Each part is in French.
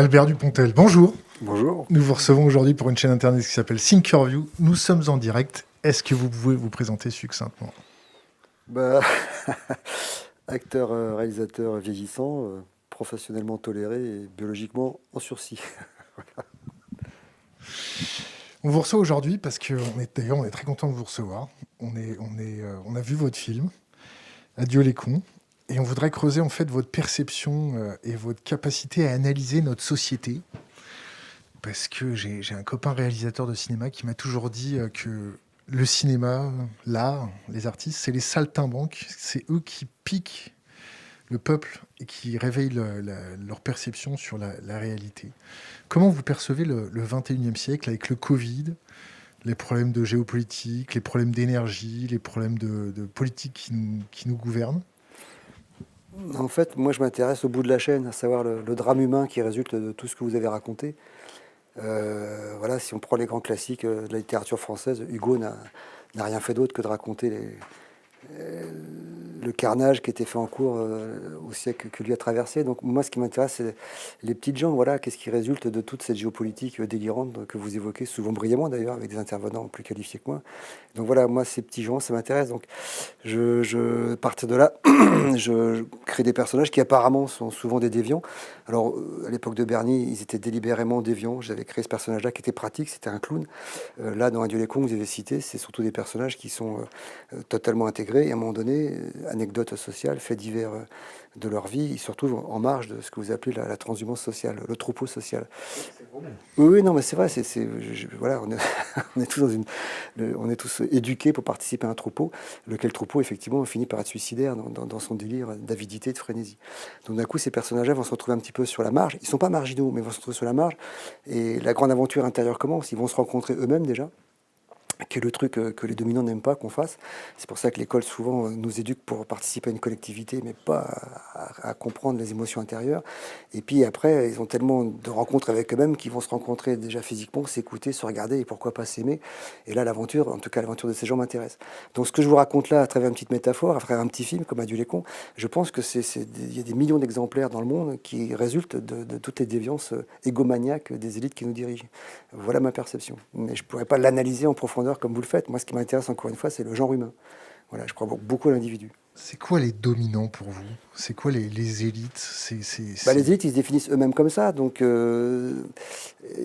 Albert Dupontel, bonjour. Bonjour. Nous vous recevons aujourd'hui pour une chaîne internet qui s'appelle Thinkerview. Nous sommes en direct. Est-ce que vous pouvez vous présenter succinctement? Bah, acteur, réalisateur vieillissant, professionnellement toléré et biologiquement en sursis. On vous reçoit aujourd'hui parce on est très content de vous recevoir. On a vu votre film, Adieu les cons, et on voudrait creuser en fait votre perception et votre capacité à analyser notre société. Parce que j'ai un copain réalisateur de cinéma qui m'a toujours dit que le cinéma, l'art, les artistes, c'est les saltimbanques, c'est eux qui piquent le peuple et qui réveillent leur perception sur la réalité. Comment vous percevez le 21e siècle avec le Covid, les problèmes de géopolitique, les problèmes d'énergie, les problèmes de politique qui nous gouvernent? En fait, moi, je m'intéresse au bout de la chaîne, à savoir le drame humain qui résulte de tout ce que vous avez raconté. Voilà, si on prend les grands classiques de la littérature française, Hugo n'a rien fait d'autre que de raconter le carnage qui était fait en cours au siècle que lui a traversé. Donc moi, ce qui m'intéresse, c'est les petites gens. Voilà, qu'est-ce qui résulte de toute cette géopolitique délirante que vous évoquez, souvent brillamment d'ailleurs, avec des intervenants plus qualifiés que moi. Donc voilà, moi, ces petits gens, ça m'intéresse. Donc à partir de là, je crée des personnages qui apparemment sont souvent des déviants. Alors, à l'époque de Bernie, ils étaient délibérément déviants. J'avais créé ce personnage-là qui était pratique, c'était un clown. Là, dans Adieu les cons, vous avez cité, c'est surtout des personnages qui sont totalement intégrés. Et à un moment donné, anecdote sociale, faits divers de leur vie, ils se retrouvent en marge de ce que vous appelez la transhumance sociale, le troupeau social. Oui, oui, non, mais c'est vrai, voilà, on est tous on est tous éduqués pour participer à un troupeau, lequel troupeau, effectivement, finit par être suicidaire dans son délire d'avidité, de frénésie. Donc d'un coup, ces personnages-là vont se retrouver un petit peu sur la marge. Ils sont pas marginaux, mais ils vont se retrouver sur la marge. Et la grande aventure intérieure commence. Ils vont se rencontrer eux-mêmes déjà, qui est le truc que les dominants n'aiment pas qu'on fasse. C'est pour ça que l'école souvent nous éduque pour participer à une collectivité, mais pas à comprendre les émotions intérieures. Et puis après, ils ont tellement de rencontres avec eux-mêmes qu'ils vont se rencontrer déjà physiquement, s'écouter, se regarder et pourquoi pas s'aimer. Et là, l'aventure, en tout cas l'aventure de ces gens m'intéresse. Donc ce que je vous raconte là, à travers une petite métaphore, à travers un petit film comme Adieu les cons, je pense que il y a des millions d'exemplaires dans le monde qui résultent de toutes les déviances égomaniaques des élites qui nous dirigent. Voilà ma perception. Mais je ne pourrais pas l'analyser en profondeur comme vous le faites. Moi, ce qui m'intéresse encore une fois, c'est le genre humain. Voilà, je crois beaucoup à l'individu. C'est quoi les dominants pour vous? C'est quoi les élites? Bah, les élites, ils se définissent eux-mêmes comme ça. Donc, il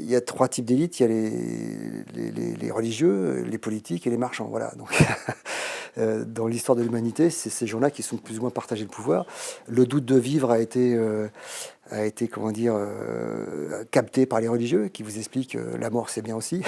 y a trois types d'élites. Il y a les religieux, les politiques et les marchands. Voilà. Donc, dans l'histoire de l'humanité, c'est ces gens-là qui sont plus ou moins partagés le pouvoir. Le doute de vivre a été comment dire, capté par les religieux, qui vous expliquent la mort, c'est bien aussi.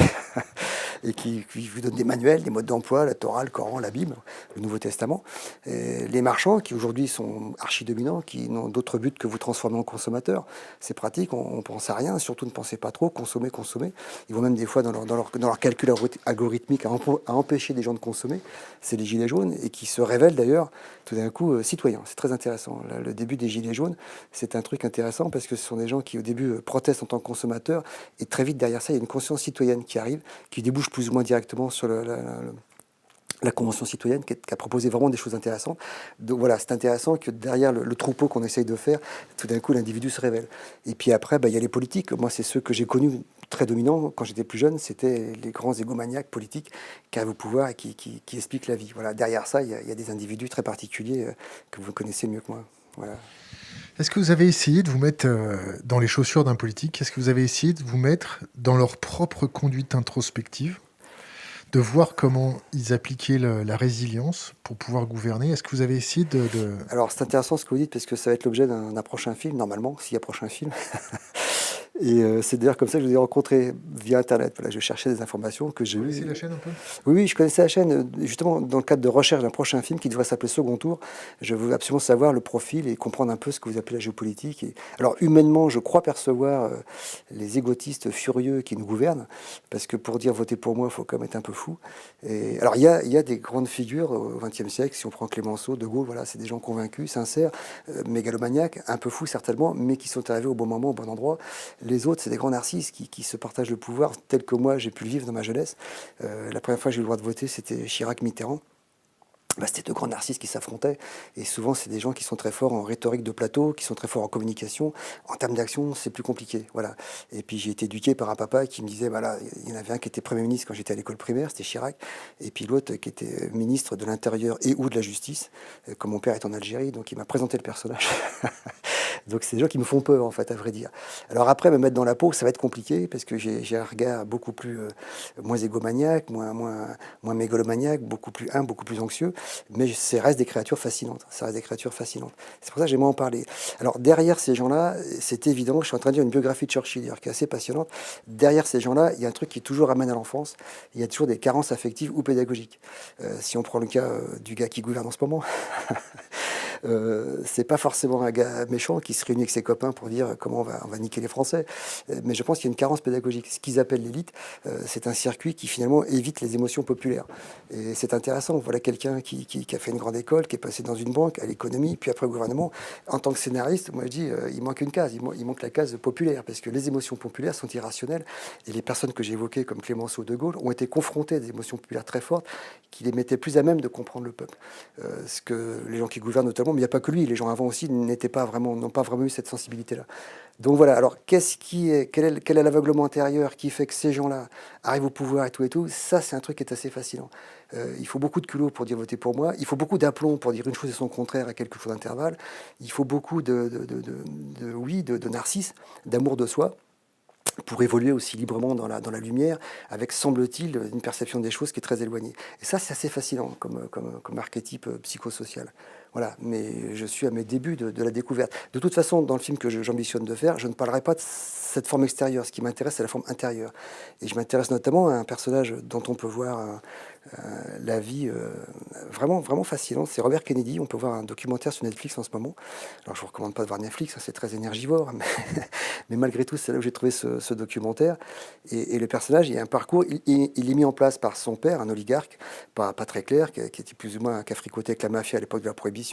Et qui vous donnent des manuels, des modes d'emploi, la Torah, le Coran, la Bible, le Nouveau Testament. Et les marchands, qui aujourd'hui sont archi-dominants, qui n'ont d'autre but que vous transformer en consommateur. C'est pratique, on ne pense à rien, surtout ne pensez pas trop, consommer, consommer. Ils vont même des fois, dans leur calcul algorithmique, à empêcher des gens de consommer. C'est les gilets jaunes, et qui se révèlent d'ailleurs, tout d'un coup, citoyens. C'est très intéressant. Là, le début des gilets jaunes, c'est un truc intéressant, parce que ce sont des gens qui, au début, protestent en tant que consommateurs, et très vite, derrière ça, il y a une conscience citoyenne qui arrive, qui débouche plus ou moins directement sur la Convention citoyenne qui a proposé vraiment des choses intéressantes. Donc voilà, c'est intéressant que derrière le troupeau qu'on essaye de faire, tout d'un coup l'individu se révèle. Et puis après, il y a les politiques. Moi, c'est ceux que j'ai connus très dominants quand j'étais plus jeune, c'était les grands égomaniaques politiques qui arrivent au pouvoir et qui expliquent la vie. Voilà, derrière ça, il y a des individus très particuliers que vous connaissez mieux que moi. Voilà. Est-ce que vous avez essayé de vous mettre dans les chaussures d'un politique? Est-ce que vous avez essayé de vous mettre dans leur propre conduite introspective, de voir comment ils appliquaient la résilience pour pouvoir gouverner? Est-ce que vous avez essayé Alors, c'est intéressant ce que vous dites parce que ça va être l'objet d'un prochain film, normalement, s'il y a prochain film. Et c'est d'ailleurs comme ça que je vous ai rencontré via Internet. Voilà, je cherchais des informations que j'ai Vous eues. connaissez la chaîne un peu? Oui, oui, je connaissais la chaîne. Justement, dans le cadre de recherche d'un prochain film qui devrait s'appeler Second Tour, je veux absolument savoir le profil et comprendre un peu ce que vous appelez la géopolitique. Alors, humainement, je crois percevoir les égotistes furieux qui nous gouvernent, parce que pour dire voter pour moi, il faut quand même être un peu fou. Et, alors, il y a des grandes figures au XXe siècle, si on prend Clémenceau, De Gaulle, voilà, c'est des gens convaincus, sincères, mégalomaniaques, un peu fous certainement, mais qui sont arrivés au bon moment, au bon endroit. Les autres, c'est des grands narcisses qui se partagent le pouvoir, tel que moi j'ai pu le vivre dans ma jeunesse. La première fois que j'ai eu le droit de voter, c'était Chirac-Mitterrand. C'était deux grands narcisses qui s'affrontaient. Et souvent, c'est des gens qui sont très forts en rhétorique de plateau, qui sont très forts en communication. En termes d'action, c'est plus compliqué. Voilà. Et puis, j'ai été éduqué par un papa qui me disait, voilà, il y en avait un qui était Premier ministre quand j'étais à l'école primaire, c'était Chirac. Et puis l'autre qui était ministre de l'Intérieur et ou de la Justice. Comme mon père est en Algérie, donc il m'a présenté le personnage. Donc c'est des gens qui me font peur, en fait, à vrai dire. Alors après, me mettre dans la peau, ça va être compliqué, parce que j'ai un regard beaucoup plus, moins égomaniaque, moins mégalomaniaque, beaucoup plus humble, beaucoup plus anxieux. Mais ça reste des créatures fascinantes. Ça reste des créatures fascinantes. C'est pour ça que j'aimerais en parler. Alors derrière ces gens-là, c'est évident, je suis en train de dire une biographie de Churchill, d'ailleurs, qui est assez passionnante. Derrière ces gens-là, il y a un truc qui toujours ramène à l'enfance. Il y a toujours des carences affectives ou pédagogiques. Si on prend le cas du gars qui gouverne en ce moment, c'est pas forcément un gars méchant qui se réunit avec ses copains pour dire comment on va niquer les Français. Mais je pense qu'il y a une carence pédagogique. Ce qu'ils appellent l'élite, c'est un circuit qui finalement évite les émotions populaires. Et c'est intéressant. Voilà quelqu'un qui a fait une grande école, qui est passé dans une banque, à l'économie, puis après au gouvernement. En tant que scénariste, moi je dis, il manque une case. Il manque la case populaire, parce que les émotions populaires sont irrationnelles. Et les personnes que j'ai évoquées, comme Clémenceau, De Gaulle, ont été confrontées à des émotions populaires très fortes qui les mettaient plus à même de comprendre le peuple. Ce que les gens qui gouvernent notamment, mais il n'y a pas que lui, les gens avant aussi n'ont pas vraiment eu cette sensibilité-là. Donc voilà, alors quel est l'aveuglement intérieur qui fait que ces gens-là arrivent au pouvoir et tout, ça c'est un truc qui est assez fascinant. Il faut beaucoup de culot pour dire voter pour moi, il faut beaucoup d'aplomb pour dire une chose et son contraire à quelques fois d'intervalle, il faut beaucoup de narcisse, d'amour de soi, pour évoluer aussi librement dans la lumière, avec, semble-t-il, une perception des choses qui est très éloignée. Et ça, c'est assez fascinant comme archétype psychosocial. Voilà, mais je suis à mes débuts de la découverte. De toute façon, dans le film que j'ambitionne de faire, je ne parlerai pas de cette forme extérieure. Ce qui m'intéresse, c'est la forme intérieure. Et je m'intéresse notamment à un personnage dont on peut voir la vie vraiment, vraiment fascinante. C'est Robert Kennedy. On peut voir un documentaire sur Netflix en ce moment. Alors, je ne vous recommande pas de voir Netflix, hein, c'est très énergivore. Mais malgré tout, c'est là où j'ai trouvé ce documentaire. Et le personnage, il y a un parcours. Il est mis en place par son père, un oligarque, pas très clair, qui était plus ou moins qui a fricoté avec la mafia à l'époque de la Prohibition,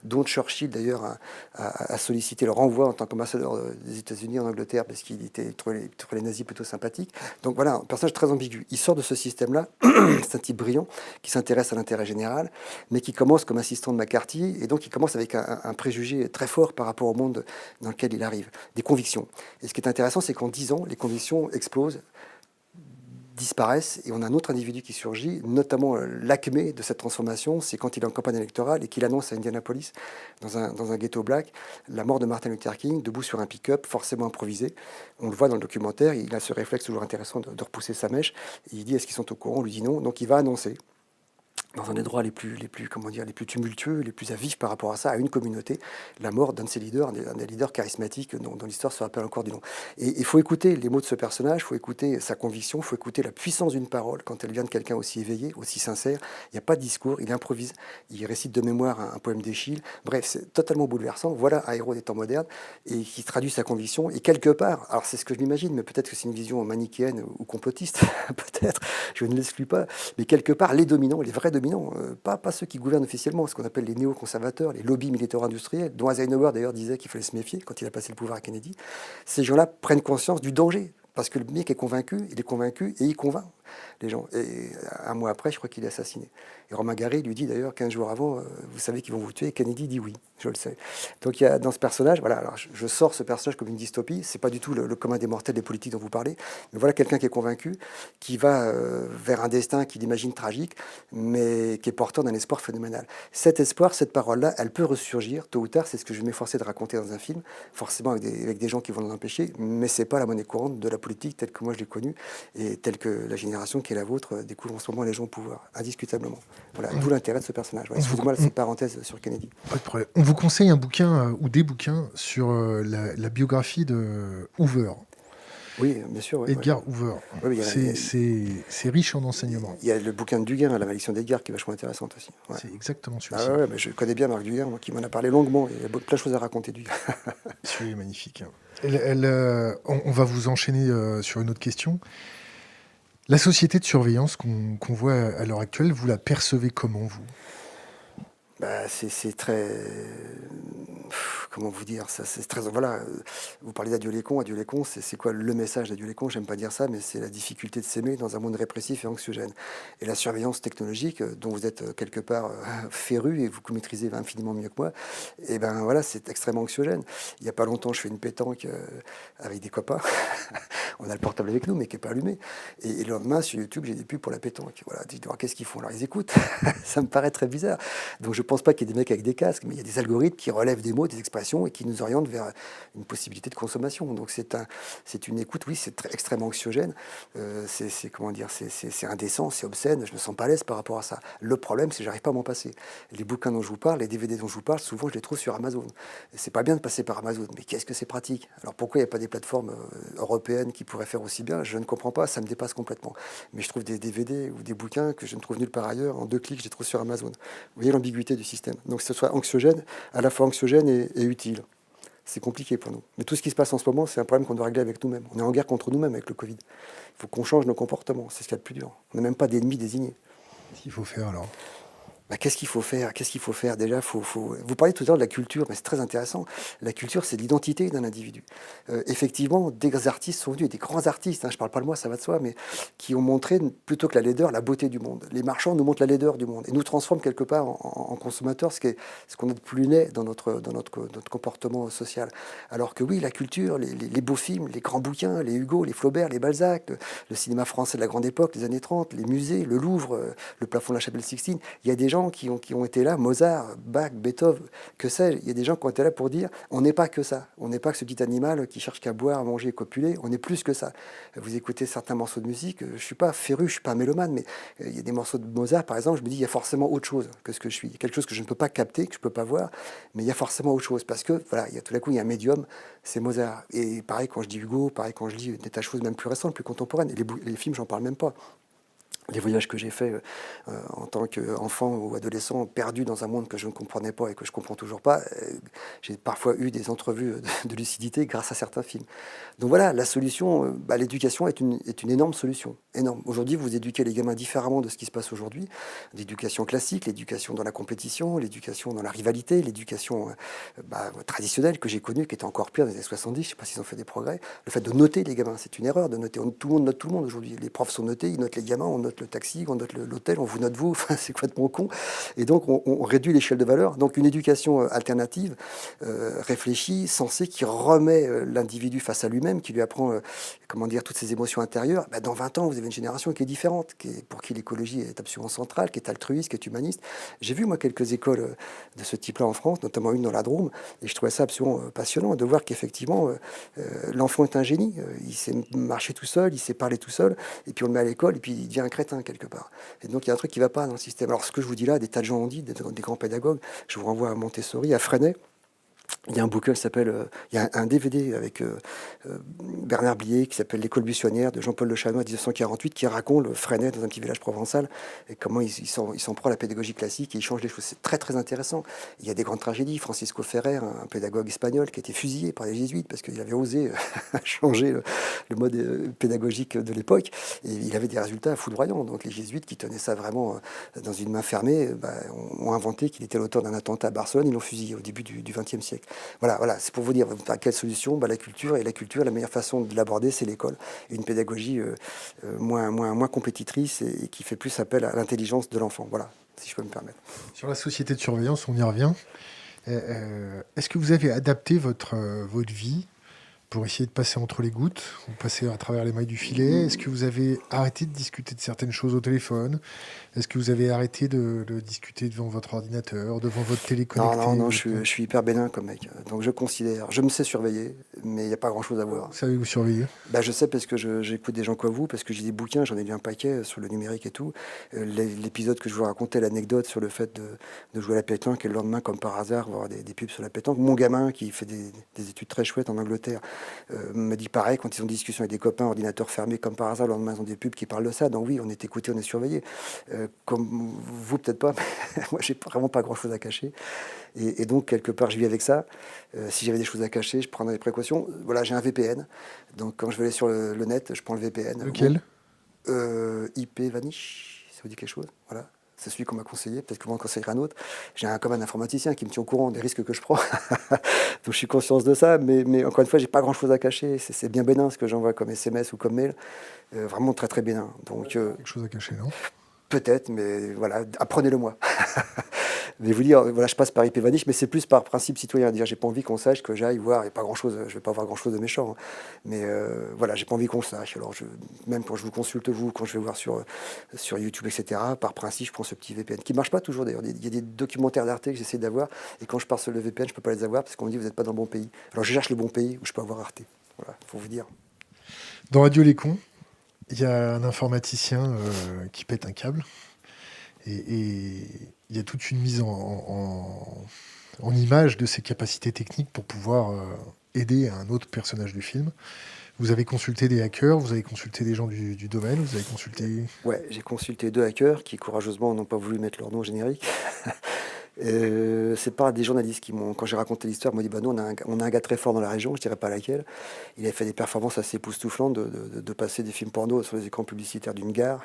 dont Churchill, d'ailleurs, a sollicité le renvoi en tant qu'ambassadeur des États-Unis en Angleterre, parce qu'il trouvait les nazis plutôt sympathiques. Donc voilà, un personnage très ambigu. Il sort de ce système-là. C'est un type brillant qui s'intéresse à l'intérêt général, mais qui commence comme assistant de McCarthy, et donc il commence avec un préjugé très fort par rapport au monde dans lequel il arrive, des convictions. Et ce qui est intéressant, c'est qu'en 10 ans, les convictions explosent, disparaissent, et on a un autre individu qui surgit, notamment l'acmé de cette transformation, c'est quand il est en campagne électorale et qu'il annonce à Indianapolis, dans un ghetto black, la mort de Martin Luther King, debout sur un pick-up, forcément improvisé. On le voit dans le documentaire, il a ce réflexe toujours intéressant de repousser sa mèche, et il dit est-ce qu'ils sont au courant, on lui dit non, donc il va annoncer dans un des endroits les plus tumultueux, les plus à vif par rapport à ça, à une communauté, la mort d'un de ses leaders, un des leaders charismatiques dont l'histoire se rappelle encore du nom. Et il faut écouter les mots de ce personnage, il faut écouter sa conviction, il faut écouter la puissance d'une parole quand elle vient de quelqu'un aussi éveillé, aussi sincère. Il n'y a pas de discours, il improvise, il récite de mémoire un poème d'Eschyle. Bref, c'est totalement bouleversant. Voilà un héros des temps modernes et qui traduit sa conviction. Et quelque part, alors c'est ce que je m'imagine, mais peut-être que c'est une vision manichéenne ou complotiste, peut-être, je ne l'exclus pas, mais quelque part, les dominants, les vrais dominants, pas ceux qui gouvernent officiellement, ce qu'on appelle les néoconservateurs, les lobbies militaro-industriels, dont Eisenhower d'ailleurs disait qu'il fallait se méfier quand il a passé le pouvoir à Kennedy. Ces gens-là prennent conscience du danger, parce que le mec est convaincu, il est convaincu et il convainc les gens. Et un mois après, je crois qu'il est assassiné. Et Romain Gary lui dit d'ailleurs 15 jours avant, vous savez qu'ils vont vous tuer. Et Kennedy dit oui, je le sais. Donc il y a dans ce personnage, voilà, alors je sors ce personnage comme une dystopie. C'est pas du tout le commun des mortels des politiques dont vous parlez. Mais voilà quelqu'un qui est convaincu, qui va vers un destin qu'il imagine tragique, mais qui est porteur d'un espoir phénoménal. Cet espoir, cette parole-là, elle peut ressurgir tôt ou tard. C'est ce que je vais m'efforcer de raconter dans un film, forcément avec des gens qui vont nous empêcher. Mais c'est pas la monnaie courante de la politique telle que moi je l'ai connue et telle que la génération qui est la vôtre découvre en ce moment les gens au pouvoir, indiscutablement. Voilà, d'où l'intérêt de ce personnage. Ouais, excusez-moi cette parenthèse sur Kennedy. Pas de problème. On vous conseille un bouquin ou des bouquins sur la biographie de Hoover. Oui, bien sûr. Ouais, Edgar Hoover. Ouais, c'est riche en enseignements. Il y a le bouquin de Duguin, La malédiction d'Edgar, qui est vachement intéressante aussi. Ouais. C'est exactement celui-ci. Ah ouais, mais je connais bien Marc Duguin, qui m'en a parlé longuement. Il y a plein de choses à raconter, Duguin. Celui-là est magnifique. On va vous enchaîner sur une autre question. La société de surveillance qu'on voit à l'heure actuelle, vous la percevez comment, vous ? C'est très... comment vous dire, ça c'est très, voilà, vous parlez d'Adieu les cons. Adieu les cons, c'est quoi le message d'Adieu les cons? J'aime pas dire ça, mais c'est la difficulté de s'aimer dans un monde répressif et anxiogène. Et la surveillance technologique, dont vous êtes quelque part féru et vous maîtrisez infiniment mieux que moi, et ben voilà, c'est extrêmement anxiogène. Il y a pas longtemps, je fais une pétanque avec des copains. On a le portable avec nous, mais qui est pas allumé. Et le lendemain, sur YouTube, j'ai des pubs pour la pétanque. Voilà, tu te dis, alors, qu'est-ce qu'ils font? Alors, ils écoutent. Ça me paraît très bizarre. Donc, je pense pas qu'il y ait des mecs avec des casques, mais il y a des algorithmes qui relèvent des mots, des expressions et qui nous orientent vers une possibilité de consommation. Donc, c'est une écoute, oui, c'est extrêmement anxiogène. Comment dire, c'est indécent, c'est obscène. Je me sens pas à l'aise par rapport à ça. Le problème, c'est que j'arrive pas à m'en passer. Les bouquins dont je vous parle, les DVD dont je vous parle, souvent, je les trouve sur Amazon. Et c'est pas bien de passer par Amazon, mais qu'est-ce que c'est pratique? Alors, pourquoi il n'y a pas des plateformes européennes qui pourraient faire aussi bien? Je ne comprends pas, ça me dépasse complètement. Mais je trouve des DVD ou des bouquins que je ne trouve nulle part ailleurs. En 2 clics, je les trouve sur Amazon. Vous voyez l'ambiguïté du système. Donc, que ce soit anxiogène, à la fois anxiogène et utile. C'est compliqué pour nous. Mais tout ce qui se passe en ce moment, c'est un problème qu'on doit régler avec nous-mêmes. On est en guerre contre nous-mêmes avec le Covid. Il faut qu'on change nos comportements. C'est ce qu'il y a de plus dur. On n'a même pas d'ennemis désignés. Qu'est-ce qu'il faut faire alors? Bah, qu'est-ce qu'il faut faire? Qu'est-ce qu'il faut faire? Déjà, vous parlez tout à l'heure de la culture, mais c'est très intéressant. La culture, c'est l'identité d'un individu. Effectivement, des artistes sont venus, et des grands artistes, hein, je ne parle pas de moi, ça va de soi, mais qui ont montré, plutôt que la laideur, la beauté du monde. Les marchands nous montrent la laideur du monde et nous transforment quelque part en consommateurs, ce qu'on a de plus laid dans notre comportement social. Alors que oui, la culture, les beaux films, les grands bouquins, les Hugo, les Flaubert, les Balzac, le cinéma français de la grande époque, les années 30, les musées, le Louvre, le plafond de la chapelle Sixtine, il y a des gens qui ont été là, Mozart, Bach, Beethoven, que sais-je, il y a des gens qui ont été là pour dire on n'est pas que ça, on n'est pas que ce petit animal qui cherche qu'à boire, à manger et copuler, on est plus que ça. Vous écoutez certains morceaux de musique, je ne suis pas féru, je ne suis pas un mélomane, mais il y a des morceaux de Mozart, par exemple, je me dis il y a forcément autre chose que ce que je suis, quelque chose que je ne peux pas capter, que je ne peux pas voir, mais il y a forcément autre chose, parce que voilà, tout d'un coup, il y a un médium, c'est Mozart. Et pareil quand je dis Hugo, pareil quand je lis des tas de choses même plus récentes, plus contemporaines, et les films, j'en parle même pas. Les voyages que j'ai faits en tant qu'enfant ou adolescent perdu dans un monde que je ne comprenais pas et que je ne comprends toujours pas, j'ai parfois eu des entrevues de lucidité grâce à certains films. Donc voilà, la solution, l'éducation est une énorme solution. Énorme. Aujourd'hui, vous éduquez les gamins différemment de ce qui se passe aujourd'hui. L'éducation classique, l'éducation dans la compétition, l'éducation dans la rivalité, l'éducation traditionnelle que j'ai connue, qui était encore pire dans les années 70, je ne sais pas s'ils ont fait des progrès. Le fait de noter les gamins, c'est une erreur de noter. Tout le monde note tout le monde aujourd'hui. Les profs sont notés, ils notent les gamins, on note le taxi, on note l'hôtel, on vous note vous, enfin, c'est complètement con. Et donc, on réduit l'échelle de valeur. Donc, une éducation alternative, réfléchie, sensée, qui remet l'individu face à lui-même, qui lui apprend, comment dire, toutes ses émotions intérieures. Dans 20 ans, vous avez une génération qui est différente, pour qui l'écologie est absolument centrale, qui est altruiste, qui est humaniste. J'ai vu, moi, quelques écoles de ce type-là en France, notamment une dans la Drôme, et je trouvais ça absolument passionnant de voir qu'effectivement, l'enfant est un génie. Il sait marcher tout seul, il sait parler tout seul, et puis on le met à l'école, et puis il devient un crétin quelque part. Et donc il y a un truc qui ne va pas dans le système. Alors ce que je vous dis là, des tas de gens ont dit, des grands pédagogues, je vous renvoie à Montessori, à Freinet. Il y a un bouquin qui s'appelle, il y a un DVD avec Bernard Blier qui s'appelle L'école buissonnière de Jean-Paul Le Chanois 1948 qui raconte le Freinet dans un petit village provençal et comment il s'en prend à la pédagogie classique et il change les choses. C'est très très intéressant. Il y a des grandes tragédies. Francisco Ferrer, un pédagogue espagnol qui a été fusillé par les jésuites parce qu'il avait osé changer le mode pédagogique de l'époque et il avait des résultats foudroyants. Donc les jésuites qui tenaient ça vraiment dans une main fermée ont inventé qu'il était l'auteur d'un attentat à Barcelone. Ils l'ont fusillé au début du XXe siècle. Voilà, c'est pour vous dire quelle solution, la culture, la meilleure façon de l'aborder, c'est l'école. Une pédagogie moins compétitrice et qui fait plus appel à l'intelligence de l'enfant. Voilà, si je peux me permettre. Sur la société de surveillance, on y revient. Est-ce que vous avez adapté votre vie pour essayer de passer entre les gouttes, ou passer à travers les mailles du filet? Est-ce que vous avez arrêté de discuter de certaines choses au téléphone? Est-ce que vous avez arrêté de discuter devant votre ordinateur, devant votre télé connectée? Non, je suis hyper bénin comme mec. Donc je considère, je me sais surveiller, mais il n'y a pas grand-chose à voir. Savez-vous surveiller? Je sais parce que j'écoute des gens comme vous, parce que j'ai des bouquins, j'en ai lu un paquet sur le numérique et tout. L'épisode que je vous racontais, l'anecdote sur le fait de jouer à la pétanque et le lendemain, comme par hasard, voir des pubs sur la pétanque. Mon gamin, qui fait des études très chouettes en Angleterre, me dit pareil, quand ils ont des discussions avec des copains, ordinateur fermé, comme par hasard, le lendemain, ils ont des pubs qui parlent de ça. Donc oui, on est écouté, on est surveillé. Comme vous, peut-être pas, mais moi, j'ai vraiment pas grand-chose à cacher. Et donc, quelque part, je vis avec ça. Si j'avais des choses à cacher, je prendrais des précautions. Voilà, j'ai un VPN. Donc, quand je vais aller sur le net, je prends le VPN. Lequel? IP Vanish, ça vous dit quelque chose? Voilà. c'est celui qu'on m'a conseillé, peut-être que vous en conseillerez un autre. J'ai comme un informaticien qui me tient au courant des risques que je prends. Donc je suis conscient de ça, mais encore une fois, j'ai pas grand-chose à cacher. C'est bien bénin ce que j'envoie comme SMS ou comme mail. Vraiment très très bénin. Donc Quelque chose à cacher, non? peut-être, mais voilà, apprenez-le moi. Mais vous dire, voilà, je passe par IP Vanish, mais c'est plus par principe citoyen. Dire, j'ai pas envie qu'on sache que j'aille voir, et pas grand-chose, je vais pas voir grand-chose de méchant, hein. Mais voilà, j'ai pas envie qu'on le sache. Alors, même quand je vous consulte, vous, quand je vais voir sur YouTube, etc., par principe, je prends ce petit VPN, qui marche pas toujours d'ailleurs. Il y a des documentaires d'Arte que j'essaie d'avoir, et quand je pars sur le VPN, je peux pas les avoir, parce qu'on me dit, vous n'êtes pas dans le bon pays. Alors, je cherche le bon pays où je peux avoir Arte. Voilà, faut vous dire. Dans Radio Les Cons, il y a un informaticien qui pète un câble. Et il y a toute une mise en image de ses capacités techniques pour pouvoir aider un autre personnage du film. Vous avez consulté des hackers, vous avez consulté des gens du domaine, vous avez consulté... Ouais, j'ai consulté 2 hackers qui courageusement n'ont pas voulu mettre leur nom au générique. C'est pas des journalistes qui m'ont, quand j'ai raconté l'histoire, m'ont dit bah nous on a un gars très fort dans la région, je dirais pas laquelle. Il avait fait des performances assez époustouflantes de passer des films porno sur les écrans publicitaires d'une gare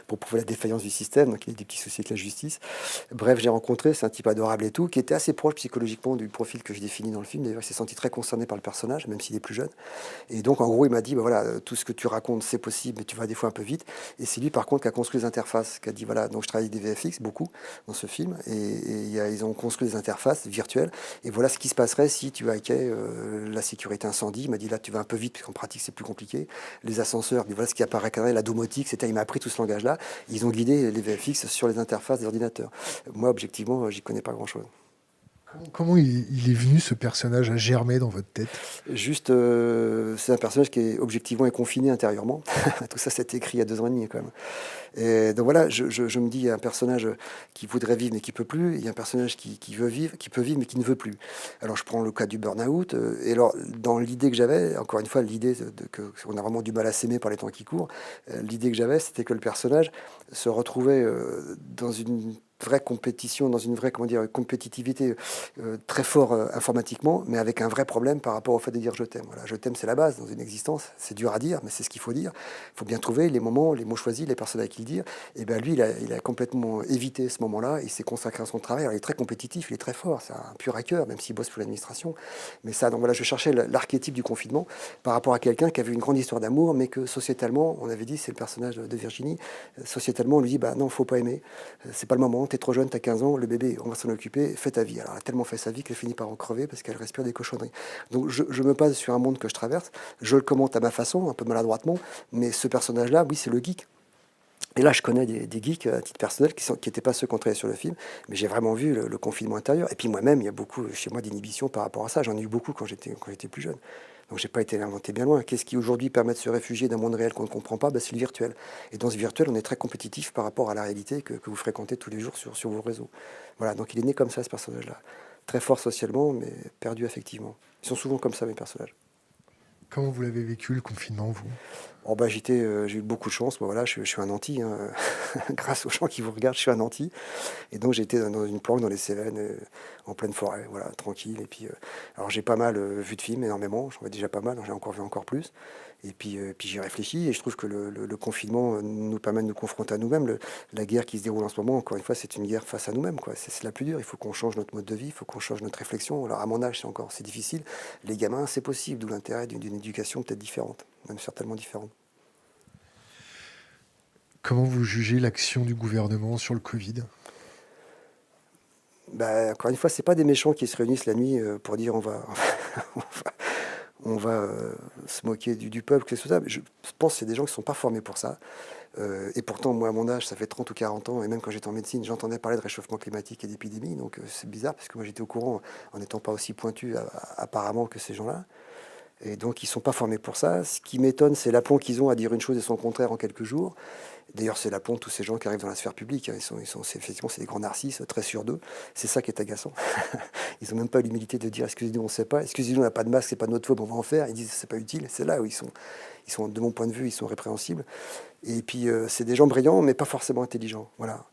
pour prouver la défaillance du système. Donc il y a des petits soucis avec la justice. Bref, j'ai rencontré, c'est un type adorable et tout, qui était assez proche psychologiquement du profil que je définis dans le film. D'ailleurs, il s'est senti très concerné par le personnage, même s'il est plus jeune. Et donc en gros, il m'a dit bah voilà, tout ce que tu racontes c'est possible, mais tu vas des fois un peu vite. Et c'est lui par contre qui a construit les interfaces, qui a dit voilà, donc je travaille avec des VFX beaucoup dans ce film, ils ont construit des interfaces virtuelles. Et voilà ce qui se passerait si tu hackais la sécurité incendie. Il m'a dit là, tu vas un peu vite, parce qu'en pratique, c'est plus compliqué. Les ascenseurs, mais voilà ce qui apparaît, la domotique, etc. Il m'a appris tout ce langage-là. Ils ont guidé les VFX sur les interfaces des ordinateurs. Moi, objectivement, j'y connais pas grand-chose. Comment il est venu, ce personnage, à germer dans votre tête? Juste, c'est un personnage qui est objectivement est confiné intérieurement. Tout ça, c'est écrit il y a 2 ans et demi quand même. Et donc voilà, je me dis, il y a un personnage qui voudrait vivre mais qui peut plus. Il y a un personnage qui veut vivre, qui peut vivre mais qui ne veut plus. Alors je prends le cas du burn-out. Et alors, dans l'idée que j'avais, encore une fois, l'idée qu'on a vraiment du mal à s'aimer par les temps qui courent, l'idée que j'avais, c'était que le personnage se retrouvait dans une vraie compétition, dans une vraie comment dire, compétitivité très fort informatiquement, mais avec un vrai problème par rapport au fait de dire je t'aime. Voilà, je t'aime, c'est la base dans une existence. C'est dur à dire, mais c'est ce qu'il faut dire. Il faut bien trouver les moments, les mots choisis, les personnes à qui le dire. Et bien lui, il a complètement évité ce moment-là. Il s'est consacré à son travail. Alors, il est très compétitif, il est très fort. C'est un pur hacker, même s'il bosse pour l'administration. Mais ça, donc voilà, je cherchais l'archétype du confinement par rapport à quelqu'un qui avait une grande histoire d'amour, mais que sociétalement, on avait dit, c'est le personnage de Virginie. Sociétalement, on lui dit, bah non, faut pas aimer. C'est pas le moment. T'es trop jeune, t'as 15 ans, le bébé, on va s'en occuper. Fais ta vie. Alors, elle a tellement fait sa vie qu'elle finit par en crever parce qu'elle respire des cochonneries. Donc, je me base sur un monde que je traverse. Je le commente à ma façon, un peu maladroitement. Mais ce personnage-là, oui, c'est le geek. Et là, je connais des geeks à titre personnel qui n'étaient pas ceux qu'on travaillait sur le film, mais j'ai vraiment vu le confinement intérieur. Et puis moi-même, il y a beaucoup chez moi d'inhibition par rapport à ça. J'en ai eu beaucoup quand j'étais plus jeune. Donc j'ai pas été inventé bien loin. Qu'est-ce qui aujourd'hui permet de se réfugier d'un monde réel qu'on ne comprend pas? Ben, c'est le virtuel. Et dans ce virtuel, on est très compétitif par rapport à la réalité que vous fréquentez tous les jours sur vos réseaux. Voilà, donc il est né comme ça, ce personnage-là. Très fort socialement, mais perdu affectivement. Ils sont souvent comme ça, mes personnages. Comment vous l'avez vécu, le confinement, vous? Oh bah, j'ai eu beaucoup de chance. Moi, voilà, je suis un nanti, hein. Grâce aux gens qui vous regardent, je suis un nanti. Et donc j'étais dans une planque dans les Cévennes, en pleine forêt, voilà, tranquille. Et puis, alors j'ai pas mal vu de films, énormément. J'en vois déjà pas mal, hein, j'ai encore vu encore plus. Et puis j'y réfléchis et je trouve que le confinement nous permet de nous confronter à nous-mêmes. La guerre qui se déroule en ce moment, encore une fois, c'est une guerre face à nous-mêmes, quoi. C'est la plus dure. Il faut qu'on change notre mode de vie, il faut qu'on change notre réflexion. Alors à mon âge, c'est difficile. Les gamins, c'est possible, d'où l'intérêt d'une éducation peut-être différente, même certainement différente. Comment vous jugez l'action du gouvernement sur le Covid? Bah, encore une fois, c'est pas des méchants qui se réunissent la nuit pour dire on va, on va se moquer du peuple, que ce soit. Je pense que c'est des gens qui sont pas formés pour ça. Et pourtant, moi, à mon âge, ça fait 30 ou 40 ans, et même quand j'étais en médecine, j'entendais parler de réchauffement climatique et d'épidémie. Donc c'est bizarre, parce que moi, j'étais au courant en n'étant pas aussi pointu apparemment que ces gens-là. Et donc, ils sont pas formés pour ça. Ce qui m'étonne, c'est l'aplomb qu'ils ont à dire une chose et son contraire en quelques jours. D'ailleurs, c'est l'aplomb de tous ces gens qui arrivent dans la sphère publique, hein. Effectivement, c'est des grands narcisses, très sûrs d'eux. C'est ça qui est agaçant. Ils n'ont même pas l'humilité de dire excusez-nous, on ne sait pas. Excusez-nous, on n'a pas de masque, c'est pas de notre faute, on va en faire. Ils disent c'est pas utile. C'est là où ils sont, de mon point de vue, ils sont répréhensibles. Et puis, c'est des gens brillants, mais pas forcément intelligents. Voilà.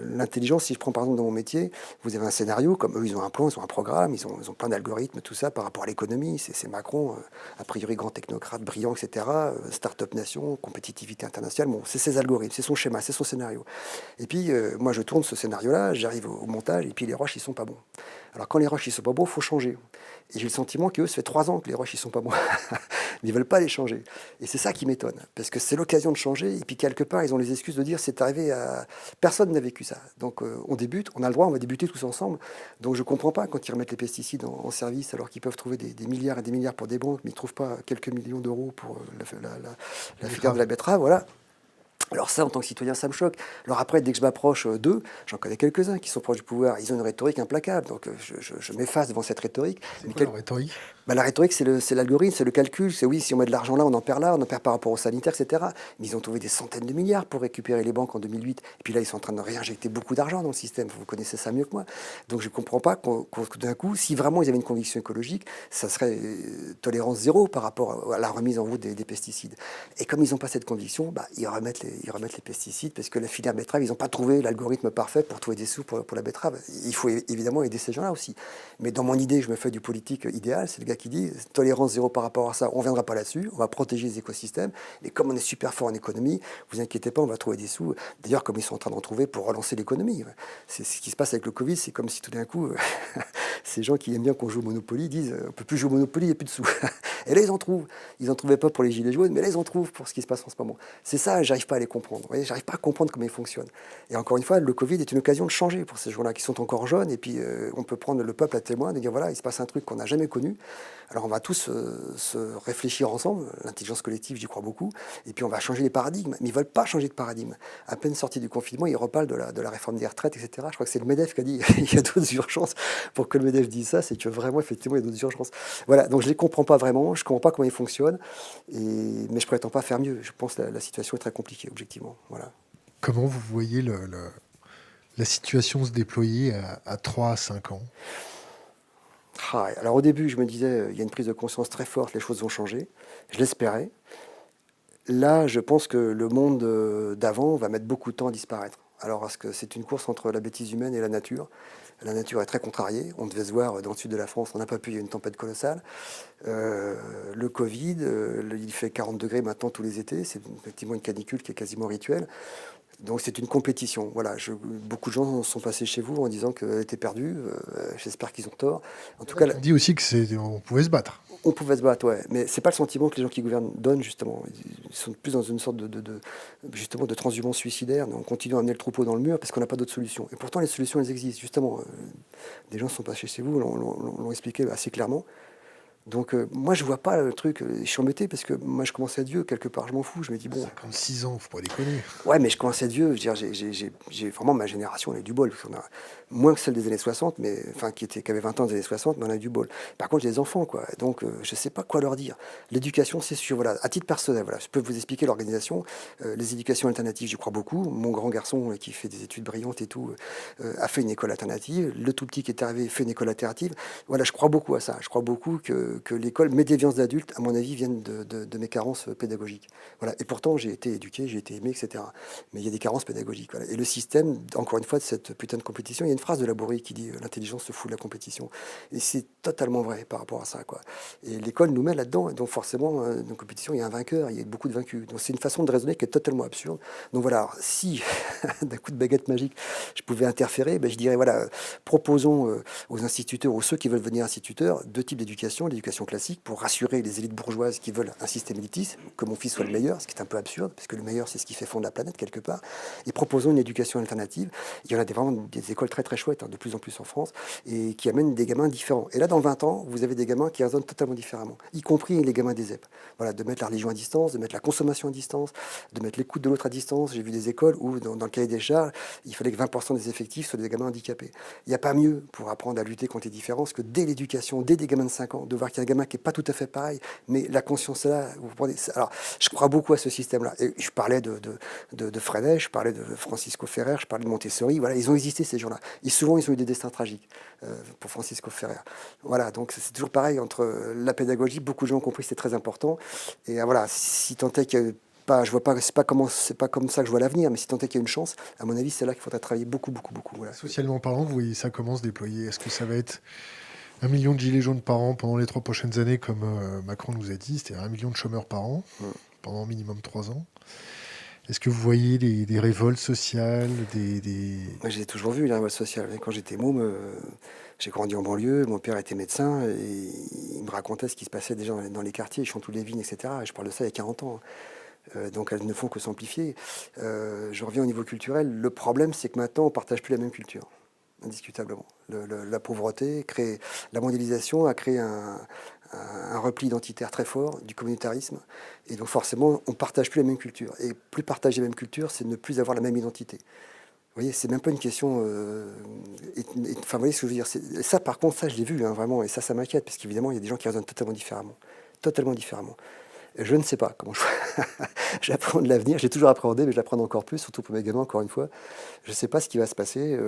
L'intelligence, si je prends par exemple dans mon métier, vous avez un scénario, comme eux, ils ont un plan, ils ont un programme, ils ont plein d'algorithmes, tout ça, par rapport à l'économie. C'est Macron, a priori grand technocrate, brillant, etc. Start-up nation, compétitivité internationale. Bon, c'est ses algorithmes, c'est son schéma, c'est son scénario. Et puis, moi, je tourne ce scénario-là, j'arrive au montage, et puis les rushs, ils sont pas bons. Alors, quand les rushs, ils sont pas bons, il faut changer. Et j'ai le sentiment qu'eux, ça fait 3 ans que les rushs, ils sont pas bons. Mais ils veulent pas les changer. Et c'est ça qui m'étonne. Parce que c'est l'occasion de changer. Et puis, quelque part, ils ont les excuses de dire c'est arrivé à. Personne n'a vécu ça. Donc, on débute, on a le droit, on va débuter tous ensemble. Donc, je comprends pas quand ils remettent les pesticides en service, alors qu'ils peuvent trouver des milliards et des milliards pour des banques, mais ils trouvent pas quelques millions d'euros pour la filière de la betterave. Voilà. Alors ça, en tant que citoyen, ça me choque. Alors après, dès que je m'approche d'eux, j'en connais quelques-uns qui sont proches du pouvoir, ils ont une rhétorique implacable, donc je m'efface devant cette rhétorique. C'est Mais quoi la rhétorique? bah, la rhétorique, c'est l'algorithme, c'est le calcul, c'est oui, si on met de l'argent là, on en perd par rapport au sanitaire, etc. Mais ils ont trouvé des centaines de milliards pour récupérer les banques en 2008. Et puis là, ils sont en train de réinjecter beaucoup d'argent dans le système, vous connaissez ça mieux que moi. Donc je ne comprends pas d'un coup, si vraiment ils avaient une conviction écologique, ça serait tolérance zéro par rapport à la remise en route des pesticides. Et comme ils n'ont pas cette conviction, bah, ils remettent les pesticides parce que la filière betterave, ils n'ont pas trouvé l'algorithme parfait pour trouver des sous pour la betterave. Il faut évidemment aider ces gens-là aussi. Mais dans mon idée, je me fais du politique idéal, c'est le gars qui dit tolérance zéro par rapport à ça, on ne viendra pas là-dessus, on va protéger les écosystèmes. Et comme on est super fort en économie, vous inquiétez pas, on va trouver des sous. D'ailleurs, comme ils sont en train d'en trouver pour relancer l'économie. C'est ce qui se passe avec le Covid, c'est comme si tout d'un coup, ces gens qui aiment bien qu'on joue au Monopoly disent on ne peut plus jouer au Monopoly, il n'y a plus de sous. Et là, ils en trouvent. Ils n'en trouvaient pas pour les gilets jaunes, mais là, ils en trouvent pour ce qui se passe en ce moment. C'est ça, j'arrive pas à les comprendre. Vous voyez, j'arrive pas à comprendre comment ils fonctionnent. Et encore une fois, le Covid est une occasion de changer pour ces gens-là qui sont encore jeunes. Et puis, on peut prendre le peuple à témoin, de dire voilà, il se passe un truc qu'on n'a jamais connu. Alors, on va tous se réfléchir ensemble. L'intelligence collective, j'y crois beaucoup. Et puis, on va changer les paradigmes. Mais ils veulent pas changer de paradigme. À peine sortis du confinement, ils reparlent de la réforme des retraites, etc. Je crois que c'est le MEDEF qui a dit il y a d'autres urgences. Pour que le MEDEF dise ça, c'est que vraiment, effectivement, il y a d'autres urgences. Voilà, donc je les comprends pas vraiment. Je comprends pas comment ils fonctionnent. Mais je prétends pas faire mieux. Je pense que la situation est très compliquée, objectivement. Voilà. Comment vous voyez la situation se déployer à 3 à 5 ans? Ah, alors au début, je me disais, il y a une prise de conscience très forte, les choses vont changer. Je l'espérais. Là, je pense que le monde d'avant va mettre beaucoup de temps à disparaître. Alors, parce que c'est une course entre la bêtise humaine et la nature. La nature est très contrariée. On devait se voir dans le sud de la France, on n'a pas pu, il y a une tempête colossale. Le Covid, il fait 40 degrés maintenant tous les étés. C'est effectivement une canicule qui est quasiment rituelle. Donc c'est une compétition. Voilà, beaucoup de gens sont passés chez vous en disant qu'elle était perdue. J'espère qu'ils ont tort. En tout cas, On dit aussi que on pouvait se battre. on pouvait se battre, ouais. Mais c'est pas le sentiment que les gens qui gouvernent donnent, justement. Ils sont plus dans une sorte justement, de transhumance suicidaire. On continue à amener le troupeau dans le mur parce qu'on n'a pas d'autre solution. Et pourtant, les solutions, elles existent, justement. Des gens sont passés chez vous, l'ont expliqué assez clairement. Donc moi je vois pas le truc, je suis embêté parce que moi je commence à être vieux, quelque part je m'en fous, je me dis bon, 56 ans, faut pas déconner. ouais mais je commence à être vieux, je veux dire, j'ai vraiment ma génération, on a du bol, parce qu'on a moins que celle des années 60, mais enfin qui avait 20 ans des années 60, mais on a du bol. Par contre j'ai des enfants quoi, donc je sais pas quoi leur dire. L'éducation c'est sûr, voilà, à titre personnel, voilà, je peux vous expliquer l'organisation, les éducations alternatives j'y crois beaucoup, mon grand garçon qui fait des études brillantes et tout, a fait une école alternative, le tout petit qui est arrivé fait une école alternative, voilà je crois beaucoup à ça, je crois beaucoup que l'école, mes déviances d'adultes, à mon avis, viennent de mes carences pédagogiques. Voilà. Et pourtant, j'ai été éduqué, j'ai été aimé, etc. Mais il y a des carences pédagogiques. Voilà. Et le système, encore une fois, de cette putain de compétition, il y a une phrase de Laborie qui dit l'intelligence se fout de la compétition. Et c'est totalement vrai par rapport à ça. Quoi. Et l'école nous met là-dedans. Et donc forcément, dans une compétition, il y a un vainqueur, il y a beaucoup de vaincus. Donc c'est une façon de raisonner qui est totalement absurde. Donc voilà, alors, si d'un coup de baguette magique, je pouvais interférer, ben, je dirais, voilà, proposons aux instituteurs ou ceux qui veulent venir instituteurs deux types d'éducation, l'éducation classique pour rassurer les élites bourgeoises qui veulent un système élitiste, que mon fils soit le meilleur, ce qui est un peu absurde, parce que le meilleur c'est ce qui fait fondre la planète quelque part, et proposons une éducation alternative. Il y en a vraiment des écoles très très chouettes, hein, de plus en plus en France, et qui amènent des gamins différents. Et là dans 20 ans, vous avez des gamins qui raisonnent totalement différemment, y compris les gamins des ZEP. Voilà, de mettre la religion à distance, de mettre la consommation à distance, de mettre l'écoute de l'autre à distance. J'ai vu des écoles où dans le cahier des charges, il fallait que 20% des effectifs soient des gamins handicapés. Il n'y a pas mieux pour apprendre à lutter contre les différences que dès l'éducation, dès des gamins de 5 ans, de voir qu'il y a un gamin qui n'est pas tout à fait pareil, mais la conscience est là. Vous prenez... Alors, je crois beaucoup à ce système-là. Et je parlais de Freinet, je parlais de Francisco Ferrer, je parlais de Montessori. Voilà, ils ont existé, ces gens-là. Et souvent, ils ont eu des destins tragiques pour Francisco Ferrer. Voilà, donc c'est toujours pareil entre la pédagogie. Beaucoup de gens ont compris que c'est très important. Et voilà, si tant est qu'il y a c'est pas comme ça que je vois l'avenir, mais si tant est qu'il y a une chance, à mon avis, c'est là qu'il faudra travailler beaucoup, beaucoup, beaucoup. Voilà. Socialement parlant, vous voyez ça comment se déployer? Est-ce que ça va être 1 million de gilets jaunes par an pendant les 3 prochaines années, comme Macron nous a dit, c'est-à-dire 1 million de chômeurs par an, pendant minimum 3 ans? Est-ce que vous voyez des révoltes sociales, Moi, j'ai toujours vu la révolte sociale. Quand j'étais môme, j'ai grandi en banlieue, mon père était médecin, et il me racontait ce qui se passait déjà dans les quartiers, Chanteloup-les-Vignes, etc. Et je parle de ça il y a 40 ans. Donc elles ne font que s'amplifier. Je reviens au niveau culturel. Le problème, c'est que maintenant, on ne partage plus la même culture, indiscutablement. La pauvreté, la mondialisation a créé un repli identitaire très fort du communautarisme. Et donc forcément, on ne partage plus la même culture. Et plus partager la même culture, c'est ne plus avoir la même identité. Vous voyez, c'est même pas une question. Enfin, vous voyez ce que je veux dire. Ça, par contre, ça, je l'ai vu, hein, vraiment. Et ça m'inquiète, parce qu'évidemment, il y a des gens qui raisonnent totalement différemment. Totalement différemment. Je ne sais pas comment j'apprends de l'avenir. J'ai toujours appréhendé, mais j'apprends encore plus, surtout pour mes gamins, encore une fois. Je ne sais pas ce qui va se passer.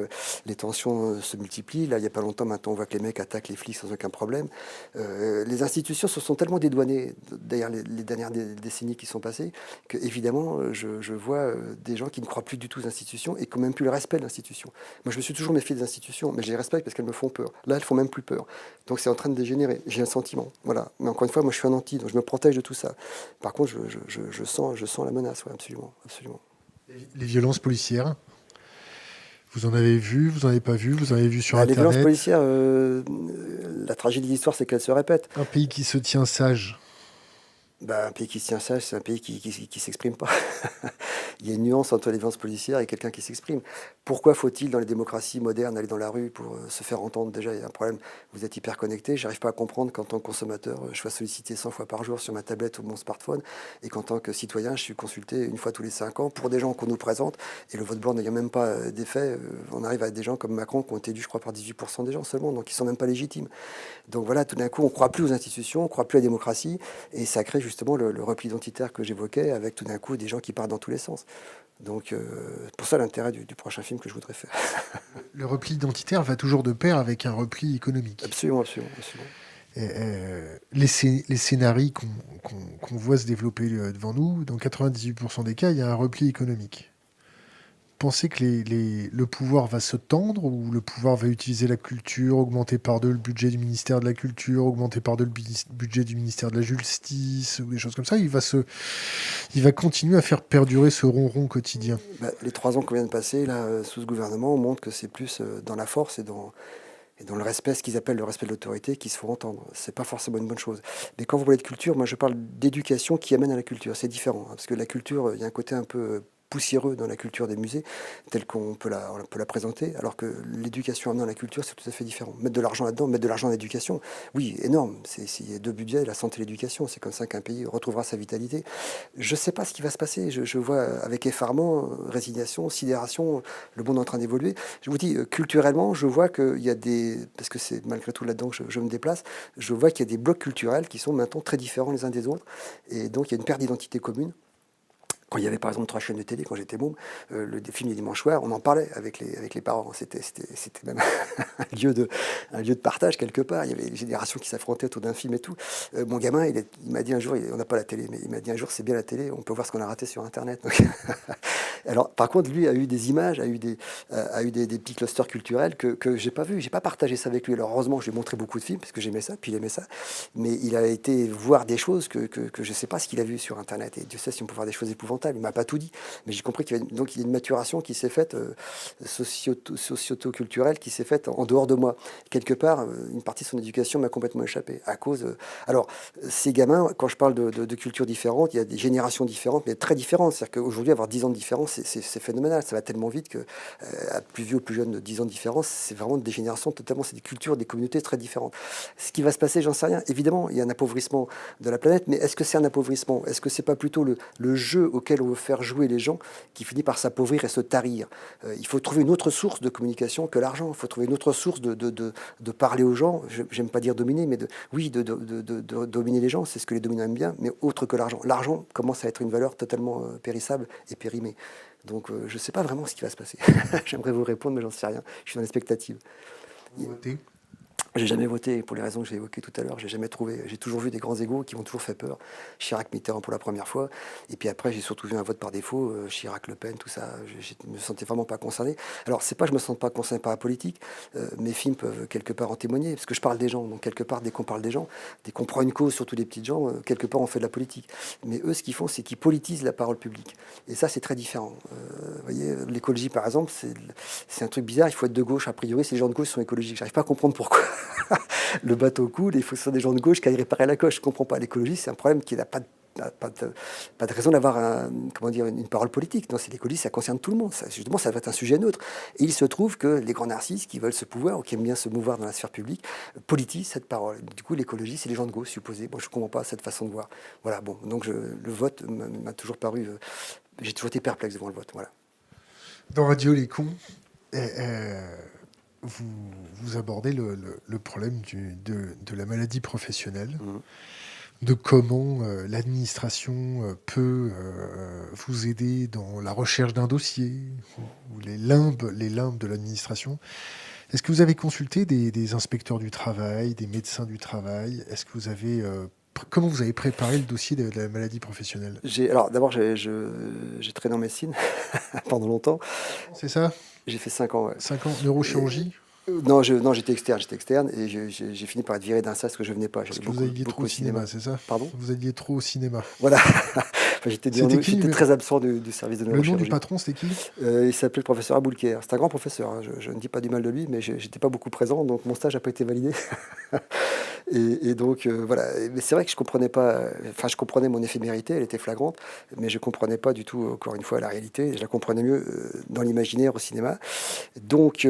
Les tensions se multiplient. Là, il n'y a pas longtemps, maintenant, on voit que les mecs attaquent les flics sans aucun problème. Les institutions se sont tellement dédouanées derrière les dernières décennies qui sont passées que, évidemment, je vois des gens qui ne croient plus du tout aux institutions et qui n'ont même plus le respect de l'institution. Moi, je me suis toujours méfié des institutions, mais je les respecte parce qu'elles me font peur. Là, elles font même plus peur. Donc, c'est en train de dégénérer. J'ai un sentiment. Voilà. Mais encore une fois, moi, je suis un anti, donc je me protège de tout ça. Par contre, je sens la menace, ouais, absolument, absolument. les violences policières? Vous en avez vu, vous en avez pas vu, vous en avez vu sur Les violences Internet? policières, la tragédie de l'histoire, c'est qu'elles se répètent. Un pays qui se tient sage. Un pays qui se tient sage, c'est un pays qui s'exprime pas. Il y a une nuance entre les violences policières et quelqu'un qui s'exprime. Pourquoi faut-il, dans les démocraties modernes, aller dans la rue pour se faire entendre? Déjà, il y a un problème. Vous êtes hyper connecté. J'arrive pas à comprendre qu'en tant que consommateur, je sois sollicité 100 fois par jour sur ma tablette ou mon smartphone, et qu'en tant que citoyen, je suis consulté une fois tous les 5 ans pour des gens qu'on nous présente. Et le vote blanc n'ayant même pas d'effet, on arrive à des gens comme Macron qui ont été élus, je crois, par 18% des gens seulement, donc ils sont même pas légitimes. Donc voilà, tout d'un coup, on ne croit plus aux institutions, on ne croit plus à la démocratie, et ça crée justement le repli identitaire que j'évoquais, avec tout d'un coup des gens qui partent dans tous les sens. Donc pour ça l'intérêt du prochain film que je voudrais faire. Le repli identitaire va toujours de pair avec un repli économique. Absolument, absolument, absolument. Les scénarios qu'on voit se développer devant nous, dans 98% des cas, il y a un repli économique. Pensez que le pouvoir va se tendre, ou le pouvoir va utiliser la culture, augmenter par deux le budget du ministère de la Culture, augmenter par deux le budget du ministère de la Justice, ou des choses comme ça? Il va continuer à faire perdurer ce ronron quotidien. Les 3 ans qu'on vient de passer là, sous ce gouvernement, montrent que c'est plus dans la force et dans le respect, ce qu'ils appellent le respect de l'autorité, qui se font entendre. C'est pas forcément une bonne chose. Mais quand vous parlez de culture, moi je parle d'éducation qui amène à la culture. C'est différent, hein, parce que la culture, il y a un côté un peu poussiéreux dans la culture des musées, telle qu'on peut la présenter, alors que l'éducation amenant à la culture, c'est tout à fait différent. Mettre de l'argent là-dedans, mettre de l'argent en éducation, oui, énorme. Il y a 2 budgets, la santé et l'éducation. C'est comme ça qu'un pays retrouvera sa vitalité. Je ne sais pas ce qui va se passer. Je vois avec effarement, résignation, sidération, le monde en train d'évoluer. Je vous dis, culturellement, je vois qu'il y a parce que c'est malgré tout là-dedans que je me déplace, je vois qu'il y a des blocs culturels qui sont maintenant très différents les uns des autres. Et donc, il y a une perte d'identité commune. Quand il y avait par exemple 3 chaînes de télé, quand j'étais môme, le film du dimanche soir, on en parlait avec les parents. C'était même un lieu de partage quelque part. Il y avait des générations qui s'affrontaient autour d'un film et tout. Mon gamin, il m'a dit un jour, on n'a pas la télé, mais il m'a dit un jour, c'est bien la télé, on peut voir ce qu'on a raté sur Internet. Donc, alors, par contre, lui a eu des images, a eu des petits clusters culturels que j'ai pas vu. J'ai pas partagé ça avec lui. Alors, heureusement, je lui ai montré beaucoup de films parce que j'aimais ça, puis il aimait ça. Mais il a été voir des choses que je sais pas ce qu'il a vu sur Internet. Et Dieu sait si on peut voir des choses épouvantables. Il m'a pas tout dit, mais j'ai compris qu'il y a une maturation qui s'est faite socio-culturelle qui s'est faite en dehors de moi. Quelque part, une partie de son éducation m'a complètement échappé à cause. Alors, ces gamins, quand je parle de cultures différentes, il y a des générations différentes, mais très différentes. C'est-à-dire qu'aujourd'hui, avoir 10 ans de différence, c'est phénoménal. Ça va tellement vite que, à plus vieux ou plus jeune de 10 ans de différence, c'est vraiment des générations totalement, c'est des cultures, des communautés très différentes. Ce qui va se passer, j'en sais rien. Évidemment, il y a un appauvrissement de la planète, mais est-ce que c'est un appauvrissement? Est-ce que c'est pas plutôt le jeu auquel on veut faire jouer les gens qui finit par s'appauvrir et se tarir? Il faut trouver une autre source de communication que l'argent. Il faut trouver une autre source de parler aux gens. J'aime pas dire dominer, mais de dominer les gens. C'est ce que les dominants aiment bien, mais autre que l'argent. L'argent commence à être une valeur totalement périssable et périmée. Donc je ne sais pas vraiment ce qui va se passer. J'aimerais vous répondre, mais j'en sais rien. Je suis dans l'expectative. Vous votez? J'ai jamais voté pour les raisons que j'ai évoquées tout à l'heure. J'ai toujours vu des grands égos qui m'ont toujours fait peur. Chirac, Mitterrand pour la première fois. Et puis après, j'ai surtout vu un vote par défaut. Chirac, Le Pen, tout ça. Je me sentais vraiment pas concerné. Alors, c'est pas que je me sens pas concerné par la politique. Mes films peuvent quelque part en témoigner. Parce que je parle des gens. Donc, quelque part, dès qu'on parle des gens, dès qu'on prend une cause, surtout des petites gens, quelque part, on fait de la politique. Mais eux, ce qu'ils font, c'est qu'ils politisent la parole publique. Et ça, c'est très différent. Vous voyez, l'écologie, par exemple, c'est un truc bizarre. Il faut être de gauche, a priori, si les gens de gauche sont écologiques. J'arrive pas à comprendre pourquoi. Le bateau coule et il faut que ce soit des gens de gauche qui aillent réparer la coche. Je ne comprends pas. L'écologie, c'est un problème qui n'a pas de raison d'avoir une parole politique. Non, c'est l'écologie, ça concerne tout le monde. Justement, ça va être un sujet neutre. Et il se trouve que les grands narcisses qui veulent ce pouvoir ou qui aiment bien se mouvoir dans la sphère publique politisent cette parole. Du coup, l'écologie, c'est les gens de gauche supposés. Bon, je ne comprends pas cette façon de voir. Voilà, bon, donc le vote m'a toujours paru... j'ai toujours été perplexe devant le vote. Voilà. Dans Radio Les Cons, vous, vous abordez le problème de la maladie professionnelle, de comment l'administration peut vous aider dans la recherche d'un dossier, ou les limbes de l'administration. Est-ce que vous avez consulté des inspecteurs du travail, des médecins du travail? Est-ce que vous avez... comment vous avez préparé le dossier de la maladie professionnelle? Alors, d'abord, j'ai traîné en médecine pendant longtemps. C'est ça? J'ai fait 5 ans, ouais. 5 ans, neurochirurgie? Non, j'étais externe et j'ai fini par être viré d'un sas que je venais pas. Parce que vous alliez trop au cinéma, c'est ça? Pardon? Vous alliez trop au cinéma. Voilà. Enfin, j'étais très absent du service de Le nom neurochirurgie. du patron, c'était qui? Il s'appelait le professeur Aboulker. C'est un grand professeur, hein. Je ne dis pas du mal de lui, mais j'étais pas beaucoup présent, donc mon stage n'a pas été validé. Et donc, voilà. Mais c'est vrai que je comprenais pas... Enfin, je comprenais mon éphémérité, elle était flagrante, mais je comprenais pas du tout, encore une fois, la réalité. Je la comprenais mieux dans l'imaginaire, au cinéma. Donc,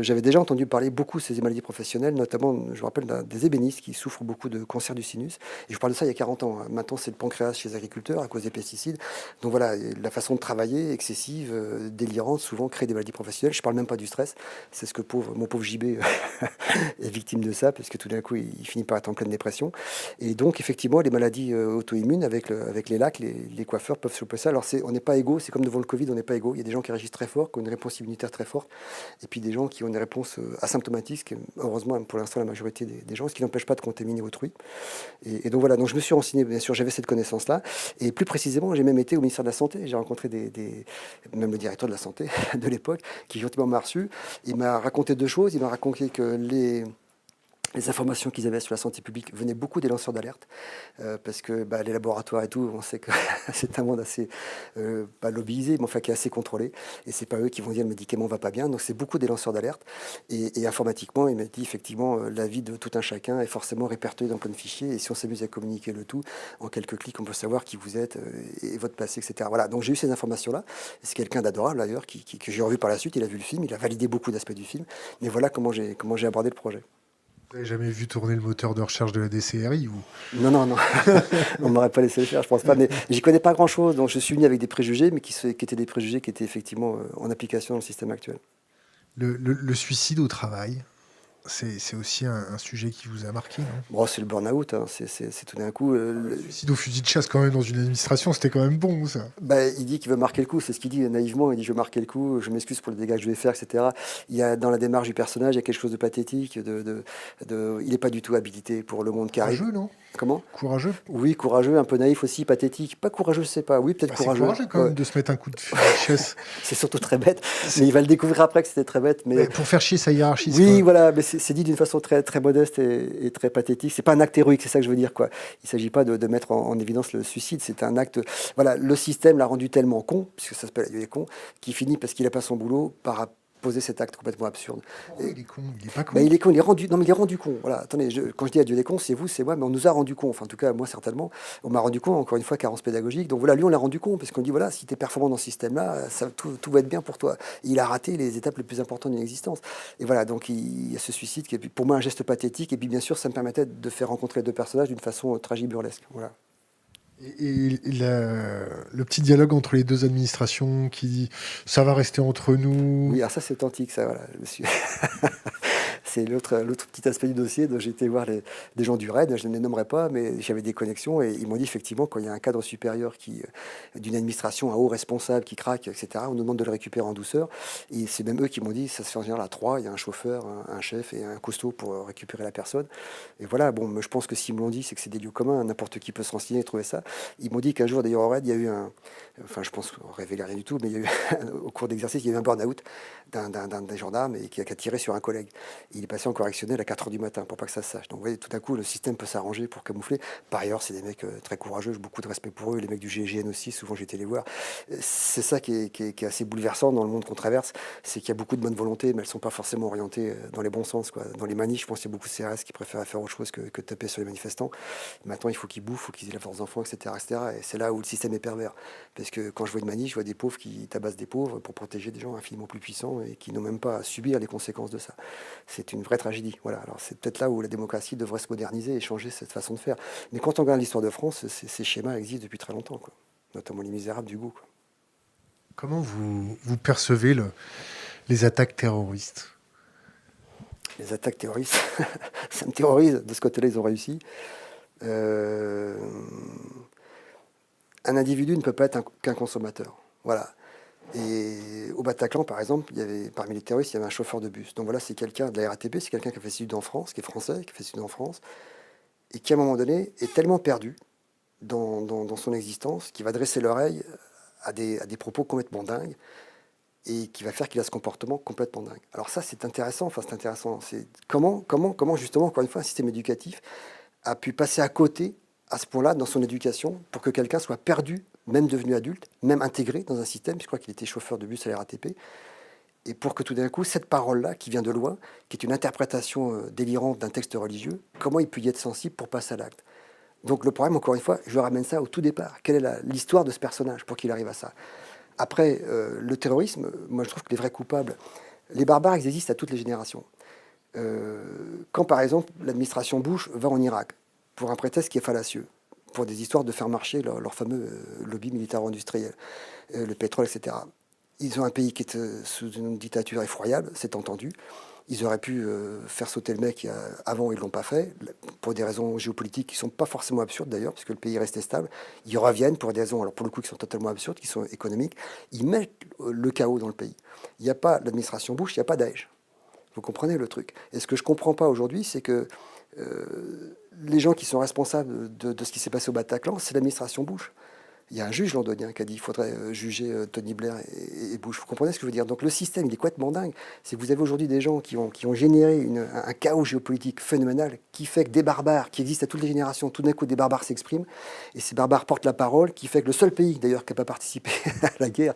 j'avais déjà entendu parler beaucoup de ces maladies professionnelles, notamment, je me rappelle, des ébénistes qui souffrent beaucoup de cancer du sinus. Et je parle de ça il y a 40 ans. Hein. Maintenant, c'est le pancréas chez les agriculteurs à cause des pesticides. Donc voilà, la façon de travailler, excessive, délirante, souvent crée des maladies professionnelles. Je parle même pas du stress. C'est ce que mon pauvre JB est victime de ça, parce que tout d'un coup, il finit par être en pleine dépression. Et donc, effectivement, les maladies auto-immunes, avec les lacs, les coiffeurs peuvent choper ça. Alors, on n'est pas égaux, c'est comme devant le Covid, on n'est pas égaux. Il y a des gens qui réagissent très fort, qui ont une réponse immunitaire très forte, et puis des gens qui ont une réponse asymptomatique, ce qui est, heureusement, pour l'instant, la majorité des gens, ce qui n'empêche pas de contaminer autrui. Et donc voilà, donc je me suis renseigné, bien sûr, j'avais cette connaissance-là. Et plus précisément, j'ai même été au ministère de la Santé. J'ai rencontré même le directeur de la Santé de l'époque, qui gentiment m'a reçu. Il m'a raconté 2 choses. Il m'a raconté que les informations qu'ils avaient sur la santé publique venaient beaucoup des lanceurs d'alerte, parce que les laboratoires et tout, on sait que c'est un monde assez, pas lobbyisé, mais enfin qui est assez contrôlé, et c'est pas eux qui vont dire le médicament va pas bien, donc c'est beaucoup des lanceurs d'alerte, et informatiquement, il m'a dit effectivement, la vie de tout un chacun est forcément répertoriée dans plein de fichiers, et si on s'amuse à communiquer le tout, en quelques clics, on peut savoir qui vous êtes, et votre passé, etc. Voilà, donc j'ai eu ces informations-là, et c'est quelqu'un d'adorable d'ailleurs, que j'ai revu par la suite, il a vu le film, il a validé beaucoup d'aspects du film, mais voilà comment j'ai abordé le projet. Vous n'avez jamais vu tourner le moteur de recherche de la DCRI ou... Non. On ne m'aurait pas laissé le faire, je pense pas. Mais j'y connais pas grand-chose, donc je suis venu avec des préjugés, mais qui étaient des préjugés qui étaient effectivement en application dans le système actuel. Le suicide au travail, c'est aussi un sujet qui vous a marqué, non? Bon, c'est le burn-out, hein. C'est tout d'un coup... Le suicide au fusil de chasse quand même dans une administration, c'était quand même bon, ça. Il dit qu'il veut marquer le coup, c'est ce qu'il dit naïvement, il dit je veux marquer le coup, je m'excuse pour les dégâts que je vais faire, etc. Il y a dans la démarche du personnage, il y a quelque chose de pathétique, il n'est pas du tout habilité pour le monde qui arrive. Courageux, non? Comment? Courageux? Oui, courageux, un peu naïf aussi, pathétique. Pas courageux, je sais pas. Oui, peut-être courageux. C'est courageux quand même de se mettre un coup de fusil de chasse. C'est surtout très bête, mais il va le découvrir après que c'était très bête. Mais pour faire chier sa hiérarchie. Oui, voilà, mais c'est dit d'une façon très, très modeste et très pathétique. C'est pas un acte héroïque, c'est ça que je veux dire, quoi. Il s'agit pas de mettre en évidence le suicide, c'est un acte... Voilà, le système l'a rendu tellement con, puisque ça s'appelle il est con, qu'il finit parce qu'il a pas son boulot par poser cet acte complètement absurde. Oh, il est con, il est pas con. Il est con, il est rendu. Non, mais il est rendu con. Voilà. Attendez, quand je dis adieu les cons, c'est vous, c'est moi, mais on nous a rendu con. Enfin, en tout cas, moi certainement, on m'a rendu con. Encore une fois, carence pédagogique. Donc voilà, lui, on l'a rendu con parce qu'on dit voilà, si tu es performant dans ce système-là, tout va être bien pour toi. Et il a raté les étapes les plus importantes d'une existence. Et voilà, donc il y a ce suicide qui est pour moi un geste pathétique. Et puis bien sûr, ça me permettait de faire rencontrer 2 personnages d'une façon tragique-burlesque. Voilà. Et le petit dialogue entre les 2 administrations qui dit ça va rester entre nous. Oui, alors ça c'est authentique, ça, voilà. C'est l'autre petit aspect du dossier. Donc, j'ai été voir des gens du RAID, je ne les nommerai pas, mais j'avais des connexions et ils m'ont dit effectivement quand il y a un cadre supérieur d'une administration, un haut responsable qui craque, etc., on nous demande de le récupérer en douceur. Et c'est même eux qui m'ont dit ça se fait en général à trois, il y a un chauffeur, un chef et un costaud pour récupérer la personne. Et voilà, bon, je pense que s'ils me l'ont dit, c'est que c'est des lieux communs, n'importe qui peut se renseigner et trouver ça. Ils m'ont dit qu'un jour, d'ailleurs, au RAID, il y a eu enfin, je pense qu'on ne révélait rien du tout, mais il y a eu, au cours d'exercice, il y a eu un burn-out d'un des gendarmes et qui a tiré sur un collègue. Il est passé en correctionnel à 4 h du matin pour pas que ça se sache. Donc, vous voyez, tout à coup, le système peut s'arranger pour camoufler. Par ailleurs, c'est des mecs très courageux, j'ai beaucoup de respect pour eux. Les mecs du GIGN aussi, souvent j'ai été les voir. C'est ça qui est assez bouleversant dans le monde qu'on traverse, c'est qu'il y a beaucoup de bonne volonté, mais elles ne sont pas forcément orientées dans les bons sens, quoi. Dans les manifs, je pense qu'il y a beaucoup de CRS qui préfèrent faire autre chose que de taper sur les manifestants. Maintenant, il faut qu'ils bouffent, il faut qu'ils aient la force d'enfant, etc., etc. Et c'est là où le système est pervers. Parce que quand je vois une manif, je vois des pauvres qui tabassent des pauvres pour protéger des gens infiniment plus puissants et qui n'ont même pas à subir les conséquences de ça. C'est une vraie tragédie. Voilà. Alors c'est peut-être là où la démocratie devrait se moderniser et changer cette façon de faire. Mais quand on regarde l'histoire de France, ces schémas existent depuis très longtemps, quoi. Notamment les Misérables du goût, quoi. Comment vous percevez les attaques terroristes? Les attaques terroristes, ça me terrorise. De ce côté-là, ils ont réussi. Euh, Un individu ne peut pas être qu'un consommateur. Voilà. Et au Bataclan, par exemple, parmi les terroristes, il y avait un chauffeur de bus. Donc voilà, c'est quelqu'un de la RATP, c'est quelqu'un qui a fait ses études en France, qui est français, qui a fait ses études en France, et qui, à un moment donné, est tellement perdu dans son existence qu'il va dresser l'oreille à des propos complètement dingues et qui va faire qu'il a ce comportement complètement dingue. Alors ça, c'est intéressant. Enfin, c'est intéressant. C'est comment justement, encore une fois, un système éducatif a pu passer à côté à ce point-là dans son éducation pour que quelqu'un soit perdu, même devenu adulte, même intégré dans un système. Je crois qu'il était chauffeur de bus à la RATP. Et pour que tout d'un coup, cette parole-là, qui vient de loin, qui est une interprétation délirante d'un texte religieux, comment il peut y être sensible pour passer à l'acte? Donc le problème, encore une fois, je ramène ça au tout départ. Quelle est l'histoire de ce personnage pour qu'il arrive à ça? Après, le terrorisme, moi je trouve que les vrais coupables, les barbares, ils existent à toutes les générations. Quand par exemple l'administration Bush va en Irak pour un prétexte qui est fallacieux, pour des histoires de faire marcher leur fameux lobby militaro-industriel, le pétrole, etc. Ils ont un pays qui est sous une dictature effroyable, c'est entendu. Ils auraient pu faire sauter le mec avant, ils ne l'ont pas fait, pour des raisons géopolitiques qui ne sont pas forcément absurdes d'ailleurs, puisque le pays restait stable. Ils reviennent pour des raisons, alors pour le coup, qui sont totalement absurdes, qui sont économiques. Ils mettent le chaos dans le pays. Il n'y a pas l'administration Bush, il n'y a pas Daesh. Vous comprenez le truc. Et ce que je ne comprends pas aujourd'hui, c'est que les gens qui sont responsables de ce qui s'est passé au Bataclan, c'est l'administration Bush. Il y a un juge londonien qui a dit qu'il faudrait juger Tony Blair et Bush. Vous comprenez ce que je veux dire? Donc le système, il est complètement dingue. C'est que vous avez aujourd'hui des gens qui ont généré un chaos géopolitique phénoménal qui fait que des barbares qui existent à toutes les générations, tout d'un coup des barbares s'expriment et ces barbares portent la parole, qui fait que le seul pays d'ailleurs qui n'a pas participé à la guerre,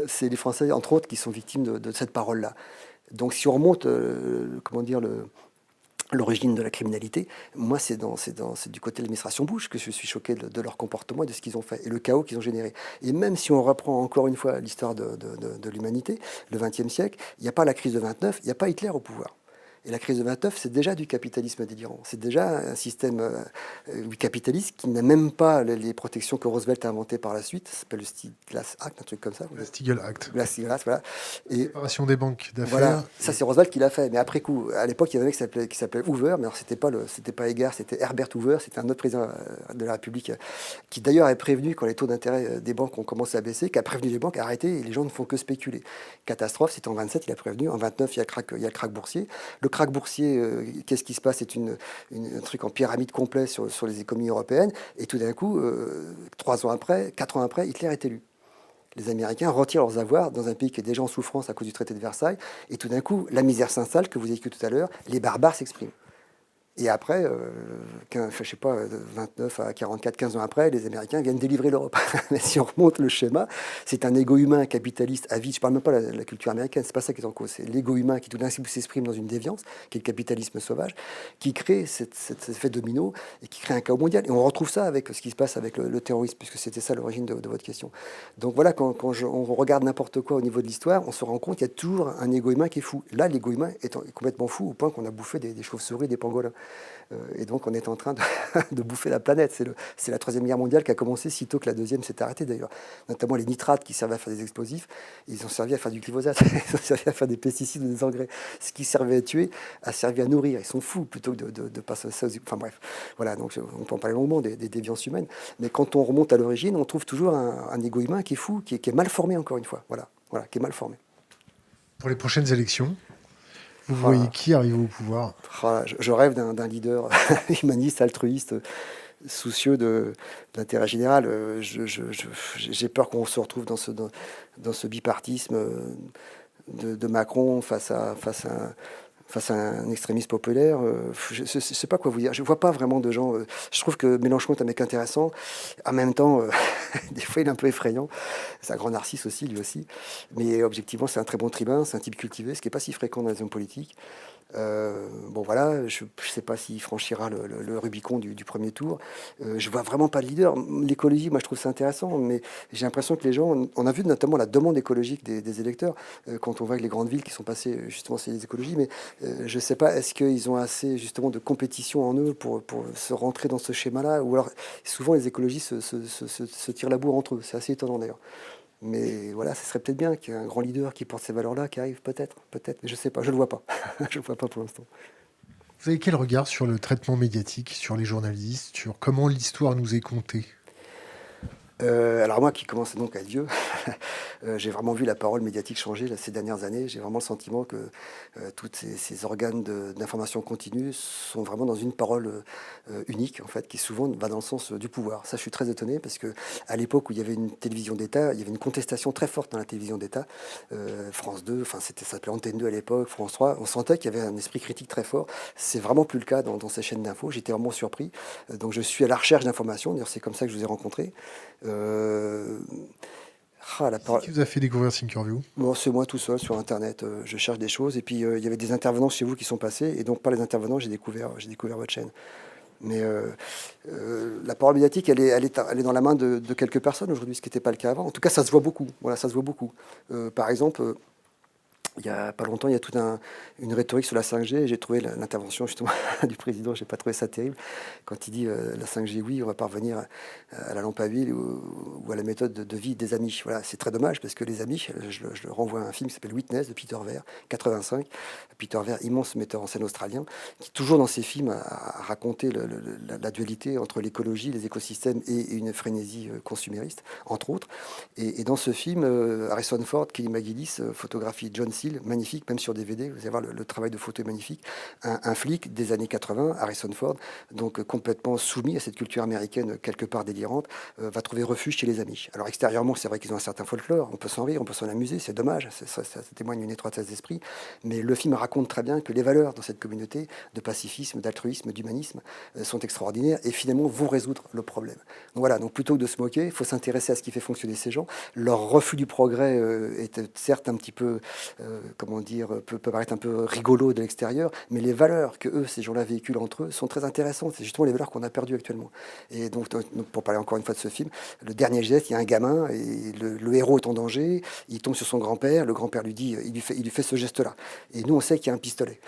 c'est les Français, entre autres, qui sont victimes de cette parole-là. Donc si on remonte, comment dire, l'origine de la criminalité, moi, c'est du côté de l'administration Bush que je suis choqué de leur comportement et de ce qu'ils ont fait, et le chaos qu'ils ont généré. Et même si on reprend encore une fois l'histoire de l'humanité, le XXe siècle, il n'y a pas la crise de 29, il n'y a pas Hitler au pouvoir. Et la crise de 29, c'est déjà du capitalisme délirant. C'est déjà un système capitaliste qui n'a même pas les protections que Roosevelt a inventées par la suite. Ça s'appelle le Stieglas Act, un truc comme ça. Le Stiegel Act. La Stieglas, voilà. Et Séparation des banques d'affaires. voilà, ça c'est Roosevelt qui l'a fait. Mais après coup, à l'époque, il y avait un mec qui s'appelait Hoover, mais alors c'était pas Edgar, c'était Herbert Hoover, c'était un autre président de la République qui d'ailleurs est prévenu quand les taux d'intérêt des banques ont commencé à baisser, qui a prévenu les banques à arrêter et les gens ne font que spéculer. Catastrophe, c'était en 27, il a prévenu. En 29, il y a le crack boursier. Le crack boursier, qu'est-ce qui se passe? C'est un truc en pyramide complet sur les économies européennes. Et tout d'un coup, 3 ans après, 4 ans après, Hitler est élu. Les Américains retirent leurs avoirs dans un pays qui est déjà en souffrance à cause du traité de Versailles. Et tout d'un coup, la misère s'installe, que vous avez écouté tout à l'heure, les barbares s'expriment. Et après, je sais pas, 29 à 44, 15 ans après, les Américains viennent délivrer l'Europe. Mais si on remonte le schéma, c'est un égo humain capitaliste à vie. Je ne parle même pas de la culture américaine, c'est pas ça qui est en cause. C'est l'égo humain qui tout d'un coup s'exprime dans une déviance, qui est le capitalisme sauvage, qui crée cet effet domino et qui crée un chaos mondial. Et on retrouve ça avec ce qui se passe avec le terrorisme, puisque c'était ça l'origine de votre question. Donc voilà, quand on regarde n'importe quoi au niveau de l'histoire, on se rend compte qu'il y a toujours un égo humain qui est fou. Là, l'égo humain est complètement fou au point qu'on a bouffé des chauves-souris, des pangolins. Et donc on est en train de, de bouffer la planète. C'est la Troisième Guerre mondiale qui a commencé sitôt que la Deuxième s'est arrêtée d'ailleurs. Notamment les nitrates qui servaient à faire des explosifs, ils ont servi à faire du glyphosate, ils ont servi à faire des pesticides ou des engrais. Ce qui servait à tuer a servi à nourrir. Ils sont fous plutôt que de passer ça aux... Enfin bref, voilà, donc on peut en parler longuement des déviances humaines. Mais quand on remonte à l'origine, on trouve toujours un égo humain qui est fou, qui est mal formé encore une fois. Voilà, qui est mal formé. Pour les prochaines élections, vous voyez Ah, qui arrive au pouvoir? je rêve d'un leader humaniste, altruiste, soucieux de l'intérêt général. J'ai peur qu'on se retrouve dans ce bipartisme de Macron face à un extrémiste populaire. Je ne sais pas quoi vous dire. Je ne vois pas vraiment de gens. Je trouve que Mélenchon est un mec intéressant. En même temps, des fois, il est un peu effrayant. C'est un grand narcisse aussi, lui aussi. Mais objectivement, c'est un très bon tribun, c'est un type cultivé, ce qui n'est pas si fréquent dans les hommes politiques. Bon voilà, je ne sais pas s'il franchira le Rubicon du premier tour. Je vois vraiment pas de leader. L'écologie, moi je trouve ça intéressant, mais j'ai l'impression que les gens, on a vu notamment la demande écologique des électeurs, quand on voit que les grandes villes qui sont passées justement c'est les écologies, mais je ne sais pas, est-ce qu'ils ont assez justement de compétition en eux pour se rentrer dans ce schéma-là, ou alors souvent les écologistes se tirent la bourre entre eux, c'est assez étonnant d'ailleurs. Mais voilà, ce serait peut-être bien qu'il y ait un grand leader qui porte ces valeurs-là, qui arrive peut-être, mais je sais pas, je le vois pas. Je le vois pas pour l'instant. Vous avez quel regard sur le traitement médiatique, sur les journalistes, sur comment l'histoire nous est contée? Alors moi qui commence donc à être vieux, j'ai vraiment vu la parole médiatique changer là, ces dernières années. J'ai vraiment le sentiment que tous ces organes d'information continue sont vraiment dans une parole unique, en fait, qui souvent va dans le sens du pouvoir. Ça, je suis très étonné parce que à l'époque où il y avait une télévision d'État, il y avait une contestation très forte dans la télévision d'État. France 2, enfin ça s'appelait Antenne 2 à l'époque, France 3, on sentait qu'il y avait un esprit critique très fort. C'est vraiment plus le cas dans ces chaînes d'infos. J'étais vraiment surpris. Donc je suis à la recherche d'informations. D'ailleurs, c'est comme ça que je vous ai rencontré. Euh, la C'est parole. qui vous a fait découvrir Thinkerview? Bon, c'est moi tout seul sur Internet. Je cherche des choses. Et puis, il y avait des intervenants chez vous qui sont passés. Et donc, par les intervenants, j'ai découvert votre chaîne. Mais la parole médiatique, elle est dans la main de quelques personnes aujourd'hui, ce qui n'était pas le cas avant. En tout cas, ça se voit beaucoup. Voilà, ça se voit beaucoup. Par exemple, il n'y a pas longtemps, il y a toute une rhétorique sur la 5G. Et j'ai trouvé l'intervention justement du président, j'ai pas trouvé ça terrible. Quand il dit la 5G, oui, on va parvenir à la lampe à huile ou à la méthode de vie des Amish. Voilà, c'est très dommage parce que les Amish, je le renvoie à un film qui s'appelle Witness de Peter Weir, 85. Peter Weir, immense metteur en scène australien, qui toujours dans ses films a raconté la dualité entre l'écologie, les écosystèmes et une frénésie consumériste, entre autres. Et dans ce film, Harrison Ford, Kelly McGillis, photographie John Seal, magnifique, même sur DVD, vous allez voir le travail de photo est magnifique. Un flic des années 80, Harrison Ford, donc complètement soumis à cette culture américaine quelque part délirante, va trouver refuge chez les Amish. Alors extérieurement, c'est vrai qu'ils ont un certain folklore, on peut s'en rire, on peut s'en amuser, c'est dommage, ça témoigne d'une étroitesse d'esprit, mais le film raconte très bien que les valeurs dans cette communauté de pacifisme, d'altruisme, d'humanisme sont extraordinaires et finalement vont résoudre le problème. Donc voilà, donc plutôt que de se moquer, il faut s'intéresser à ce qui fait fonctionner ces gens. Leur refus du progrès est certes un petit peu, comment dire, peut paraître un peu rigolo de l'extérieur, mais les valeurs que eux, ces gens-là véhiculent entre eux sont très intéressantes. C'est justement les valeurs qu'on a perdues actuellement. Et donc, pour parler encore une fois de ce film, le dernier geste, il y a un gamin et le héros est en danger, il tombe sur son grand-père, le grand-père lui dit, il lui fait ce geste-là. Et nous, on sait qu'il y a un pistolet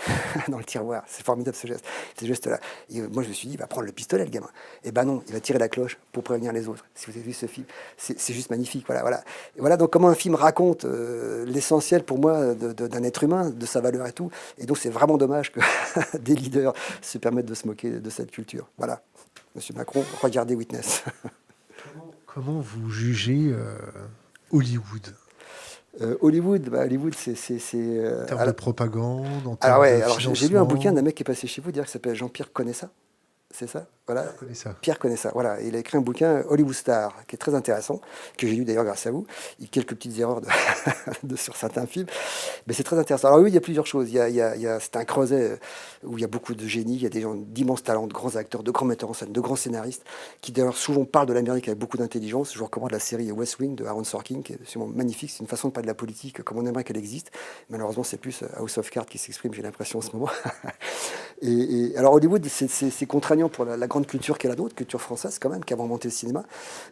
dans le tiroir. C'est formidable ce geste, ce geste-là. Et moi, je me suis dit, il va prendre le pistolet, le gamin. Et ben non, il va tirer la cloche pour prévenir les autres. Si vous avez vu ce film, c'est juste magnifique. Voilà, voilà. Et voilà donc comment un film raconte l'essentiel pour moi d'un être humain, de sa valeur et tout. Et donc c'est vraiment dommage que des leaders se permettent de se moquer de cette culture. Voilà. Monsieur Macron, regardez Witness. Comment vous jugez Hollywood? Hollywood, Hollywood, En termes de propagande, en alors termes ouais, de alors j'ai lu un bouquin d'un financement? mec qui est passé chez vous, dire qui s'appelle Jean-Pierre Conessa. C'est ça, voilà. Je connais ça. Pierre connaît ça, voilà. Il a écrit un bouquin, Hollywood Star, qui est très intéressant, que j'ai lu d'ailleurs grâce à vous. Il y a quelques petites erreurs sur certains films, mais c'est très intéressant. Alors oui, il y a plusieurs choses. C'est un creuset où il y a beaucoup de génies, il y a des gens d'immenses talents, de grands acteurs, de grands metteurs en scène, de grands scénaristes, qui d'ailleurs souvent parlent de l'Amérique avec beaucoup d'intelligence. Je vous recommande la série West Wing de Aaron Sorkin, qui est absolument magnifique. C'est une façon de parler de la politique comme on aimerait qu'elle existe. Malheureusement, c'est plus House of Cards qui s'exprime, j'ai l'impression en ce moment. Alors Hollywood, c'est contraignant pour la grande culture qu'est la nôtre, culture française quand même, qui a inventé le cinéma.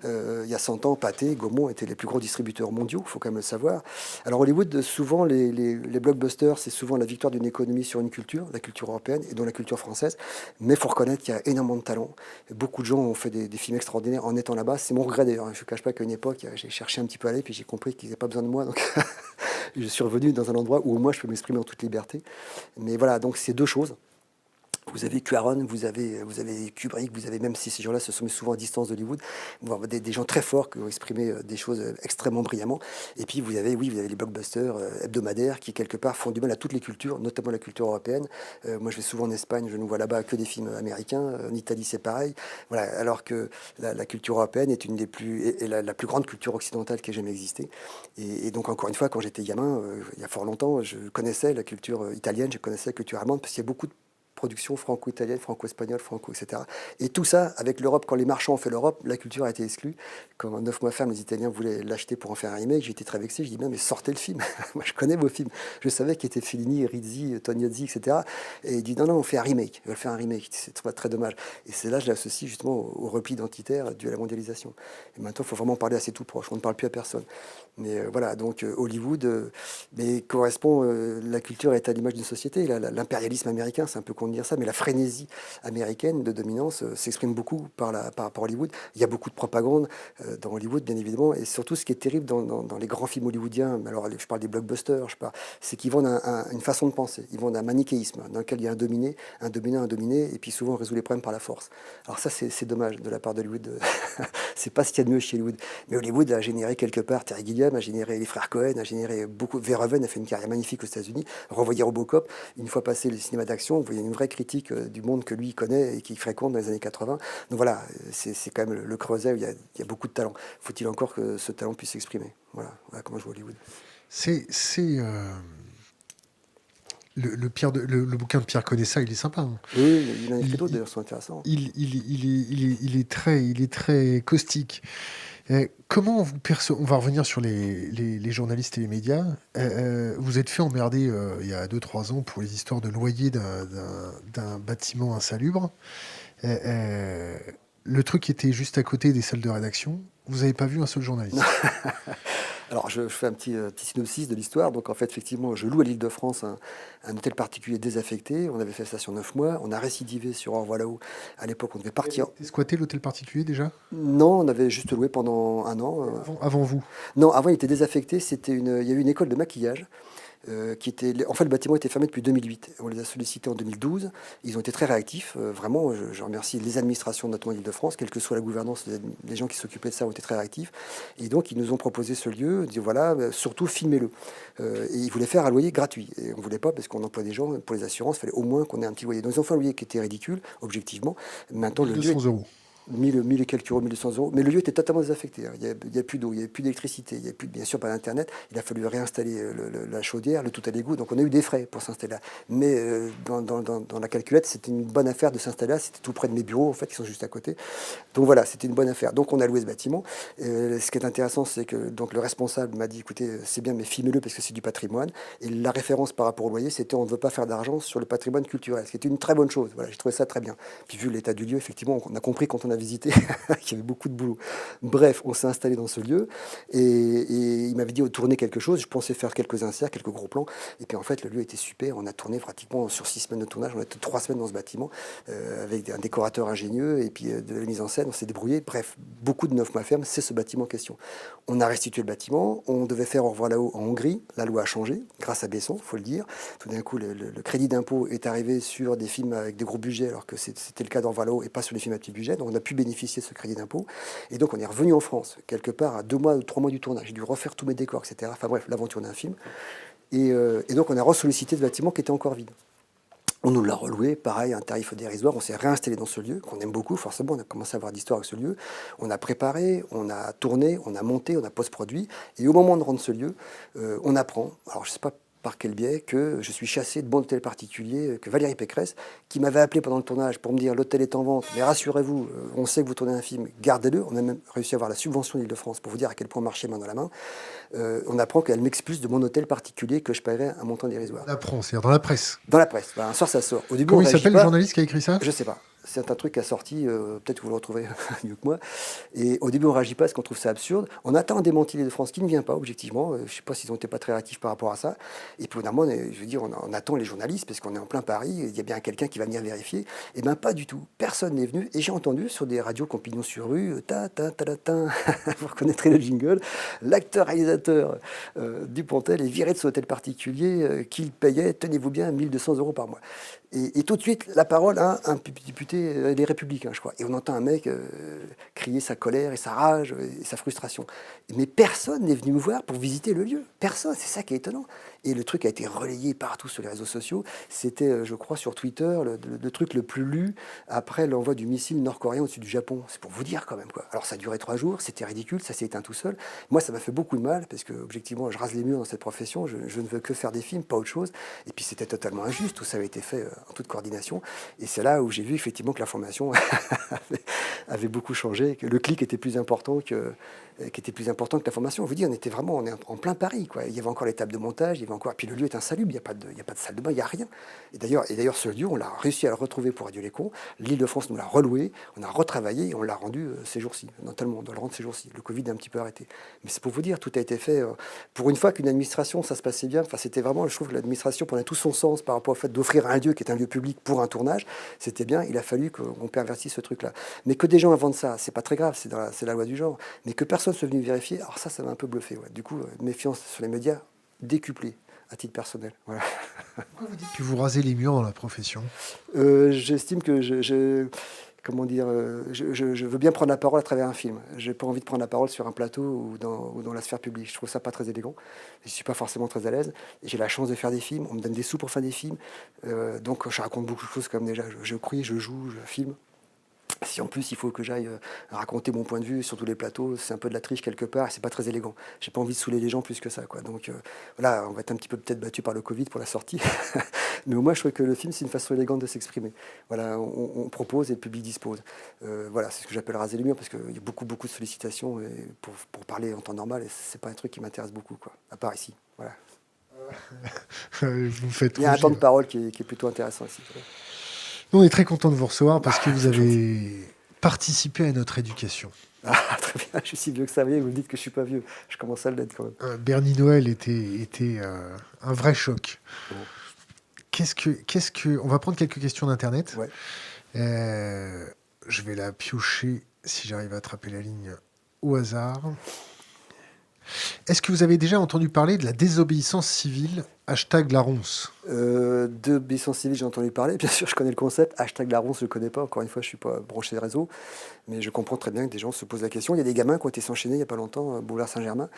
Il y a 100 ans, Pathé, Gaumont étaient les plus gros distributeurs mondiaux, il faut quand même le savoir. Alors Hollywood, souvent les blockbusters, c'est souvent la victoire d'une économie sur une culture, la culture européenne et dont la culture française. Mais il faut reconnaître qu'il y a énormément de talent. Beaucoup de gens ont fait des films extraordinaires en étant là-bas. C'est mon regret d'ailleurs. Je ne cache pas qu'à une époque, j'ai cherché un petit peu à aller, puis j'ai compris qu'ils n'avaient pas besoin de moi. Donc je suis revenu dans un endroit où moi je peux m'exprimer en toute liberté. Mais voilà, donc c'est deux choses. Vous avez Cuaron, vous avez Kubrick, vous avez, même si ces gens-là se sont mis souvent à distance d'Hollywood, des gens très forts qui ont exprimé des choses extrêmement brillamment. Et puis vous avez les blockbusters hebdomadaires qui quelque part font du mal à toutes les cultures, notamment la culture européenne. Moi je vais souvent en Espagne, je ne vois là-bas que des films américains. En Italie c'est pareil. Voilà, alors que la culture européenne est une des plus, est la plus grande culture occidentale qui ait jamais existé. Et donc encore une fois, quand j'étais gamin, il y a fort longtemps, je connaissais la culture italienne, je connaissais la culture allemande, parce qu'il y a beaucoup de production franco-italienne, franco-espagnole, etc. Et tout ça, avec l'Europe, quand les marchands ont fait l'Europe, la culture a été exclue. Quand 9 mois ferme, les Italiens voulaient l'acheter pour en faire un remake, j'étais très vexé, je dis, mais sortez le film. Moi, je connais vos films. Je savais qu'il était Fellini, Rizzi, Tognazzi, etc. Et il dit, non, on fait un remake. Ils veulent faire un remake. C'est très, très dommage. Et c'est là que je l'associe justement au repli identitaire dû à la mondialisation. Et maintenant, il faut vraiment parler à ses tout proches. On ne parle plus à personne. Mais voilà, donc Hollywood, mais correspond, la culture est à l'image d'une société. L'impérialisme américain, c'est un peu con de dire ça, mais la frénésie américaine de dominance s'exprime beaucoup par rapport à Hollywood. Il y a beaucoup de propagande dans Hollywood, bien évidemment, et surtout ce qui est terrible dans les grands films hollywoodiens, alors je parle des blockbusters, c'est qu'ils vendent une façon de penser, ils vendent un manichéisme dans lequel il y a un dominé, un dominé, et puis souvent on résout les problèmes par la force. Alors ça, c'est dommage de la part d'Hollywood. C'est pas ce qu'il y a de mieux chez Hollywood. Mais Hollywood a généré quelque part Terry Gilliam, a généré les frères Cohen, a généré beaucoup. Verhoeven a fait une carrière magnifique aux États-Unis. Revoyez Robocop. Une fois passé le cinéma d'action, vous voyez une vraie critique du monde que lui connaît et qu'il fréquente dans les années 80. Donc voilà, c'est quand même le creuset où il y a beaucoup de talent. Faut-il encore que ce talent puisse s'exprimer. Voilà comment je vois Hollywood. C'est le bouquin de Pierre Conessa, il est sympa, hein. Oui, il en a écrit Il, d'autres il, d'ailleurs, sont intéressants. il est très caustique. Comment on va revenir sur les journalistes et les médias. Vous êtes fait emmerder il y a 2-3 ans pour les histoires de loyer d'un bâtiment insalubre. Euh, euh, le truc était juste à côté des salles de rédaction. Vous n'avez pas vu un seul journaliste. Alors, je fais un petit synopsis de l'histoire. Donc, en fait, effectivement, je loue à l'Île-de-France un hôtel particulier désaffecté. On avait fait ça sur 9 mois. On a récidivé sur Au revoir là-haut. À l'époque, on devait partir. T'es squatté l'hôtel particulier déjà Non, on avait juste loué pendant un an. avant vous. Non, avant, il était désaffecté. Il y a eu une école de maquillage. Qui était, en fait, le bâtiment était fermé depuis 2008. On les a sollicités en 2012. Ils ont été très réactifs. Vraiment, je remercie les administrations, notamment l'Île-de-France, quelle que soit la gouvernance, les gens qui s'occupaient de ça ont été très réactifs. Et donc, ils nous ont proposé ce lieu. Ils disaient, voilà, surtout filmez-le. Et ils voulaient faire un loyer gratuit. Et on ne voulait pas, parce qu'on emploie des gens pour les assurances, il fallait au moins qu'on ait un petit loyer. Donc, ils ont fait un loyer qui était ridicule, objectivement. Maintenant, le lieu 200 euros. 1000 et quelques euros, 1200 euros. Mais le lieu était totalement désaffecté. Il n'y a plus d'eau, il n'y a plus d'électricité, il n'y a plus, bien sûr, pas d'Internet. Il a fallu réinstaller la chaudière, le tout à l'égout. Donc on a eu des frais pour s'installer là. Mais dans la calculette, c'était une bonne affaire de s'installer là. C'était tout près de mes bureaux, en fait, qui sont juste à côté. Donc voilà, c'était une bonne affaire. Donc on a loué ce bâtiment. Ce qui est intéressant, c'est que donc, le responsable m'a dit, écoutez, c'est bien, mais filmez-le parce que c'est du patrimoine. Et la référence par rapport au loyer, c'était on ne veut pas faire d'argent sur le patrimoine culturel, ce qui était une très bonne chose. Voilà, j'ai trouvé ça très bien. Puis vu l'état du lieu, effectivement, on a compris quand on a visité qu'il y avait beaucoup de boulot. Bref, on s'est installé dans ce lieu et il m'avait dit de tourner quelque chose. Je pensais faire quelques inserts, quelques gros plans. Et puis en fait, le lieu était super. On a tourné pratiquement sur 6 semaines de tournage. On a été 3 semaines dans ce bâtiment avec un décorateur ingénieux et puis de la mise en scène. On s'est débrouillé. Bref, beaucoup de 9 mois ferme, c'est ce bâtiment en question. On a restitué le bâtiment. On devait faire Au revoir là-haut en Hongrie. La loi a changé grâce à Besson, faut le dire. Tout d'un coup, le crédit d'impôt est arrivé sur des films avec des gros budgets alors que c'était le cas d'Au revoir là-haut et pas sur les films à petit budget. Donc on a pu bénéficier de ce crédit d'impôt. Et donc on est revenu en France, quelque part à 2 mois ou 3 mois du tournage. J'ai dû refaire tous mes décors, etc. Enfin bref, l'aventure d'un film. Et donc on a ressollicité ce bâtiment qui était encore vide. On nous l'a reloué, pareil, un tarif dérisoire. On s'est réinstallé dans ce lieu, qu'on aime beaucoup, forcément. On a commencé à avoir d'histoire avec ce lieu. On a préparé, on a tourné, on a monté, on a post-produit. Et au moment de rendre ce lieu, on apprend. Alors, je ne sais pas par quel biais, que je suis chassé de bon hôtel particulier, que Valérie Pécresse, qui m'avait appelé pendant le tournage pour me dire l'hôtel est en vente, mais rassurez-vous, on sait que vous tournez un film, gardez-le. On a même réussi à avoir la subvention d'Île-de-France pour vous dire à quel point on marchait main dans la main. On apprend qu'elle m'expulse de mon hôtel particulier que je paierais un montant dérisoire. On apprend, c'est-à-dire dans la presse. Dans la presse. Ben, un soir, ça sort. Au début, Comment on il réagit s'appelle le pas. journaliste qui a écrit ça? Je sais pas. C'est un truc qui a sorti, peut-être que vous le retrouverez mieux que moi. Et au début, on ne réagit pas parce qu'on trouve ça absurde. On attend un démenti de France qui ne vient pas, objectivement. Je ne sais pas s'ils n'ont été pas très réactifs par rapport à ça. Et puis, finalement, je veux dire, on attend les journalistes parce qu'on est en plein Paris. Il y a bien quelqu'un qui va venir vérifier. Et bien, pas du tout. Personne n'est venu. Et j'ai entendu sur des radios compagnons sur rue, vous reconnaîtrez le jingle, l'acteur-réalisateur Dupontel est viré de son hôtel particulier qu'il payait, tenez-vous bien, 1200 € par mois. Et tout de suite, la parole à un député des Républicains, je crois. Et on entend un mec crier sa colère et sa rage et sa frustration. Mais personne n'est venu me voir pour visiter le lieu. Personne, c'est ça qui est étonnant. Et le truc a été relayé partout sur les réseaux sociaux. C'était, je crois, sur Twitter, le truc le plus lu après l'envoi du missile nord-coréen au-dessus du Japon. C'est pour vous dire quand même, quoi. Alors ça a duré 3 jours, c'était ridicule, ça s'est éteint tout seul. Moi, ça m'a fait beaucoup de mal, parce que, objectivement, je rase les murs dans cette profession, je ne veux que faire des films, pas autre chose. Et puis c'était totalement injuste, tout ça avait été fait en toute coordination. Et c'est là où j'ai vu effectivement que l'information avait beaucoup changé, que le clic était plus important qui était plus important que l'information. Je vous dis, on est en plein Paris, quoi. Il y avait encore les tables de montage, il y avait encore, puis le lieu est insalubre, il n'y a pas de salle de bain, il n'y a rien. Et d'ailleurs, ce lieu, on l'a réussi à le retrouver pour Radio Les Cons. L'Île-de-France nous l'a reloué, on a retravaillé et on l'a rendu ces jours-ci. Non, tellement, on doit le rendre ces jours-ci. Le Covid a un petit peu arrêté. Mais c'est pour vous dire, tout a été fait pour une fois qu'une administration, ça se passait bien. Enfin, c'était vraiment, je trouve que l'administration prenait tout son sens par rapport au fait d'offrir un lieu qui est un lieu public pour un tournage. C'était bien, il a fallu qu'on pervertisse ce truc-là. Mais que des gens inventent ça, c'est pas très grave, c'est la loi du genre. Mais que personne soit venu vérifier, alors ça m'a un peu bluffé. Ouais. Du coup, méfiance sur les médias décuplée à titre personnel. Voilà. Pourquoi vous dites que vous rasez les murs dans la profession? J'estime que comment dire, je veux bien prendre la parole à travers un film. Je n'ai pas envie de prendre la parole sur un plateau ou dans la sphère publique. Je trouve ça pas très élégant. Je ne suis pas forcément très à l'aise. J'ai la chance de faire des films. On me donne des sous pour faire des films. Donc je raconte beaucoup de choses comme déjà. Je crie, je joue, je filme. Si en plus il faut que j'aille raconter mon point de vue sur tous les plateaux, c'est un peu de la triche quelque part, c'est pas très élégant. J'ai pas envie de saouler les gens plus que ça, quoi. Donc voilà, on va être un petit peu peut-être battu par le Covid pour la sortie, mais au moins je trouve que le film c'est une façon élégante de s'exprimer. Voilà, on propose et le public dispose. Voilà, c'est ce que j'appelle raser les murs parce qu'il y a beaucoup de sollicitations pour parler en temps normal et c'est pas un truc qui m'intéresse beaucoup, quoi. À part ici, voilà. Vous faites Il y a un temps de rougir. parole qui est plutôt intéressant ici. Nous, on est très content de vous recevoir parce que vous avez participé à notre éducation. Ah, très bien, je suis si vieux que ça, vous me dites que je suis pas vieux. Je commence à l'être quand même. Bernie Noël était un vrai choc. Bon. On va prendre quelques questions d'Internet. Ouais. Je vais la piocher si j'arrive à attraper la ligne au hasard. Est-ce que vous avez déjà entendu parler de la désobéissance civile #Laronce? D'obéissance civile, j'ai entendu parler. Bien sûr, je connais le concept. #Laronce, je ne le connais pas. Encore une fois, je ne suis pas branché réseau. Mais je comprends très bien que des gens se posent la question. Il y a des gamins qui ont été s'enchaîner il n'y a pas longtemps, Boulevard Saint-Germain.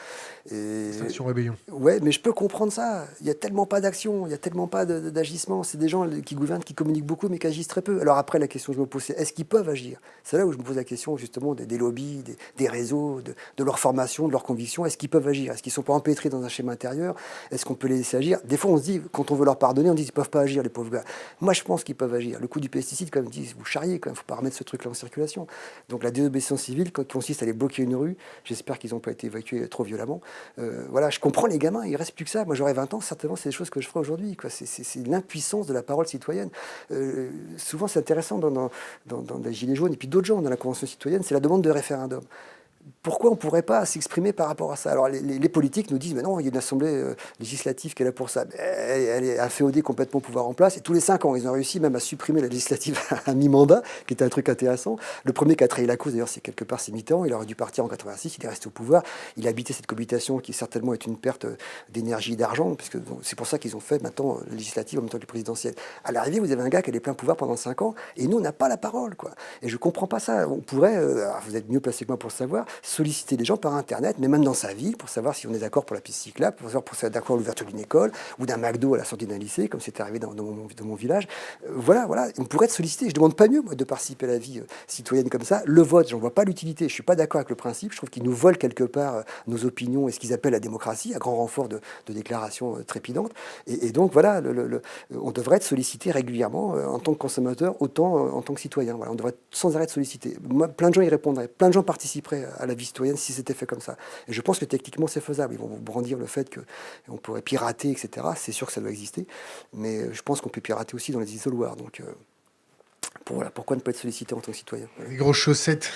Et... Action Rébellion. Ouais, mais je peux comprendre ça. Il n'y a tellement pas d'action, il n'y a tellement pas d'agissement. C'est des gens qui gouvernent, qui communiquent beaucoup, mais qui agissent très peu. Alors après, la question que je me pose, c'est est-ce qu'ils peuvent agir? C'est là où je me pose la question, justement, des lobbies, des réseaux, de leur formation, de leurs convictions. Est-ce qu'ils peuvent agir? Est-ce qu'ils ne sont pas empêtrés dans un schéma intérieur? Est-ce qu'on peut les laisser agir? Des fois, on se dit, quand on veut leur pardonner, on dit qu'ils ne peuvent pas agir, les pauvres gars. Moi, je pense qu'ils peuvent agir. Le coup du pesticide, quand même, dit, vous charriez, quand même, il ne faut pas remettre ce truc-là en circulation. Donc la désobéissance civile, qui consiste à aller bloquer une rue, j'espère qu'ils n'ont pas été évacués trop violemment. Voilà, je comprends les gamins, il ne reste plus que ça. Moi, j'aurais 20 ans, certainement, c'est des choses que je ferai aujourd'hui. C'est l'impuissance de la parole citoyenne. Souvent, c'est intéressant dans les Gilets jaunes et puis d'autres gens dans la Convention citoyenne, c'est la demande de référendum. Pourquoi on ne pourrait pas s'exprimer par rapport à ça? Alors les politiques nous disent, mais non, il y a une assemblée législative qui est là pour ça. Elle est inféodée complètement au pouvoir en place. Et tous les 5 ans, ils ont réussi même à supprimer la législative à mi-mandat, qui était un truc intéressant. Le premier qui a trahi la cause, d'ailleurs, c'est quelque part, c'est Mitterrand. Il aurait dû partir en 86, il est resté au pouvoir. Il a habité cette cohabitation qui certainement est une perte d'énergie et d'argent, puisque c'est pour ça qu'ils ont fait maintenant la législative en même temps que les présidentielles. À l'arrivée, vous avez un gars qui a les pleins pouvoirs pendant 5 ans, et nous, on n'a pas la parole, quoi. Et je ne comprends pas ça. On pourrait, vous êtes mieux placé que moi pour le savoir, solliciter les gens par Internet, mais même dans sa ville, pour savoir si on est d'accord pour la piste cyclable, pour savoir si on est d'accord pour l'ouverture d'une école ou d'un McDo à la sortie d'un lycée, comme c'était arrivé dans mon village. Voilà, on pourrait être sollicité. Je ne demande pas mieux, moi, de participer à la vie citoyenne comme ça. Le vote, j'en vois pas l'utilité. Je ne suis pas d'accord avec le principe. Je trouve qu'ils nous volent quelque part nos opinions et ce qu'ils appellent la démocratie, à grand renfort de déclarations trépidantes. Et donc, voilà, on devrait être sollicité régulièrement en tant que consommateur, autant en tant que citoyen. Voilà, on devrait être sans arrêt être sollicité. Moi, plein de gens y répondraient, plein de gens participeraient à la vie citoyenne si c'était fait comme ça. Et je pense que techniquement, c'est faisable. Ils vont vous brandir le fait qu'on pourrait pirater, etc. C'est sûr que ça doit exister. Mais je pense qu'on peut pirater aussi dans les isoloirs. Donc, voilà, pourquoi ne pas être sollicité en tant que citoyen? Voilà. Les grosses chaussettes.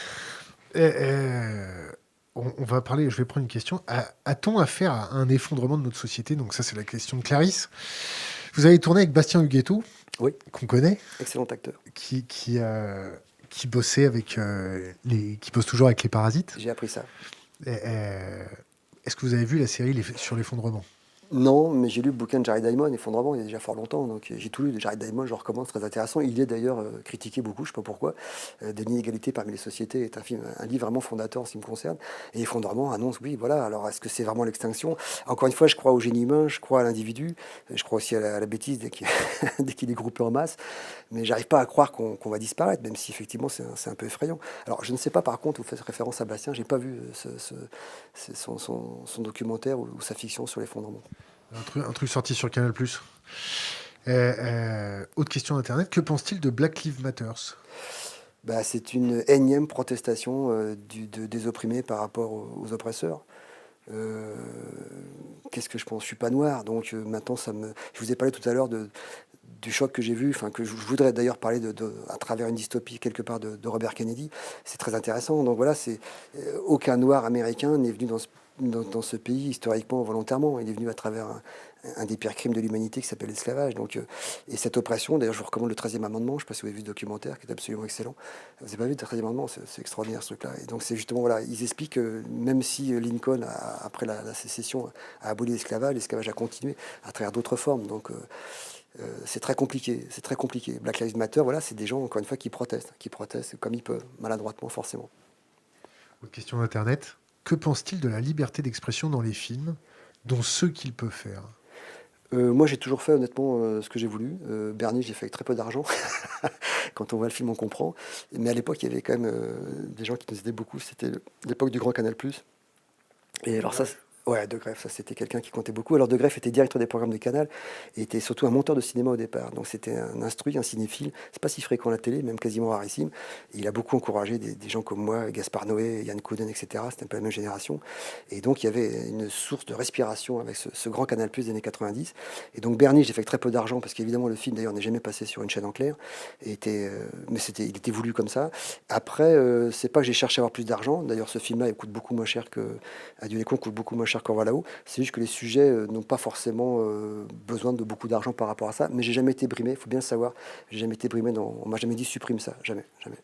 On va parler, je vais prendre une question. A-t-on affaire à un effondrement de notre société? Donc ça, c'est la question de Clarisse. Vous avez tourné avec Bastien Huguetto, Oui, qu'on connaît, excellent acteur. qui bossait avec qui bosse toujours avec les Parasites. J'ai appris ça. Est-ce que vous avez vu la série sur l'effondrement? Non, mais j'ai lu le bouquin de Jared Diamond, Effondrement, il y a déjà fort longtemps, donc j'ai tout lu de Jared Diamond, je le recommande, c'est très intéressant. Il est d'ailleurs critiqué beaucoup, je ne sais pas pourquoi. Des inégalités parmi les sociétés est un livre vraiment fondateur en ce qui me concerne. Et Effondrement annonce, oui, voilà, alors est-ce que c'est vraiment l'extinction? Encore une fois, je crois au génie humain, je crois à l'individu, je crois aussi à la bêtise dès qu'il est groupé en masse, mais j'arrive pas à croire qu'on va disparaître, même si effectivement c'est un peu effrayant. Alors je ne sais pas, par contre, vous faites référence à Bastien, j'ai pas vu son documentaire ou sa fiction sur l'effondrement. Un truc sorti sur Canal+. Autre question d'Internet. Que pense-t-il de Black Lives Matter? Bah, c'est une énième protestation des opprimés par rapport aux oppresseurs. Euh, Qu'est-ce que je pense? Je suis pas noir, donc maintenant Je vous ai parlé tout à l'heure du choc que j'ai vu, enfin que je voudrais d'ailleurs parler à travers une dystopie quelque part de Robert Kennedy. C'est très intéressant. Donc voilà, aucun noir américain n'est venu dans ce pays historiquement volontairement. Il est venu à travers un des pires crimes de l'humanité qui s'appelle l'esclavage. Donc, et cette oppression, d'ailleurs, je vous recommande le 13e amendement. Je ne sais pas si vous avez vu ce documentaire qui est absolument excellent. Vous n'avez pas vu le 13e amendement? C'est extraordinaire ce truc-là. Et donc, c'est justement, voilà, ils expliquent que même si Lincoln, après la sécession, a aboli l'esclavage a continué à travers d'autres formes. Donc, c'est très compliqué. C'est très compliqué. Black Lives Matter, voilà, c'est des gens, encore une fois, qui protestent comme ils peuvent, maladroitement, forcément. Autre question d'Internet. Que pense-t-il de la liberté d'expression dans les films, dont ceux qu'il peut faire? Moi, j'ai toujours fait honnêtement ce que j'ai voulu. Bernie, j'ai fait avec très peu d'argent. Quand on voit le film, on comprend. Mais à l'époque, il y avait quand même des gens qui nous aidaient beaucoup. C'était l'époque du Grand Canal+. Et alors ça, ouais, De Greff, ça c'était quelqu'un qui comptait beaucoup. Alors De Greff était directeur des programmes de Canal et était surtout un monteur de cinéma au départ. Donc c'était un instruit, un cinéphile. C'est pas si fréquent à la télé, même quasiment rarissime. Et il a beaucoup encouragé des gens comme moi, Gaspard Noé, Yann Kounen, etc. C'était un peu la même génération. Et donc il y avait une source de respiration avec ce grand Canal+ des années 90. Et donc Bernie, j'ai fait avec très peu d'argent parce qu'évidemment le film d'ailleurs n'est jamais passé sur une chaîne en clair. Mais il était voulu comme ça. Après, c'est pas que j'ai cherché à avoir plus d'argent. D'ailleurs, ce film-là, il coûte beaucoup moins cher que Adieu les cons coûte beaucoup moins cher qu'En voilà là-haut. C'est juste que les sujets n'ont pas forcément besoin de beaucoup d'argent par rapport à ça. Mais j'ai jamais été brimé, il faut bien le savoir. J'ai jamais été brimé. On m'a jamais dit supprime ça. Jamais, jamais.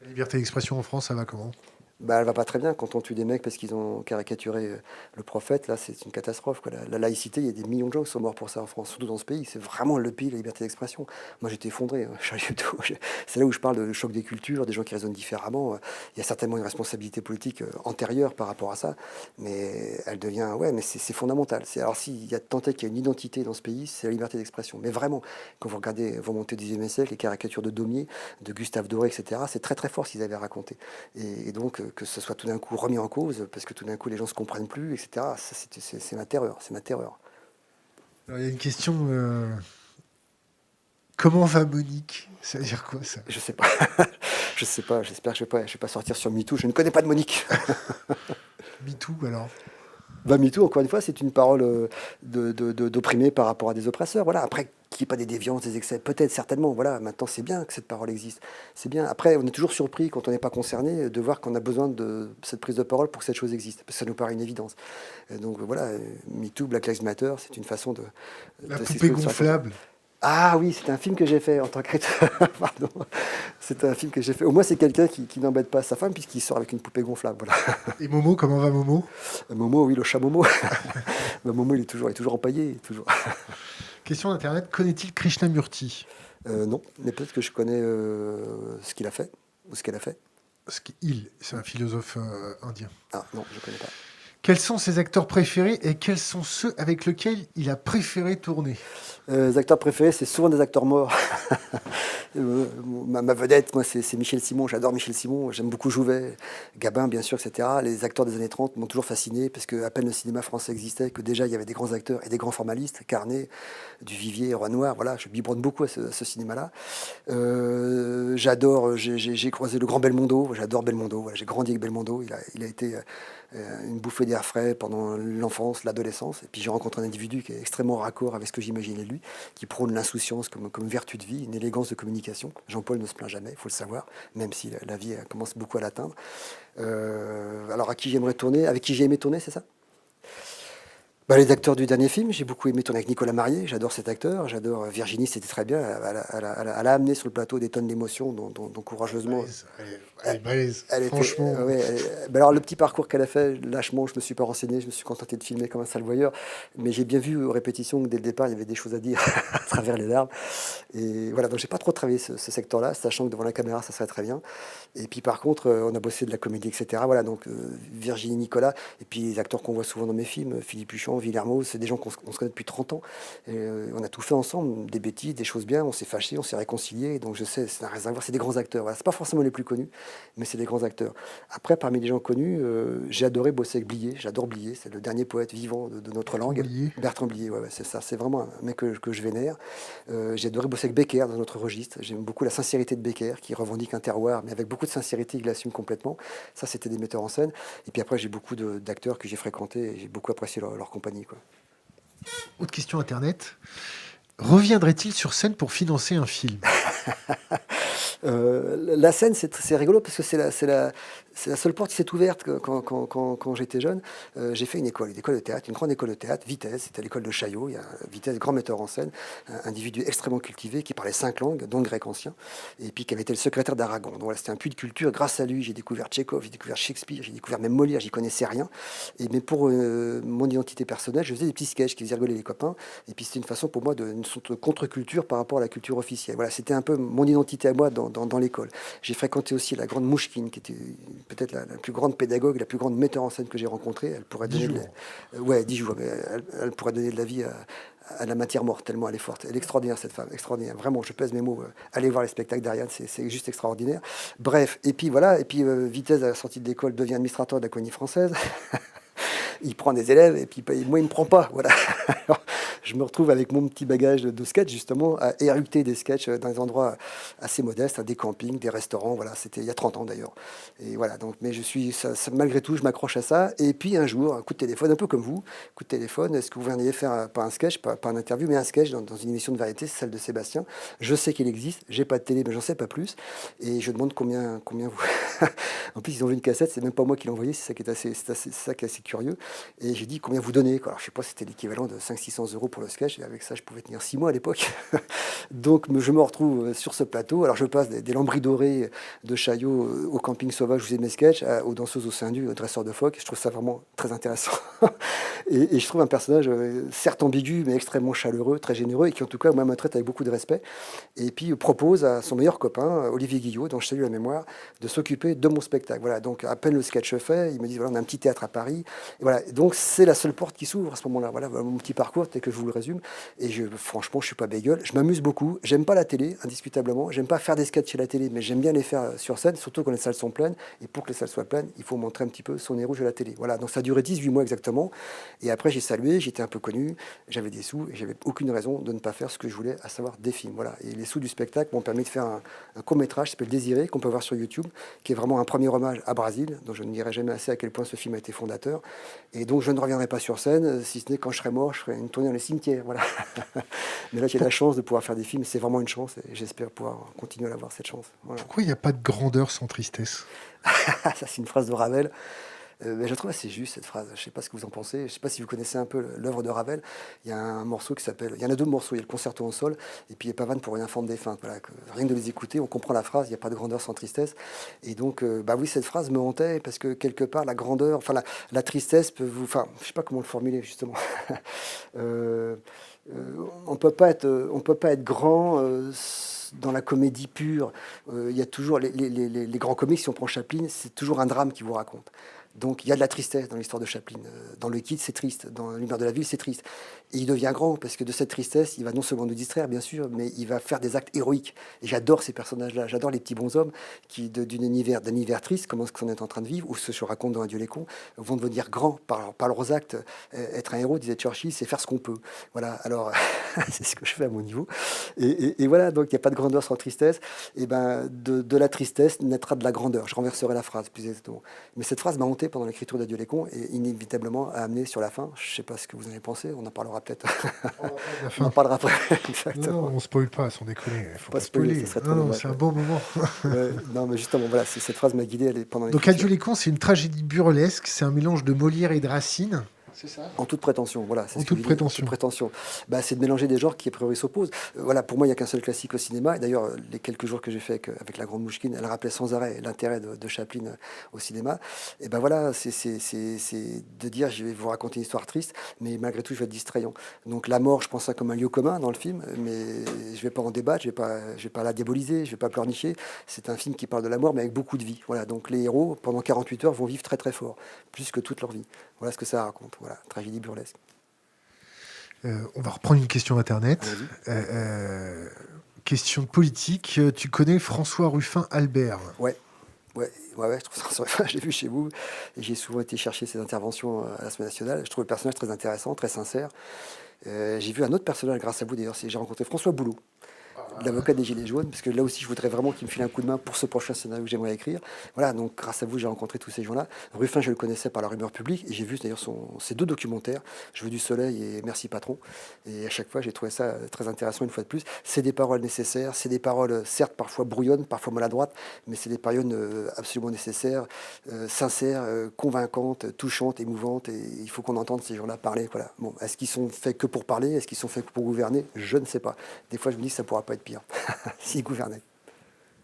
La liberté d'expression en France, ça va comment? Bah, elle va pas très bien quand on tue des mecs parce qu'ils ont caricaturé le prophète. Là, c'est une catastrophe, quoi. La laïcité, il y a des millions de gens qui sont morts pour ça en France, surtout dans ce pays. C'est vraiment le pays de la liberté d'expression. Moi, j'étais effondré. Charlie Hebdo, c'est là où je parle de choc des cultures, des gens qui raisonnent différemment. Il y a certainement une responsabilité politique antérieure par rapport à ça, mais elle devient, ouais, mais c'est fondamental. Alors, s'il y a tant est qu'il y a une identité dans ce pays, c'est la liberté d'expression. Mais vraiment, quand vous regardez, vous montez du XIXe siècle, les caricatures de Daumier, de Gustave Doré, etc., c'est très très fort ce qu'ils avaient raconté. Et donc, que ce soit tout d'un coup remis en cause, parce que tout d'un coup les gens se comprennent plus, etc. C'est ma terreur, c'est ma terreur. Alors, il y a une question. Comment va Monique? Ça veut dire quoi ça? Je sais pas, je sais pas. J'espère que je vais pas sortir sur MeToo. Je ne connais pas de Monique. MeToo alors? Bah, MeToo, encore une fois, c'est une parole d'opprimé par rapport à des oppresseurs. Voilà. Après, qu'il n'y ait pas des déviances, des excès, peut-être, certainement. Voilà. Maintenant, c'est bien que cette parole existe. C'est bien. Après, on est toujours surpris quand on n'est pas concerné de voir qu'on a besoin de cette prise de parole pour que cette chose existe, parce que ça nous paraît une évidence. Donc voilà, MeToo, Black Lives Matter, c'est une façon La de poupée s'exprimer sur la question. gonflable. Ah oui, c'est un film que j'ai fait en tant qu'acteur. Pardon. C'est un film que j'ai fait. Au moins, c'est quelqu'un qui n'embête pas sa femme puisqu'il sort avec une poupée gonflable. Voilà. Et Momo, comment va Momo? Momo, oui, le chat Momo. Bah, Momo, il est toujours empaillé. Toujours. Question d'Internet. Connaît-il Krishnamurti? Non, mais peut-être que je connais ce qu'il a fait ou ce qu'elle a fait. C'est un philosophe indien. Ah non, je ne connais pas. Quels sont ses acteurs préférés et quels sont ceux avec lesquels il a préféré tourner? Les acteurs préférés, c'est souvent des acteurs morts. Ma vedette, moi, c'est Michel Simon. J'adore Michel Simon. J'aime beaucoup Jouvet, Gabin, bien sûr, etc. Les acteurs des années 30 m'ont toujours fasciné parce que à peine le cinéma français existait que déjà il y avait des grands acteurs et des grands formalistes. Carnet, Duvivier, Renoir. Voilà, je biberonne beaucoup à ce cinéma-là. J'adore. J'ai croisé le grand Belmondo. J'adore Belmondo. Voilà, j'ai grandi avec Belmondo. Il a été une bouffée d'air frais pendant l'enfance, l'adolescence. Et puis j'ai rencontré un individu qui est extrêmement raccord avec ce que j'imaginais de lui, qui prône l'insouciance comme vertu de vie, une élégance de communication. Jean-Paul ne se plaint jamais, il faut le savoir, même si la vie commence beaucoup à l'atteindre. Alors à qui j'aimerais tourner, avec qui j'ai aimé tourner, c'est ça? Bah, les acteurs du dernier film, j'ai beaucoup aimé tourner avec Nicolas Marié, j'adore cet acteur, j'adore Virginie, c'était très bien, elle a amené sur le plateau des tonnes d'émotions dont courageusement Balèze, elle est balèze. elle était, Franchement, ouais, bah alors le petit parcours qu'elle a fait, lâchement, je me suis pas renseigné, je me suis contenté de filmer comme un sale voyeur, mais j'ai bien vu aux répétitions que dès le départ, il y avait des choses à dire à travers les larmes. Et voilà, donc j'ai pas trop travaillé ce secteur-là, sachant que devant la caméra, ça serait très bien. Et puis par contre, on a bossé de la comédie, etc. Voilà, donc Virginie, Nicolas, et puis les acteurs qu'on voit souvent dans mes films, Philippe Huchon, Villermoz, c'est des gens qu'on se connaît depuis 30 ans. Et, on a tout fait ensemble, des bêtises, des choses bien, on s'est fâchés, on s'est réconciliés. Donc je sais, ça n'a rien à voir, c'est des grands acteurs. Voilà, c'est pas forcément les plus connus, mais c'est des grands acteurs. Après, parmi les gens connus, j'ai adoré bosser avec Blier. J'adore Blier, c'est le dernier poète vivant de notre Bertrand langue. Blier. Bertrand Blier, ouais, c'est ça. C'est vraiment un mec que je vénère. J'ai adoré bosser avec Becker dans notre registre. J'aime beaucoup la sincérité de Becker, qui revendique un terroir, mais avec beaucoup de sincérité, il l'assume complètement. Ça, c'était des metteurs en scène. Et puis après, j'ai beaucoup d'acteurs que j'ai fréquentés et j'ai beaucoup apprécié leur compagnie, quoi. Autre question Internet. Reviendrait-il sur scène pour financer un film? La scène, c'est rigolo parce que c'est la seule porte qui s'est ouverte quand j'étais jeune. J'ai fait une école de théâtre, une grande école de théâtre, Vitesse, c'était l'école de Chaillot. Il y a Vitesse, grand metteur en scène, un individu extrêmement cultivé qui parlait 5 langues, dont le grec ancien, et puis qui avait été le secrétaire d'Aragon. Donc voilà, c'était un puits de culture. Grâce à lui, j'ai découvert Tchekhov, j'ai découvert Shakespeare, j'ai découvert même Molière, j'y connaissais rien. Mais pour mon identité personnelle, je faisais des petits sketchs qui faisaient rigoler les copains. Et puis c'était une façon pour moi une sorte de contre-culture par rapport à la culture officielle. Voilà, c'était un peu mon identité à moi dans l'école. J'ai fréquenté aussi la grande Mouchkine, qui était peut-être la plus grande pédagogue, la plus grande metteur en scène que j'ai rencontrée. Elle pourrait 10 donner jours. ouais, 10 jours. Mais elle pourrait donner de la vie à la matière morte, tellement elle est forte. Elle est extraordinaire, cette femme, extraordinaire. Vraiment, je pèse mes mots. Allez voir les spectacles d'Ariane, c'est juste extraordinaire. Bref, et puis voilà, et puis Vitesse, à la sortie de l'école, devient administrateur de la Comédie Française. Il prend des élèves et puis moi il me prend pas, voilà. Alors, je me retrouve avec mon petit bagage de sketch justement à éructer des sketchs dans des endroits assez modestes, des campings, des restaurants, voilà, c'était il y a 30 ans d'ailleurs. Et voilà, donc mais malgré tout je m'accroche à ça et puis un jour un coup de téléphone un peu comme vous, coup de téléphone, est-ce que vous viendriez faire pas un sketch, pas un interview mais un sketch dans une émission de variété, c'est celle de Sébastien. Je sais qu'il existe, j'ai pas de télé mais j'en sais pas plus et je demande combien vous en plus ils ont vu une cassette, c'est même pas moi qui l'ai envoyé, c'est ça qui est c'est ça qui est assez curieux. Et j'ai dit combien vous donnez quoi. Alors, je sais pas, c'était l'équivalent de 500-600 euros pour le sketch. Et avec ça, je pouvais tenir 6 mois à l'époque. Donc je me retrouve sur ce plateau. Alors je passe des lambris dorés de Chaillot au camping sauvage où je faisais mes sketchs, aux danseuses au sein du, aux dresseurs de phoques. Je trouve ça vraiment très intéressant. Et je trouve un personnage certes ambigu, mais extrêmement chaleureux, très généreux, et qui en tout cas, moi, me traite avec beaucoup de respect. Et puis propose à son meilleur copain, Olivier Guillot, dont je salue la mémoire, de s'occuper de mon spectacle. Voilà, donc à peine le sketch fait, il me dit voilà, on a un petit théâtre à Paris. Et voilà, donc c'est la seule porte qui s'ouvre à ce moment-là. Voilà, mon petit parcours, tel que je vous le résume. Et franchement, je suis pas bégueule. Je m'amuse beaucoup. J'aime pas la télé, indiscutablement. J'aime pas faire des sketchs chez la télé, mais j'aime bien les faire sur scène, surtout quand les salles sont pleines. Et pour que les salles soient pleines, il faut montrer un petit peu son nez rouge à la télé. Voilà, donc ça a duré 18 mois exactement. Et après, j'ai salué, j'étais un peu connu, j'avais des sous et j'avais aucune raison de ne pas faire ce que je voulais, à savoir des films. Voilà. Et les sous du spectacle m'ont permis de faire un court-métrage qui s'appelle Désiré, qu'on peut voir sur YouTube, qui est vraiment un premier hommage à Brésil, dont je ne dirai jamais assez à quel point ce film a été fondateur. Et donc, je ne reviendrai pas sur scène, si ce n'est quand je serai mort, je ferai une tournée dans les cimetières. Voilà. Mais là, j'ai la chance de pouvoir faire des films, c'est vraiment une chance, et j'espère pouvoir continuer à avoir cette chance. Voilà. Pourquoi il n'y a pas de grandeur sans tristesse? Ça, c'est une phrase de Ravel. Mais je trouve assez juste cette phrase. Je ne sais pas ce que vous en pensez. Je ne sais pas si vous connaissez un peu l'œuvre de Ravel. Il y a un morceau qui s'appelle. Il y en a deux morceaux. Il y a le concerto en sol et puis il y a Pavane pour une infante défunte. Voilà, rien que de les écouter, on comprend la phrase. Il n'y a pas de grandeur sans tristesse. Et donc, bah oui, cette phrase me hantait parce que quelque part, la grandeur, enfin la tristesse peut vous. Enfin, je ne sais pas comment le formuler justement. Euh, on peut pas être grand dans la comédie pure, il y a toujours les grands comiques, si on prend Chaplin, c'est toujours un drame qui vous raconte. Donc il y a de la tristesse dans l'histoire de Chaplin. Dans Le Kid, c'est triste. Dans L'Humeur de la ville, c'est triste. Et il devient grand parce que de cette tristesse, il va non seulement nous distraire, bien sûr, mais il va faire des actes héroïques. Et j'adore ces personnages-là. J'adore les petits bonshommes qui, d'un univers triste, comme ce qu'on est en train de vivre, ou ce que je raconte dans Adieu les cons, vont devenir grands par leurs actes. Être un héros, disait Churchill, c'est faire ce qu'on peut. Voilà, alors c'est ce que je fais à mon niveau. Et voilà, donc il n'y a pas de grandeur sans tristesse. Et ben, de la tristesse naîtra de la grandeur. Je renverserai la phrase, plus exactement. Mais cette phrase m'a hanté pendant l'écriture d'Adieu les cons et inévitablement a amené sur la fin. Je ne sais pas ce que vous en avez pensé, on en parlera peut-être. On en parlera après. Non, Exactement. on spoil pas, sans déconner. Il faut Pas pas spoiler, spoiler. ça serait trop Non, dommage, c'est un ouais. bon moment. Non, mais justement, voilà, cette phrase m'a guidé pendant Donc Adieu l'écriture. les cons, c'est une tragédie burlesque. C'est un mélange de Molière et de Racine. C'est ça? En toute prétention, voilà, c'est En ce que toute je dis, en toute prétention. prétention. Bah, c'est de mélanger des genres qui a priori s'opposent. Voilà, pour moi, il n'y a qu'un seul classique au cinéma. Et d'ailleurs, les quelques jours que j'ai fait avec La Grande Mouchkine, elle rappelait sans arrêt l'intérêt de Chaplin au cinéma. Et ben voilà, c'est de dire, je vais vous raconter une histoire triste, mais malgré tout, je vais être distrayant. Donc la mort, je pense ça comme un lieu commun dans le film, mais je vais pas en débattre, je vais pas la diaboliser, je vais pas pleurnicher. C'est un film qui parle de la mort, mais avec beaucoup de vie. Voilà, donc les héros, pendant 48 heures, vont vivre très très fort, plus que toute leur vie. Voilà ce que ça raconte. Voilà, tragédie burlesque. On va reprendre une question Internet. Allez-y. Question politique. Tu connais François Ruffin Albert? Ouais. Ouais, je trouve ça, je l'ai vu chez vous, et j'ai souvent été chercher ses interventions à l'Assemblée nationale. Je trouve le personnage très intéressant, très sincère. J'ai vu un autre personnage grâce à vous d'ailleurs, j'ai rencontré François Boulot, l'avocat des Gilets jaunes, parce que là aussi je voudrais vraiment qu'il me file un coup de main pour ce prochain scénario que j'aimerais écrire. Voilà, donc grâce à vous j'ai rencontré tous ces gens-là. Ruffin, je le connaissais par La Rumeur publique, et j'ai vu d'ailleurs ses deux documentaires, Je veux du soleil et Merci patron. Et à chaque fois j'ai trouvé ça très intéressant une fois de plus. C'est des paroles nécessaires, c'est des paroles certes parfois brouillonnes, parfois maladroites, mais c'est des paroles absolument nécessaires, sincères, convaincantes, touchantes, émouvantes, et il faut qu'on entende ces gens-là parler. Voilà. Bon, est-ce qu'ils sont faits que pour parler? Est-ce qu'ils sont faits que pour gouverner? Je ne sais pas. Des fois je me dis que ça pourra pas être pire s'ils gouvernaient.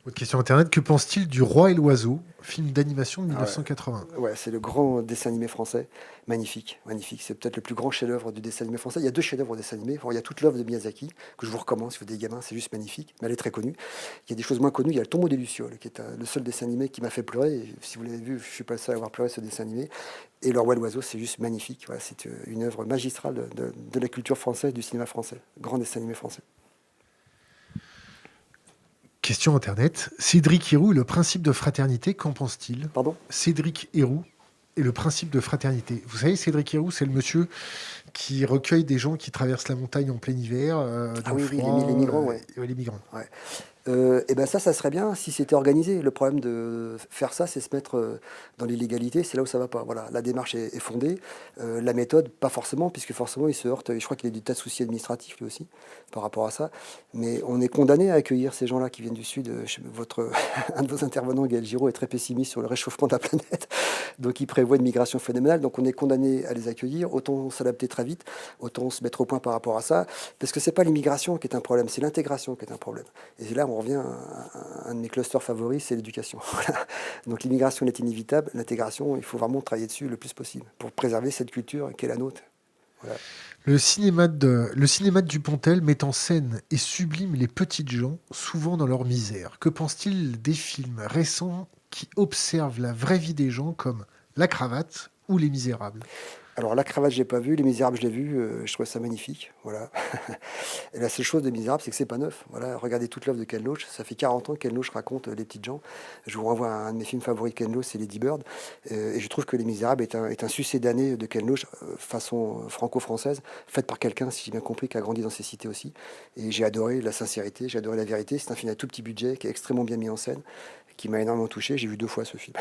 Autre question Internet. Que pense-t-il du Roi et l'Oiseau, film d'animation de Ah ouais. 1980? Ouais, c'est le grand dessin animé français. Magnifique, magnifique. C'est peut-être le plus grand chef-d'œuvre du dessin animé français. Il y a deux chefs-d'œuvre au dessin animé. Enfin, il y a toute l'œuvre de Miyazaki, que je vous recommande si vous êtes des gamins, c'est juste magnifique. Mais elle est très connue. Il y a des choses moins connues. Il y a Le Tombeau des Lucioles, qui est le seul dessin animé qui m'a fait pleurer. Et si vous l'avez vu, je suis pas le seul à avoir pleuré ce dessin animé. Et Le Roi et l'Oiseau, c'est juste magnifique. Voilà, c'est une œuvre magistrale de la culture française, du cinéma français. Grand dessin animé français. Question Internet. Cédric Héroux et le principe de fraternité, qu'en pense-t-il? Pardon? Cédric Héroux et le principe de fraternité. Vous savez, Cédric Héroux, c'est le monsieur qui recueille des gens qui traversent la montagne en plein hiver, dans Ah le oui, oui, froid, les migrants, ouais. les migrants. Ouais. Et ben ça serait bien si c'était organisé. Le problème de faire ça, c'est se mettre dans l'illégalité. C'est là où ça va pas. Voilà, la démarche est fondée. La méthode, pas forcément, puisque forcément, il se heurte. Et je crois qu'il a des tas de soucis administratifs lui aussi par rapport à ça. Mais on est condamné à accueillir ces gens-là qui viennent du Sud. Un de vos intervenants, Gaël Giraud, est très pessimiste sur le réchauffement de la planète. Donc il prévoit une migration phénoménale. Donc on est condamné à les accueillir. Autant s'adapter très vite, autant se mettre au point par rapport à ça. Parce que c'est pas l'immigration qui est un problème, c'est l'intégration qui est un problème. Et là, on revient à un de mes clusters favoris, c'est l'éducation. Voilà. Donc l'immigration est inévitable, l'intégration, il faut vraiment travailler dessus le plus possible pour préserver cette culture qui est la nôtre. Voilà. Le cinéma de Dupontel met en scène et sublime les petites gens, souvent dans leur misère. Que pense-t-il des films récents qui observent la vraie vie des gens comme La Cravate ou Les Misérables? Alors La Cravate, j'ai pas vu, Les Misérables, je l'ai vu, je trouvais ça magnifique, voilà. Et la seule chose des Misérables, c'est que c'est pas neuf. Voilà, regardez toute l'œuvre de Ken Loach, ça fait 40 ans que Ken Loach raconte les petites gens. Je vous renvoie à un de mes films favoris de Ken Loach, c'est Lady Bird, et je trouve que Les Misérables est un succédané de Ken Loach, façon franco-française, faite par quelqu'un, si j'ai bien compris, qui a grandi dans ces cités aussi. Et j'ai adoré la sincérité, j'ai adoré la vérité. C'est un film à tout petit budget, qui est extrêmement bien mis en scène, qui m'a énormément touché. J'ai vu 2 fois ce film.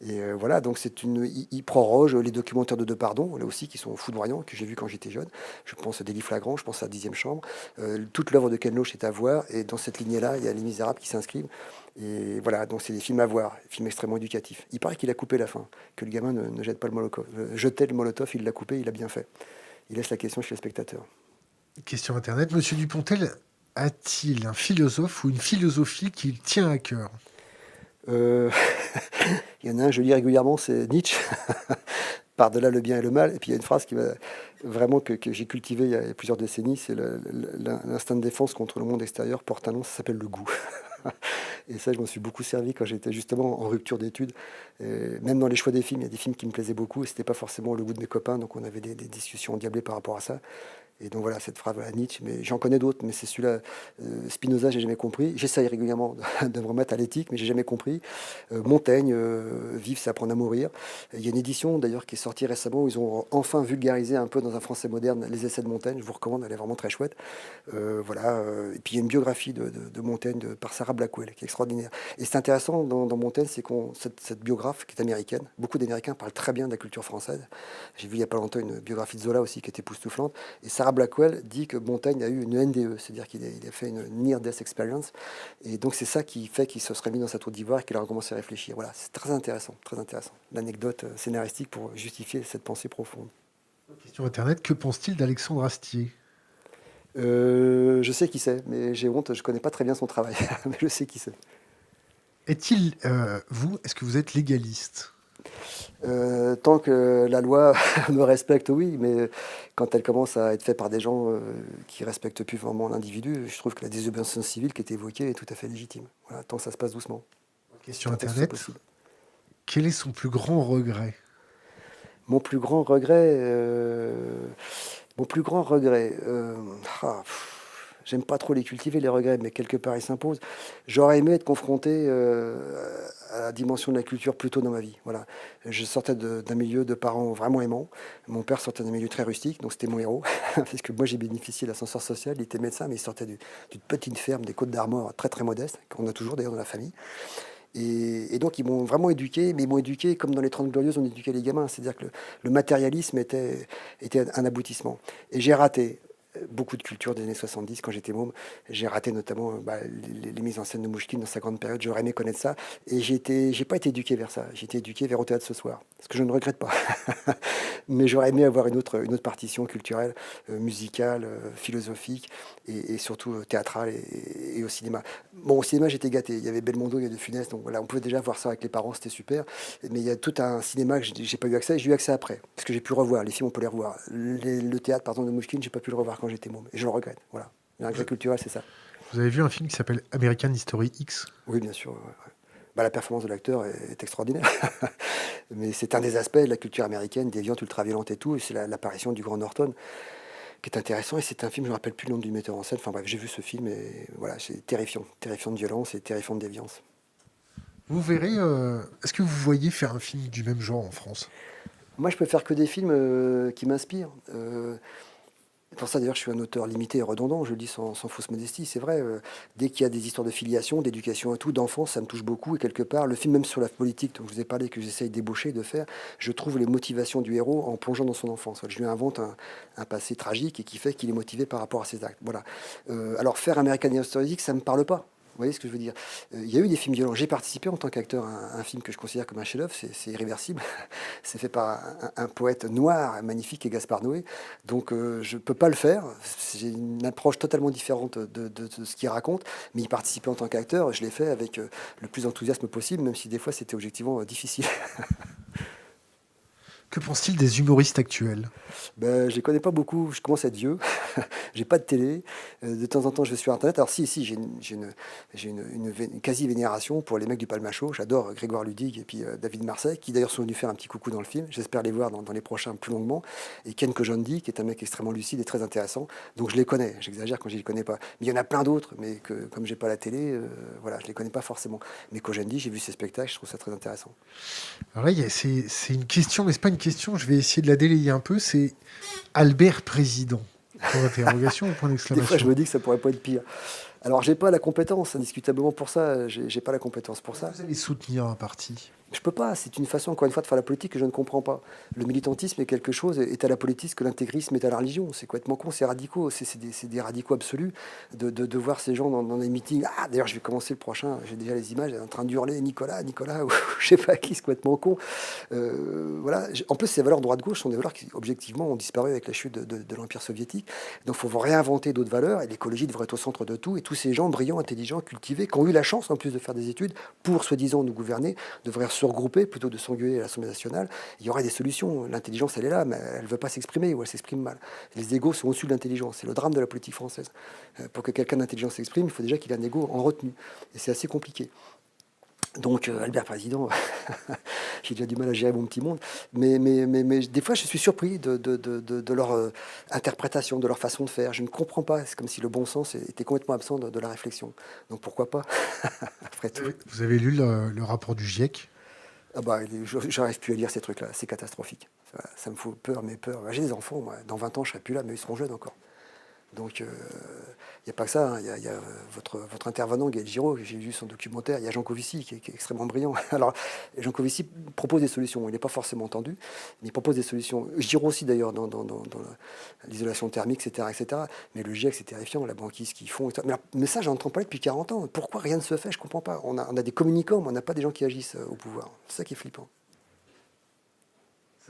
Et voilà, donc il proroge les documentaires de Depardon, là aussi, qui sont foudroyants, que j'ai vus quand j'étais jeune. Je pense à Délit flagrant, je pense à 10e chambre. Toute l'œuvre de Ken Loach est à voir, et dans cette lignée-là, il y a Les Misérables qui s'inscrivent. Et voilà, donc c'est des films à voir, films extrêmement éducatifs. Il paraît qu'il a coupé la fin, que le gamin ne jette pas le molotov. Jetait le molotov, il l'a coupé, il a bien fait. Il laisse la question chez les spectateurs. Question Internet. Monsieur Dupontel a-t-il un philosophe ou une philosophie qu'il tient à cœur? Il y en a un, je lis régulièrement, c'est Nietzsche. par-delà le bien et le mal. Et puis il y a une phrase qui m'a vraiment que j'ai cultivée il y a plusieurs décennies, c'est l'instinct de défense contre le monde extérieur porte un nom, ça s'appelle le goût. Et ça, je m'en suis beaucoup servi quand j'étais justement en rupture d'études. Même dans les choix des films, il y a des films qui me plaisaient beaucoup et c'était pas forcément le goût de mes copains, donc on avait des discussions endiablées par rapport à ça. Et donc voilà, cette phrase, voilà, Nietzsche, mais j'en connais d'autres, mais c'est celui-là, Spinoza, j'ai jamais compris. J'essaye régulièrement de me remettre à l'éthique, mais j'ai jamais compris. Montaigne, Vivre, c'est apprendre à mourir. Il y a une édition d'ailleurs qui est sortie récemment où ils ont enfin vulgarisé un peu dans un français moderne les essais de Montaigne. Je vous recommande, elle est vraiment très chouette. Voilà. Et puis il y a une biographie de Montaigne par Sarah Blackwell qui est extraordinaire. Et c'est intéressant dans Montaigne, c'est qu'on cette biographe qui est américaine, beaucoup d'Américains parlent très bien de la culture française. J'ai vu il y a pas longtemps une biographie de Zola aussi qui était époustouflante. Et Sarah Blackwell dit que Montaigne a eu une NDE, c'est-à-dire qu'il a fait une Near Death Experience. Et donc c'est ça qui fait qu'il se serait mis dans sa tour d'ivoire et qu'il a recommencé à réfléchir. Voilà, c'est très intéressant, très intéressant. L'anecdote scénaristique pour justifier cette pensée profonde. Question Internet, que pense-t-il d'Alexandre Astier? Je sais qui c'est, mais j'ai honte, je connais pas très bien son travail, mais je sais qui c'est. Est-ce que vous êtes légaliste? Tant que la loi me respecte, oui, mais quand elle commence à être faite par des gens qui respectent plus vraiment l'individu, je trouve que la désobéissance civile qui est évoquée est tout à fait légitime. Voilà, tant que ça se passe doucement. Question Tant que ce soit Internet, possible. quel est son plus grand regret? Mon plus grand regret, mon plus grand regret, j'aime pas trop les cultiver les regrets, mais quelque part ils s'imposent. J'aurais aimé être confronté à la dimension de la culture plus tôt dans ma vie. Voilà, je sortais d'un milieu de parents vraiment aimants. Mon père sortait d'un milieu très rustique, donc c'était mon héros, parce que moi j'ai bénéficié de l'ascenseur social. Il était médecin, mais il sortait d'une petite ferme des Côtes d'Armor, très très modeste, qu'on a toujours d'ailleurs dans la famille. Et donc, ils m'ont vraiment éduqué, mais ils m'ont éduqué comme dans les 30 Glorieuses, on éduquait les gamins. C'est-à-dire que le matérialisme était un aboutissement. Et j'ai raté beaucoup de culture des années 70 quand j'étais môme. J'ai raté notamment les mises en scène de Mouchkine dans sa grande période. J'aurais aimé connaître ça. Et j'ai pas été éduqué vers ça. J'ai été éduqué vers Au théâtre ce soir. Ce que je ne regrette pas. Mais j'aurais aimé avoir une autre partition culturelle, musicale, philosophique et surtout théâtrale et au cinéma. Bon, au cinéma, j'étais gâté. Il y avait Belmondo, il y avait De Funès, donc voilà, on pouvait déjà voir ça avec les parents, c'était super. Mais il y a tout un cinéma que j'ai pas eu accès, j'ai eu accès après, parce que j'ai pu revoir. Les films, on peut les revoir. Le théâtre, par exemple, de Mouchkine, j'ai pas pu le revoir quand j'étais môme, et je le regrette. Voilà, le regret culturel, c'est ça. Vous avez vu un film qui s'appelle American History X? Oui, bien sûr. Ouais, ouais. Bah, la performance de l'acteur est extraordinaire. Mais c'est un des aspects de la culture américaine, déviante, ultra-violente et tout. Et c'est l'apparition du grand Norton qui est intéressant. Et c'est un film, je ne me rappelle plus le nom du metteur en scène. Enfin bref, j'ai vu ce film et voilà, c'est terrifiant. Terrifiant de violence et terrifiant de déviance. Vous verrez, est-ce que vous voyez faire un film du même genre en France? Moi, je peux faire que des films qui m'inspirent. Pour ça, d'ailleurs, je suis un auteur limité et redondant, je le dis sans fausse modestie, c'est vrai. Dès qu'il y a des histoires de filiation, d'éducation et tout, d'enfance, ça me touche beaucoup. Et quelque part, le film, même sur la politique, dont je vous ai parlé, que j'essaye d'ébaucher, de faire, je trouve les motivations du héros en plongeant dans son enfance. Je lui invente un passé tragique et qui fait qu'il est motivé par rapport à ses actes. Voilà. Alors, faire American History X, ça ne me parle pas. Vous voyez ce que je veux dire? Il y a eu des films violents. J'ai participé en tant qu'acteur à un film que je considère comme un chef-d'œuvre, c'est Irréversible. C'est fait par un poète noir, magnifique, qui est Gaspard Noé. Donc je ne peux pas le faire. J'ai une approche totalement différente de ce qu'il raconte. Mais y participer en tant qu'acteur, je l'ai fait avec le plus d'enthousiasme possible, même si des fois c'était objectivement difficile. Que pense-t-il des humoristes actuels? Ben, je les connais pas beaucoup, je commence à être vieux, j'ai pas de télé, de temps en temps je vais sur internet. Alors si, une quasi-vénération pour les mecs du Palmachot, j'adore Grégoire Ludig et puis David Marseille, qui d'ailleurs sont venus faire un petit coucou dans le film, j'espère les voir dans les prochains plus longuement, et Ken Kojandi, qui est un mec extrêmement lucide et très intéressant, donc je les connais, j'exagère quand je les connais pas. Mais il y en a plein d'autres, mais que comme j'ai pas la télé, voilà, je les connais pas forcément. Mais Kojandi, j'ai vu ses spectacles, je trouve ça très intéressant. Alors là, c'est une question, mais c'est pas une question, je vais essayer de la délayer un peu, c'est Albert Président? Point d'interrogation ou point Des fois je d'exclamation? me dis que ça pourrait pas être pire. Alors j'ai pas la compétence, indiscutablement pour ça, j'ai pas la compétence pour ça. Vous allez soutenir un parti? Je peux pas, c'est une façon, encore une fois, de faire la politique que je ne comprends pas. Le militantisme est quelque chose, est à la politique ce que l'intégrisme est à la religion. C'est complètement con, c'est radicaux, c'est des radicaux absolus de voir ces gens dans des meetings. Ah, d'ailleurs, je vais commencer le prochain, j'ai déjà les images, en train d'hurler Nicolas, Nicolas, ou je sais pas qui, c'est complètement con. Voilà. En plus, ces valeurs droite-gauche sont des valeurs qui, objectivement, ont disparu avec la chute de l'Empire soviétique. Donc, il faut réinventer d'autres valeurs, et l'écologie devrait être au centre de tout, et tout tous ces gens brillants, intelligents, cultivés, qui ont eu la chance en plus de faire des études pour, soi-disant, nous gouverner, devraient se regrouper plutôt de s'engueuler à l'Assemblée nationale. Il y aurait des solutions. L'intelligence, elle est là, mais elle ne veut pas s'exprimer ou elle s'exprime mal. Les égos sont au-dessus de l'intelligence. C'est le drame de la politique française. Pour que quelqu'un d'intelligent s'exprime, il faut déjà qu'il ait un égo en retenue. Et c'est assez compliqué. Donc, Albert Président, j'ai déjà du mal à gérer mon petit monde, mais des fois, je suis surpris de leur interprétation, de leur façon de faire. Je ne comprends pas. C'est comme si le bon sens était complètement absent de la réflexion. Donc, pourquoi pas, après tout. Vous avez lu le rapport du GIEC? Ah bah, j'arrive plus à lire ces trucs-là. C'est catastrophique. Ça me fout peur, mais peur. J'ai des enfants, moi. Dans 20 ans, je serai plus là, mais ils seront jeunes encore. Donc, il n'y a pas que ça. Hein. Il y a votre intervenant, Gaël Giraud, j'ai vu son documentaire. Il y a Jean Covici, qui est extrêmement brillant. Alors, Jean Covici propose des solutions. Il n'est pas forcément entendu, mais il propose des solutions. Giraud aussi, d'ailleurs, dans l'isolation thermique, etc., etc. Mais le GIEC, c'est terrifiant, la banquise qu'ils font. Etc. Mais ça, j'en entends parler depuis 40 ans. Pourquoi rien ne se fait? Je ne comprends pas. On a des communicants, mais on n'a pas des gens qui agissent au pouvoir. C'est ça qui est flippant.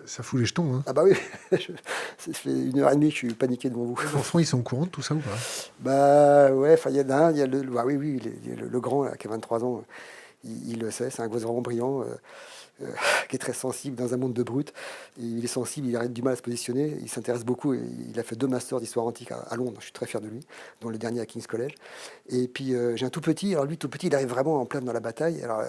Ça fout les jetons, hein. Ah bah oui, ça fait 1h30 que je suis paniqué devant vous. Les enfants, ils sont au courant de tout ça ou pas? Bah ouais, enfin il y en a un, il y a bah oui, il y a le grand là, qui a 23 ans, il le sait, c'est un gosse vraiment brillant, qui est très sensible dans un monde de brutes. Il est sensible, il arrête du mal à se positionner, il s'intéresse beaucoup, il a fait 2 masters d'histoire antique à Londres, je suis très fier de lui, dont le dernier à King's College. Et puis j'ai un tout petit, alors lui tout petit, il arrive vraiment en plein dans la bataille. Alors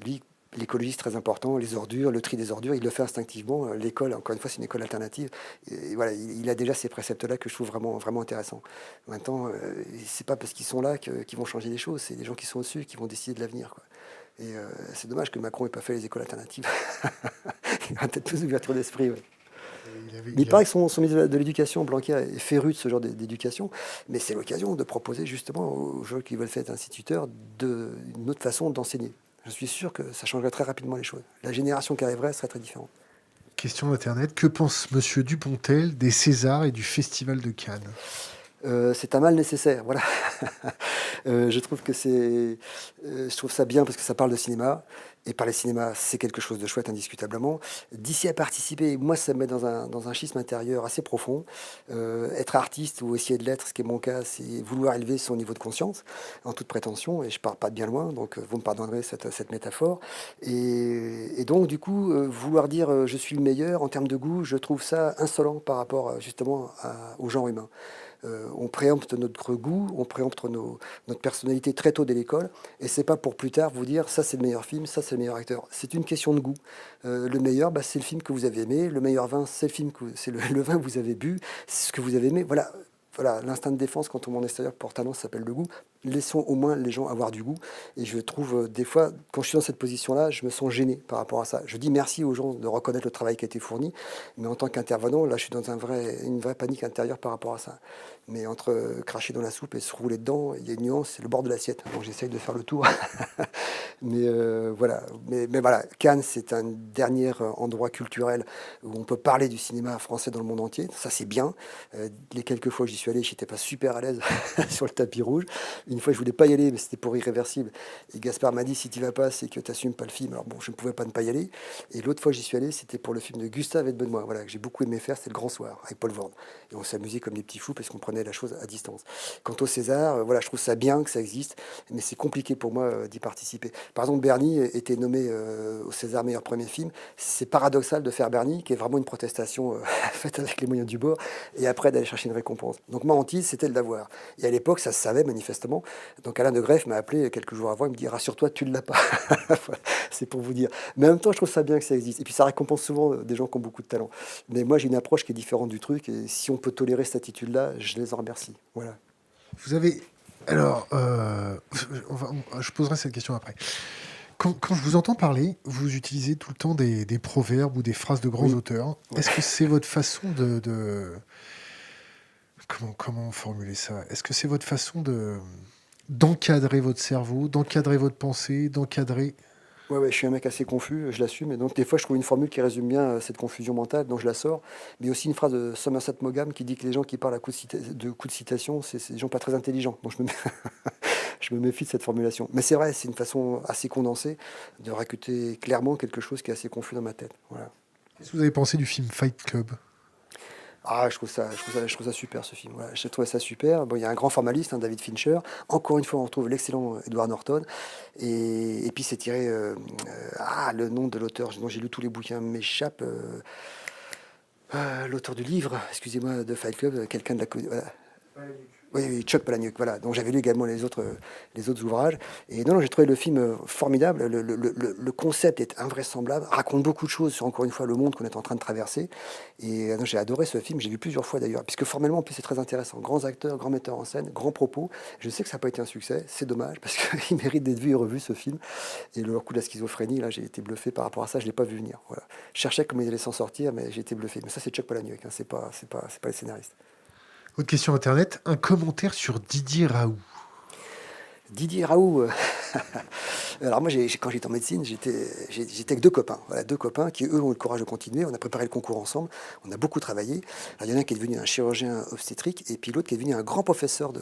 lui, l'écologie, c'est très important, les ordures, le tri des ordures, il le fait instinctivement. L'école, encore une fois, c'est une école alternative. Et voilà, il a déjà ces préceptes-là que je trouve vraiment, vraiment intéressants. Maintenant, c'est pas parce qu'ils sont là qu'ils vont changer les choses, c'est les gens qui sont au-dessus qui vont décider de l'avenir, quoi. Et c'est dommage que Macron n'ait pas fait les écoles alternatives. Il a peut-être plus d'ouverture d'esprit, ouais. Mais il paraît que son ministre de l'Éducation, Blanquer, est féru de ce genre d'éducation, mais c'est l'occasion de proposer justement aux gens qui veulent être instituteurs une autre façon d'enseigner. Je suis sûr que ça changerait très rapidement les choses. La génération qui arriverait serait très différente. Question d'Internet. Que pense Monsieur Dupontel des Césars et du Festival de Cannes? C'est un mal nécessaire, voilà. Je trouve que je trouve ça bien parce que ça parle de cinéma. Et parler cinéma, c'est quelque chose de chouette, indiscutablement. D'ici à participer, moi, ça me met dans un schisme intérieur assez profond. Être artiste ou essayer de l'être, ce qui est mon cas, c'est vouloir élever son niveau de conscience, en toute prétention. Et je pars pas de bien loin, donc vous me pardonnerez cette métaphore. Et donc, du coup, vouloir dire je suis le meilleur en termes de goût, je trouve ça insolent par rapport justement au genre humain. On préempte notre goût, on préempte notre personnalité très tôt dès l'école, et c'est pas pour plus tard vous dire ça c'est le meilleur film, ça c'est le meilleur acteur. C'est une question de goût. Le meilleur, bah, c'est le film que vous avez aimé. Le meilleur vin, c'est le vin que vous avez bu, c'est ce que vous avez aimé. Voilà. Voilà, l'instinct de défense quand on est en extérieur porte un nom, ça s'appelle le goût. Laissons au moins les gens avoir du goût. Et je trouve, des fois, quand je suis dans cette position-là, je me sens gêné par rapport à ça. Je dis merci aux gens de reconnaître le travail qui a été fourni, mais en tant qu'intervenant, là, je suis dans une vraie panique intérieure par rapport à ça. Mais entre cracher dans la soupe et se rouler dedans, il y a une nuance, c'est le bord de l'assiette. Donc j'essaye de faire le tour. Mais voilà. Mais voilà, Cannes, c'est un dernier endroit culturel où on peut parler du cinéma français dans le monde entier. Ça, c'est bien. Les quelques fois où j'y suis allé, j'étais pas super à l'aise sur le tapis rouge. Une fois, je voulais pas y aller, mais c'était pour Irréversible. Et Gaspard m'a dit, si tu vas pas, c'est que tu n'assumes pas le film. Alors bon, je ne pouvais pas ne pas y aller. Et l'autre fois, j'y suis allé, c'était pour le film de Gustave et de Benoît. Voilà, que j'ai beaucoup aimé faire, c'était Le Grand Soir, avec Paul Vorde. Et on s'amusait comme des petits fous parce qu'on prenait la chose à distance. Quant au César, voilà, je trouve ça bien que ça existe, mais c'est compliqué pour moi d'y participer. Par exemple, Bernie était nommé au César meilleur premier film. C'est paradoxal de faire Bernie, qui est vraiment une protestation faite avec les moyens du bord, et après d'aller chercher une récompense. Donc ma hantise, c'était de l'avoir. Et à l'époque, ça se savait manifestement. Donc Alain de Greff m'a appelé quelques jours avant, il me dit rassure-toi, tu ne l'as pas. Voilà, c'est pour vous dire. Mais en même temps, je trouve ça bien que ça existe. Et puis ça récompense souvent des gens qui ont beaucoup de talent. Mais moi, j'ai une approche qui est différente du truc. Et si on peut tolérer cette attitude-là, je les en remercie. Voilà. Vous avez... Alors, je poserai cette question après. Quand je vous entends parler, vous utilisez tout le temps des proverbes ou des phrases de grands Oui. auteurs. Ouais. Est-ce que c'est votre façon Comment formuler ça? Est-ce que c'est votre façon d'encadrer votre cerveau, d'encadrer votre pensée, d'encadrer... Ouais, je suis un mec assez confus, je l'assume. Et donc, des fois, je trouve une formule qui résume bien cette confusion mentale, donc je la sors. Mais aussi une phrase de Somerset Maugham qui dit que les gens qui parlent à coups de coups de citation, c'est des gens pas très intelligents. Donc, je me méfie de cette formulation. Mais c'est vrai, c'est une façon assez condensée de raconter clairement quelque chose qui est assez confus dans ma tête. Voilà. Qu'est-ce que vous avez pensé du film Fight Club? Ah, je trouve ça super ce film. Voilà, j'ai trouvé ça super. Bon, il y a un grand formaliste, hein, David Fincher. Encore une fois, on retrouve l'excellent Edward Norton. Et puis c'est tiré. Le nom de l'auteur dont j'ai lu tous les bouquins m'échappe. L'auteur du livre, excusez-moi, de Fight Club, quelqu'un de la. Voilà. Oui, oui, Chuck Palahniuk, voilà. Donc j'avais lu également les autres ouvrages. Et non, non, j'ai trouvé le film formidable. Le concept est invraisemblable, raconte beaucoup de choses sur, encore une fois, le monde qu'on est en train de traverser. Et non, j'ai adoré ce film, j'ai vu plusieurs fois d'ailleurs, puisque formellement, en plus, c'est très intéressant. Grands acteurs, grands metteurs en scène, grands propos. Je sais que ça n'a pas été un succès, c'est dommage, parce qu'il mérite d'être vu et revu, ce film. Et le coup de la schizophrénie, là, j'ai été bluffé par rapport à ça, je ne l'ai pas vu venir. Voilà. Je cherchais comment ils allaient s'en sortir, mais j'ai été bluffé. Mais ça, c'est Chuck Palahniuk, hein, c'est pas les scénaristes. Autre question internet, un commentaire sur Didier Raoult. Didier Raoult, alors moi, quand j'étais en médecine, j'étais avec deux copains. Voilà, deux copains qui, eux, ont eu le courage de continuer. On a préparé le concours ensemble. On a beaucoup travaillé. Alors, il y en a un qui est devenu un chirurgien obstétrique et puis l'autre qui est devenu un grand professeur,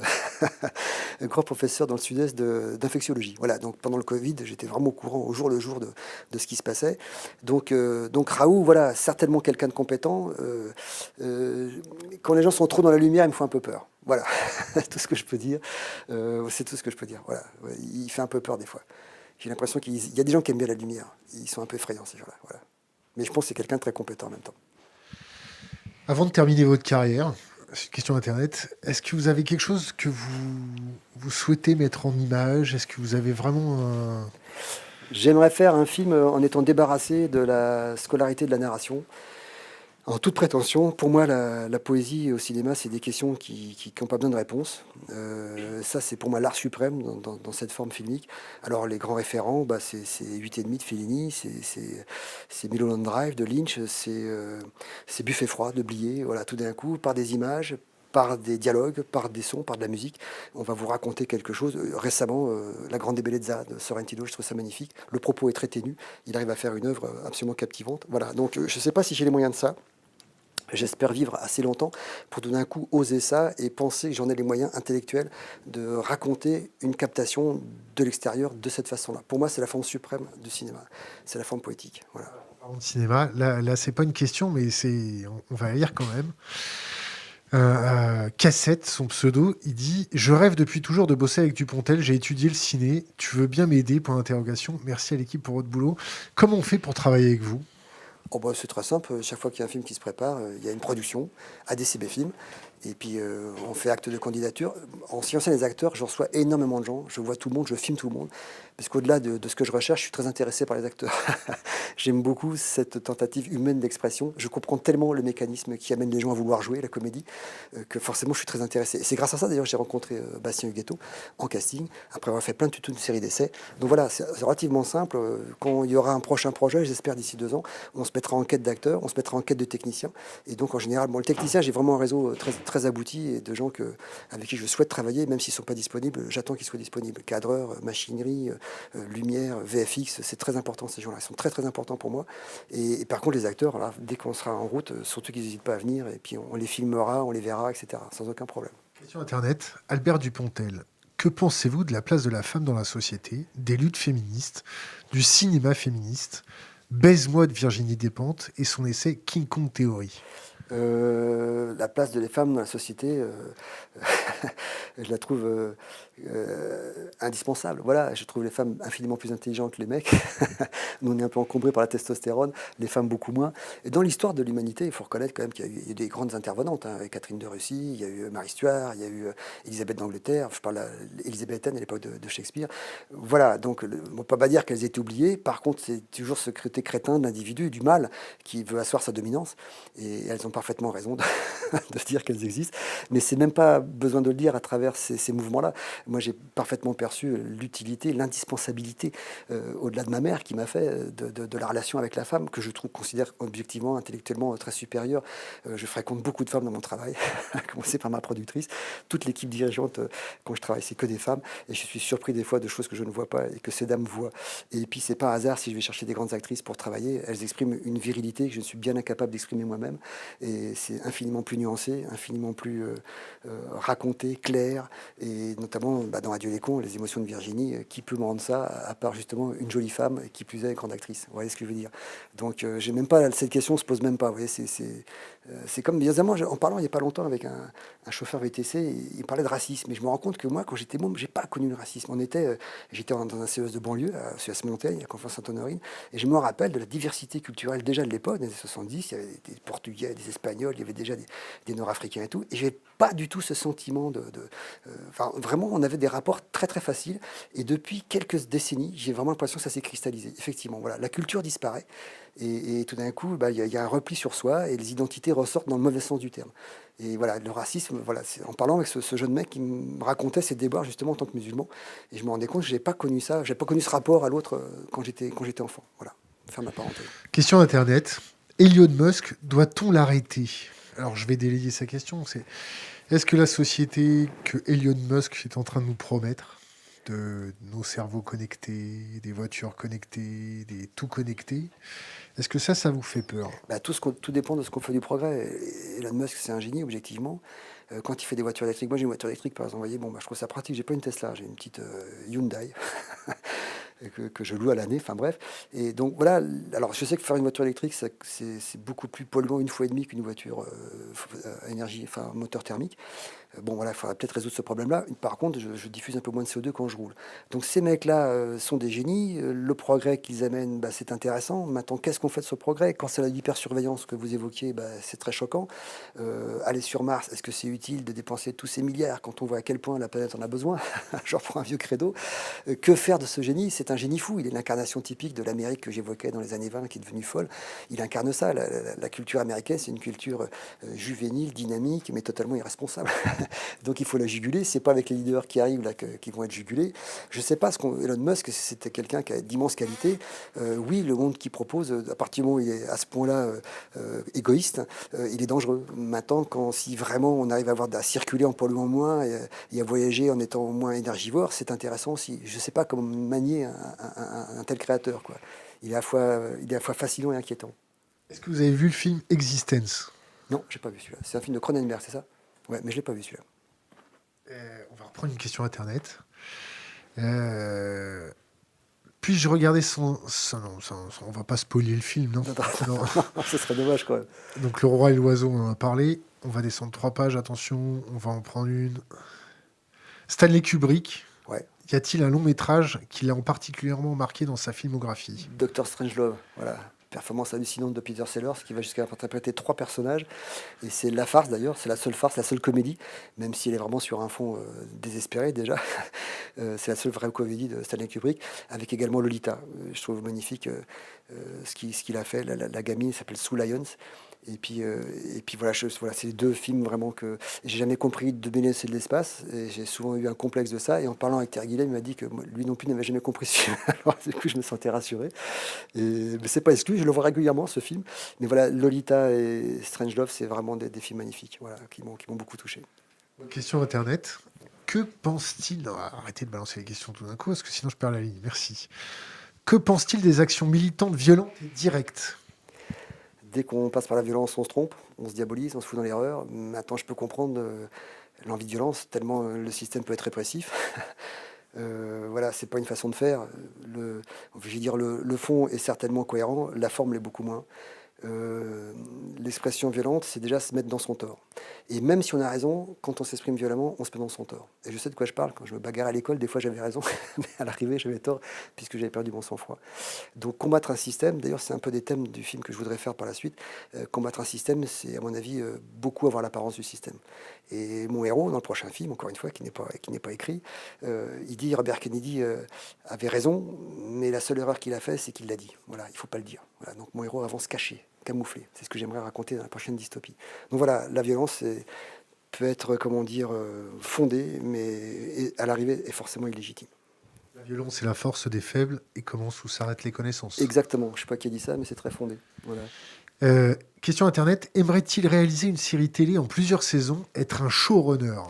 un grand professeur dans le sud-est d'infectiologie. Voilà, donc pendant le Covid, j'étais vraiment au courant au jour le jour de ce qui se passait. Donc Raoult, voilà, certainement quelqu'un de compétent. Euh, Quand les gens sont trop dans la lumière, il me faut un peu peur. Voilà, tout ce que je peux dire. C'est tout ce que je peux dire. Voilà, ouais, il fait un peu peur des fois. J'ai l'impression qu'il y a des gens qui aiment bien la lumière. Ils sont un peu effrayants, ces gens-là. Voilà. Mais je pense que c'est quelqu'un de très compétent en même temps. Avant de terminer votre carrière, c'est une question internet, est-ce que vous avez quelque chose que vous souhaitez mettre en image? Est-ce que vous avez vraiment un... J'aimerais faire un film en étant débarrassé de la scolarité de la narration. En toute prétention, pour moi, la poésie au cinéma, c'est des questions qui n'ont pas besoin de réponse. Ça, c'est pour moi l'art suprême dans cette forme filmique. Alors, les grands référents, bah, c'est 8,5 de Fellini, c'est Mulholland Drive de Lynch, c'est Buffet froid de Blier. Voilà, tout d'un coup, par des images, par des dialogues, par des sons, par de la musique, on va vous raconter quelque chose. Récemment, La Grande Bellezza de Sorrentino, je trouve ça magnifique. Le propos est très ténu, il arrive à faire une œuvre absolument captivante. Voilà, donc je ne sais pas si j'ai les moyens de ça. J'espère vivre assez longtemps pour tout d'un coup oser ça et penser que j'en ai les moyens intellectuels de raconter une captation de l'extérieur de cette façon-là. Pour moi, c'est la forme suprême du cinéma. C'est la forme poétique. Voilà. Parlant de cinéma, là c'est pas une question, mais on va la lire quand même. Cassette, son pseudo, il dit: Je rêve depuis toujours de bosser avec Dupontel, j'ai étudié le ciné, tu veux bien m'aider? Point d'interrogation. Merci à l'équipe pour votre boulot. Comment on fait pour travailler avec vous? Oh bah, c'est très simple. Chaque fois qu'il y a un film qui se prépare, il y a une production, ADCB Film. Et puis on fait acte de candidature. En ce qui concerne les acteurs, je reçois énormément de gens. Je vois tout le monde, je filme tout le monde. Parce qu'au-delà de ce que je recherche, je suis très intéressé par les acteurs. J'aime beaucoup cette tentative humaine d'expression. Je comprends tellement le mécanisme qui amène les gens à vouloir jouer la comédie que forcément je suis très intéressé. Et c'est grâce à ça d'ailleurs que j'ai rencontré Bastien Huguetto en casting, après avoir fait toute une série d'essais. Donc voilà, c'est relativement simple. Quand il y aura un prochain projet, j'espère d'ici 2 ans, on se mettra en quête d'acteurs, on se mettra en quête de techniciens. Et donc en général, bon, le technicien, j'ai vraiment un réseau très abouti et de gens avec qui je souhaite travailler, même s'ils ne sont pas disponibles, j'attends qu'ils soient disponibles. Cadreurs, machinerie, lumière, VFX, c'est très important ces gens-là. Ils sont très très importants pour moi. Et par contre, les acteurs, là, dès qu'on sera en route, surtout qu'ils n'hésitent pas à venir, et puis on les filmera, on les verra, etc. Sans aucun problème. Question internet, Albert Dupontel. Que pensez-vous de la place de la femme dans la société, des luttes féministes, du cinéma féministe? Baise-moi de Virginie Despentes et son essai King Kong Theory. La place de les femmes dans la société, je la trouve indispensable. Voilà, je trouve les femmes infiniment plus intelligentes que les mecs. Nous, on est un peu encombrés par la testostérone, les femmes beaucoup moins. Et dans l'histoire de l'humanité, il faut reconnaître quand même qu'il y a eu des grandes intervenantes. Hein. Catherine de Russie, il y a eu Marie Stuart, il y a eu Élisabeth d'Angleterre, je parle élisabéthaine à l'époque de Shakespeare. Voilà, donc on ne peut pas dire qu'elles étaient oubliées. Par contre, c'est toujours ce côté crétin de l'individu, du mal, qui veut asseoir sa dominance. Et elles ont parfaitement raison de dire qu'elles existent. Mais c'est même pas besoin de le dire à travers ces mouvements-là. Moi, j'ai parfaitement perçu l'utilité, l'indispensabilité, au-delà de ma mère, qui m'a fait de la relation avec la femme, que je considère objectivement, intellectuellement très supérieure. Je fréquente beaucoup de femmes dans mon travail, à commencer par ma productrice. Toute l'équipe dirigeante, quand je travaille, c'est que des femmes. Et je suis surpris des fois de choses que je ne vois pas et que ces dames voient. Et puis, c'est pas un hasard si je vais chercher des grandes actrices pour travailler. Elles expriment une virilité que je ne suis bien incapable d'exprimer moi-même. Et c'est infiniment plus nuancé, infiniment plus raconté, clair. Et notamment dans Adieu les cons, les émotions de Virginie, qui peut me rendre ça, à part justement une jolie femme, qui plus est grande actrice. Vous voyez ce que je veux dire? Donc j'ai même pas, cette question se pose même pas. Vous voyez, C'est comme bizarrement, en parlant il n'y a pas longtemps avec un chauffeur VTC, il parlait de racisme. Et je me rends compte que moi, quand j'étais môme, j'ai pas connu le racisme. J'étais dans un CES de banlieue, à CES Montaigne, à Conflans-Sainte-Honorine, et je me rappelle de la diversité culturelle déjà de l'époque, des années 70. Il y avait des Portugais, des Espagnols, il y avait déjà des Nord-Africains et tout. Et j'ai pas du tout ce sentiment enfin, vraiment, on avait des rapports très très faciles. Et depuis quelques décennies, j'ai vraiment l'impression que ça s'est cristallisé. Effectivement, voilà, la culture disparaît. Et tout d'un coup, bah, il y a un repli sur soi et les identités ressortent dans le mauvais sens du terme. Et voilà, le racisme, voilà, en parlant avec ce jeune mec qui me racontait ses déboires justement en tant que musulman, et je me rendais compte que je n'avais pas connu ça, j'ai pas connu ce rapport à l'autre quand j'étais enfant. Voilà, faire ma parenthèse. Question Internet. Elon Musk, doit-on l'arrêter? Alors, je vais délayer sa question. Est-ce que la société que Elon Musk est en train de nous promettre, de nos cerveaux connectés, des voitures connectées, des tout connectés, est-ce que ça vous fait peur? Bah, tout dépend de ce qu'on fait du progrès. Elon Musk, c'est un génie, objectivement. Quand il fait des voitures électriques, moi j'ai une voiture électrique par exemple, vous voyez, bon, bah, je trouve ça pratique. J'ai pas une Tesla, j'ai une petite Hyundai que je loue à l'année, enfin bref. Et donc voilà, alors je sais que faire une voiture électrique, c'est beaucoup plus polluant une fois et demi qu'une voiture à énergie, enfin moteur thermique. Bon, voilà, il faudra peut-être résoudre ce problème-là. Par contre, je diffuse un peu moins de CO2 quand je roule. Donc ces mecs-là sont des génies. Le progrès qu'ils amènent, bah, c'est intéressant. Maintenant, qu'est-ce qu'on fait de ce progrès? Quand c'est la hypersurveillance que vous évoquiez, bah, c'est très choquant. Aller sur Mars, est-ce que c'est utile de dépenser tous ces milliards quand on voit à quel point la planète en a besoin? Je reprends un vieux credo. Que faire de ce génie? C'est un génie fou. Il est l'incarnation typique de l'Amérique que j'évoquais dans les années 20, qui est devenue folle. Il incarne ça. La culture américaine, c'est une culture juvénile, dynamique, mais totalement irresponsable. Donc il faut la juguler. C'est pas avec les leaders qui arrivent là qui vont être jugulés. Je sais pas Elon Musk, c'était quelqu'un qui a d'immenses qualités. Oui, le monde qu'il propose, à partir du moment où il est à ce point-là égoïste, il est dangereux. Maintenant, si vraiment on arrive à circuler en polluant moins et à voyager en étant moins énergivore, c'est intéressant aussi. Je sais pas comment manier un tel créateur, quoi. Il est à la fois fascinant et inquiétant. Est-ce que vous avez vu le film Existence? Non, j'ai pas vu celui-là. C'est un film de Cronenberg, c'est ça? Ouais, mais je l'ai pas vu celui-là. On va reprendre une question Internet. Puis-je regarder non, on va pas spoiler le film, non? Non, Non. non, ce serait dommage quand même. Donc, Le Roi et l'Oiseau, on en a parlé. On va descendre 3 pages, attention, on va en prendre une. Stanley Kubrick, Ouais. y a-t-il un long métrage qui l'a particulièrement marqué dans sa filmographie? Doctor Strangelove, voilà. Performance hallucinante de Peter Sellers qui va jusqu'à interpréter 3 personnages. Et c'est la farce d'ailleurs, c'est la seule farce, la seule comédie, même si elle est vraiment sur un fond désespéré déjà. C'est la seule vraie comédie de Stanley Kubrick, avec également Lolita. Je trouve magnifique ce qu'il a fait. La gamine s'appelle Sue Lyons. Et puis voilà, voilà, c'est les 2 films vraiment que j'ai jamais compris de Ménès et de l'espace. Et j'ai souvent eu un complexe de ça. Et en parlant avec Terry Gilliam, il m'a dit que lui non plus n'avait jamais compris ce film. Alors du coup, je me sentais rassuré. Mais c'est pas exclu, je le vois régulièrement ce film. Mais voilà, Lolita et Strangelove, c'est vraiment des films magnifiques, voilà, qui m'ont beaucoup touché. Question Internet. Que pense-t-il... Non, arrêtez de balancer les questions tout d'un coup, parce que sinon je perds la ligne. Merci. Que pense-t-il des actions militantes violentes et directes? Dès qu'on passe par la violence, on se trompe, on se diabolise, on se fout dans l'erreur. Maintenant, je peux comprendre l'envie de violence, tellement le système peut être répressif. Voilà, c'est pas une façon de faire. Je vais dire, le fond est certainement cohérent, la forme l'est beaucoup moins. Euh, L'expression violente, c'est déjà se mettre dans son tort. Et même si on a raison, quand on s'exprime violemment, on se met dans son tort. Et je sais de quoi je parle. Quand je me bagarre à l'école, des fois j'avais raison, mais à l'arrivée j'avais tort, puisque j'avais perdu mon sang-froid. Donc combattre un système, d'ailleurs c'est un peu des thèmes du film que je voudrais faire par la suite. Combattre un système, c'est à mon avis beaucoup avoir l'apparence du système. Et mon héros, dans le prochain film, encore une fois, qui n'est pas écrit, il dit Robert Kennedy avait raison, mais la seule erreur qu'il a fait, c'est qu'il l'a dit. Voilà, il ne faut pas le dire. Voilà, donc mon héros avance caché, camouflé. C'est ce que j'aimerais raconter dans la prochaine dystopie. Donc voilà, la violence peut être, comment dire, fondée, mais à l'arrivée est forcément illégitime. La violence est la force des faibles et commence où s'arrêtent les connaissances. Exactement. Je ne sais pas qui a dit ça, mais c'est très fondé. Voilà. Question Internet. Aimerait-il réaliser une série télé en plusieurs saisons, être un showrunner?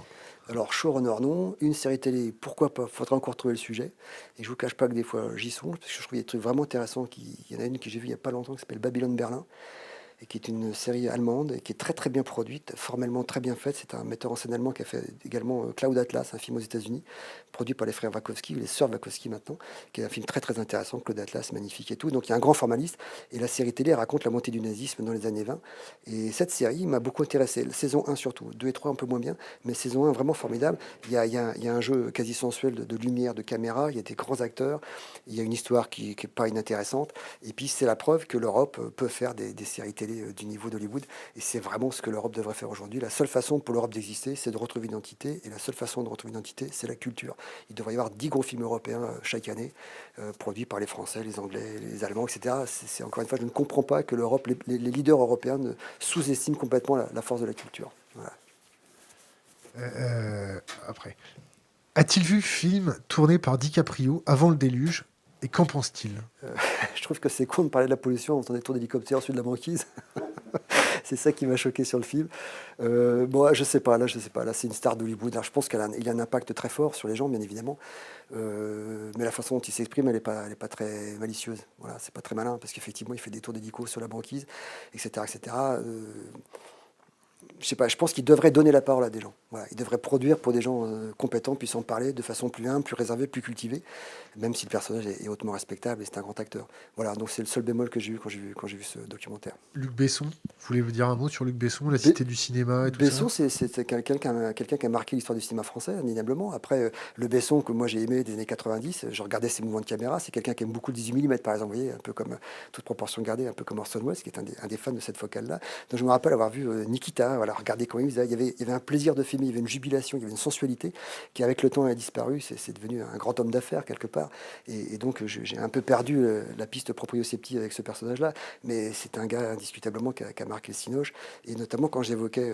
Alors, showrunner, non. Une série télé, pourquoi pas? Faudra encore trouver le sujet. Et je vous cache pas que des fois, j'y songe, parce que je trouve qu'il y a des trucs vraiment intéressants. Il y en a une que j'ai vue il n'y a pas longtemps qui s'appelle Babylone Berlin. et qui est une série allemande et qui est très très bien produite, formellement très bien faite. C'est un metteur en scène allemand qui a fait également Cloud Atlas, un film aux États-Unis, produit par les frères Wachowski, ou les sœurs Wachowski maintenant, qui est un film très très intéressant. Cloud Atlas, magnifique et tout. Donc il y a un grand formaliste. Et la série télé raconte la montée du nazisme dans les années 20. Et cette série m'a beaucoup intéressé. Saison 1 surtout, 2 et 3 un peu moins bien, mais saison 1 vraiment formidable. Il y a un jeu quasi sensuel de lumière, de caméra, il y a des grands acteurs, il y a une histoire qui n'est pas inintéressante. Et puis c'est la preuve que l'Europe peut faire des séries télé du niveau d'Hollywood. Et c'est vraiment ce que l'Europe devrait faire aujourd'hui. La seule façon pour l'Europe d'exister, c'est de retrouver une identité. Et la seule façon de retrouver une identité, c'est la culture. Il devrait y avoir 10 gros films européens chaque année, produits par les Français, les Anglais, les Allemands, etc. Encore une fois, je ne comprends pas que l'Europe, les leaders européens sous-estiment complètement la force de la culture. Voilà. Après. A-t-il vu le film tourné par DiCaprio avant le déluge et qu'en pense-t-il? Je trouve que c'est con de parler de la pollution en faisant des tours d'hélicoptère au-dessus de la banquise. C'est ça qui m'a choqué sur le film. Bon, je sais pas, là, je sais pas. Là, c'est une star d'Hollywood. Alors, je pense qu'il a un impact très fort sur les gens, bien évidemment. Mais la façon dont il s'exprime, elle est pas très malicieuse. Voilà, c'est pas très malin parce qu'effectivement, il fait des tours d'hélico sur la banquise, etc., etc. Je sais pas, je pense qu'il devrait donner la parole à des gens. Voilà, il devrait produire pour des gens compétents, puissant parler de façon plus humble, plus réservée, plus cultivée, même si le personnage est hautement respectable et c'est un grand acteur. Voilà, donc c'est le seul bémol que j'ai eu quand j'ai vu ce documentaire. Luc Besson, vous voulez vous dire un mot sur Luc Besson, la Be- cité du cinéma et tout Besson, ça? c'est quelqu'un qui a marqué l'histoire du cinéma français, indéniablement. Après, le Besson que moi j'ai aimé des années 90, je regardais ses mouvements de caméra, c'est quelqu'un qui aime beaucoup le 18 mm, par exemple, vous voyez, un peu comme toute proportion gardée, un peu comme Orson Welles, qui est un des fans de cette focale-là. Donc je me rappelle avoir vu Nikita, voilà, regarder comment il faisait. Il y avait un plaisir de filmer, il y avait une jubilation, il y avait une sensualité qui, avec le temps, a disparu. C'est devenu un grand homme d'affaires, quelque part. Et donc, j'ai un peu perdu la piste proprioceptive avec ce personnage-là. Mais c'est un gars, indiscutablement, qui a marqué le cinoche. Et notamment, quand j'évoquais